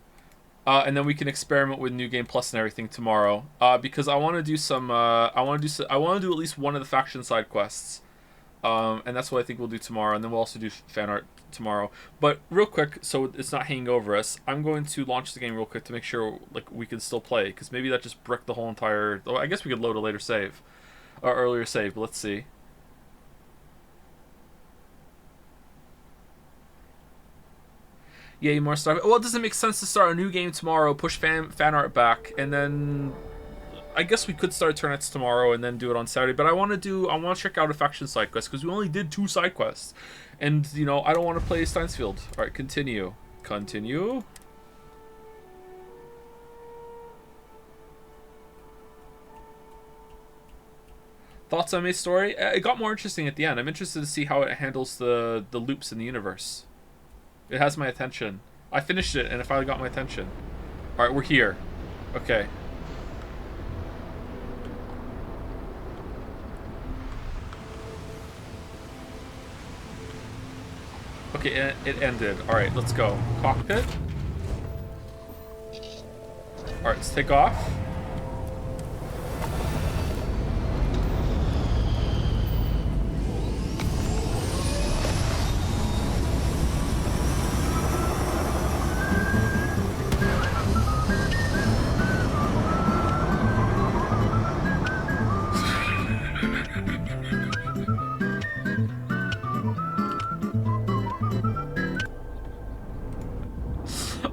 And then we can experiment with New Game Plus and everything tomorrow. Because I want to do some, I want to do at least one of the faction side quests. And that's what I think we'll do tomorrow. And then we'll also do fan art tomorrow. But real quick, so it's not hanging over us, I'm going to launch the game real quick to make sure like we can still play. Because maybe that just bricked the whole entire... Oh, I guess we could load a later save. Or earlier save, but let's see. Yay, more stuff. Well, it doesn't make sense to start a new game tomorrow, push fan art back, and then... I guess we could start Turnips tomorrow and then do it on Saturday, but I want to check out a faction side quest, because we only did 2 side quests. And, you know, I don't want to play Starfield. Alright, continue. Continue. Thoughts on May's story? It got more interesting at the end. I'm interested to see how it handles the loops in the universe. It has my attention. I finished it, and it finally got my attention. Alright, we're here. Okay. Okay, it ended. Alright, let's go. Cockpit. Alright, let's take off.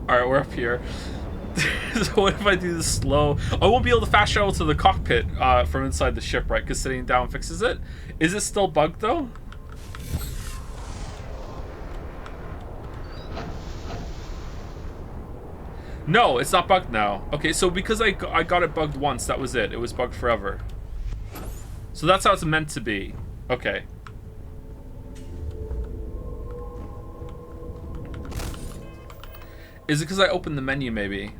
Alright, we're up here. So what if I do this slow? I won't be able to fast travel to the cockpit from inside the ship, right? Because sitting down fixes it. Is it still bugged, though? No, it's not bugged now. Okay, so because I got it bugged once, that was it. It was bugged forever. So that's how it's meant to be. Okay. Is it because I opened the menu, maybe?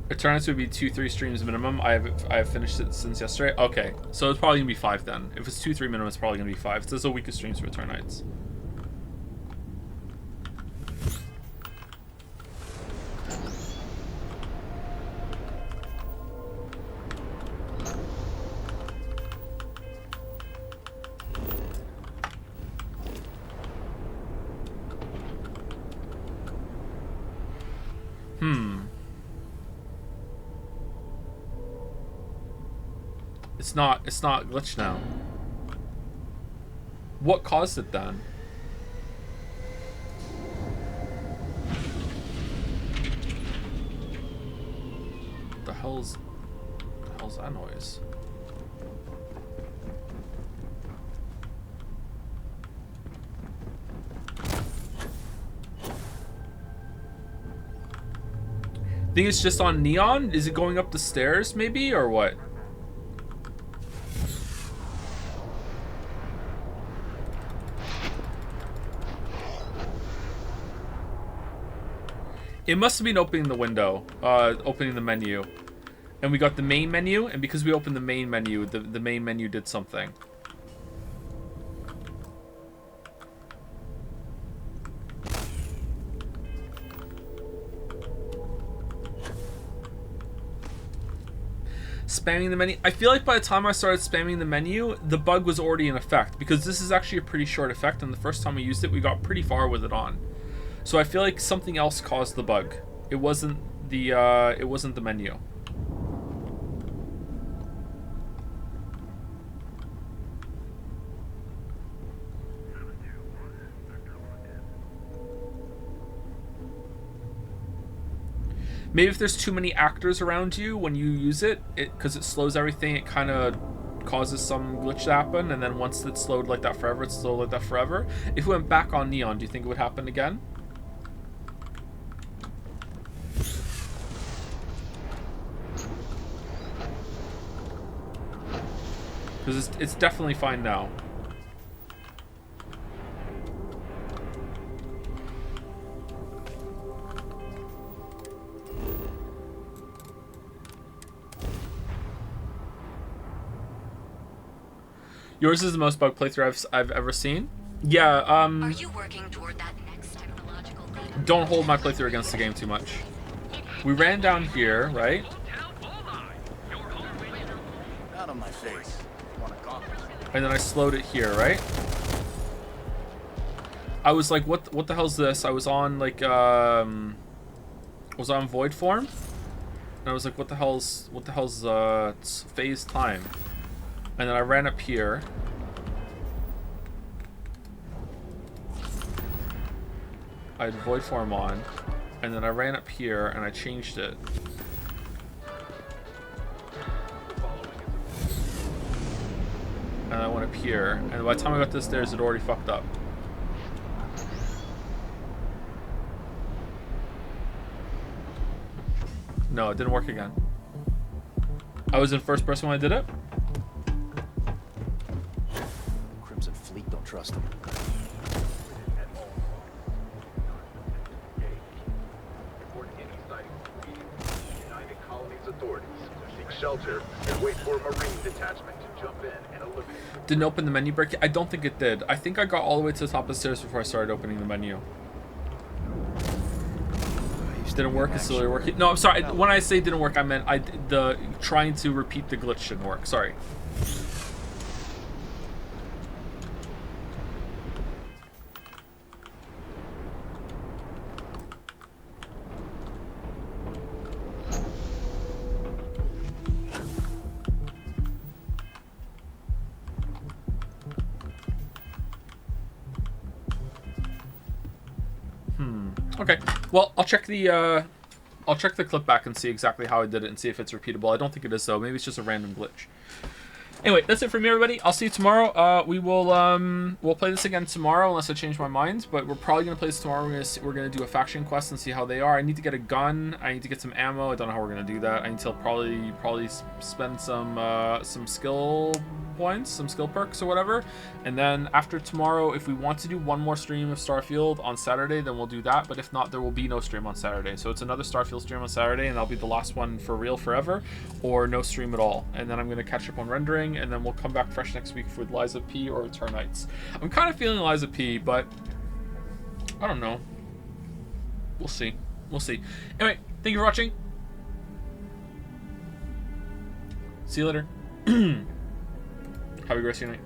Eternus would be 2-3 streams minimum. I have finished it since yesterday. Okay, so it's probably gonna be 5 then. If it's 2-3 minimum, it's probably gonna be 5. It says the weekest streams for Eternites. It's not glitched now. What caused it then? The hell's that noise? Think it's just on Neon? Is it going up the stairs maybe, or what? It must have been opening the window, opening the menu. And we got the main menu, and because we opened the main menu, the main menu did something. Spamming the menu. I feel like by the time I started spamming the menu, the bug was already in effect, because this is actually a pretty short effect, and the first time we used it, we got pretty far with it on. So I feel like something else caused the bug. It wasn't the menu. Maybe if there's too many actors around you when you use it, because it slows everything, it kind of causes some glitch to happen, and then once it's slowed like that forever, it's slowed like that forever. If we went back on Neon, do you think it would happen again? Because it's definitely fine now. Yours is the most bug playthrough I've ever seen. Yeah, Are you working toward that next technological leap? Don't hold my playthrough against the game too much. We ran down here, right? Out of my face. And then I slowed it here, right? I was like, what the hell's this? I was on like was on void form, and I was like, what the hell's phase time? And then I ran up here. I had void form on, and then I ran up here and I changed it. And I went up here, and by the time I got to the stairs, it already fucked up. No, it didn't work again. I was in first person when I did it. Crimson Fleet don't trust him. United Colonies authorities seek shelter and wait for a Marine detachment to jump in and eliminate. Didn't open the menu break. I don't think it did. I think I got all the way to the top of the stairs before I started opening the menu. Didn't work. It's still working. No, I'm sorry. When I say didn't work, I meant the trying to repeat the glitch didn't work. Sorry. Okay. Well, I'll check the clip back and see exactly how I did it and see if it's repeatable. I don't think it is though. Maybe it's just a random glitch. Anyway, that's it for me, everybody. I'll see you tomorrow. We'll play this again tomorrow unless I change my mind. But we're probably gonna play this tomorrow. We're gonna do a faction quest and see how they are. I need to get a gun. I need to get some ammo. I don't know how we're gonna do that. I need to probably spend some skill points, some skill perks or whatever. And then after tomorrow, if we want to do one more stream of Starfield on Saturday, then we'll do that. But if not, there will be no stream on Saturday. So it's another Starfield stream on Saturday, and that'll be the last one for real forever, or no stream at all. And then I'm gonna catch up on rendering, and then we'll come back fresh next week with Liza P or Eternites. I'm kind of feeling Liza P, but I don't know. We'll see. We'll see. Anyway, thank you for watching. See you later. Have a great rest of your night.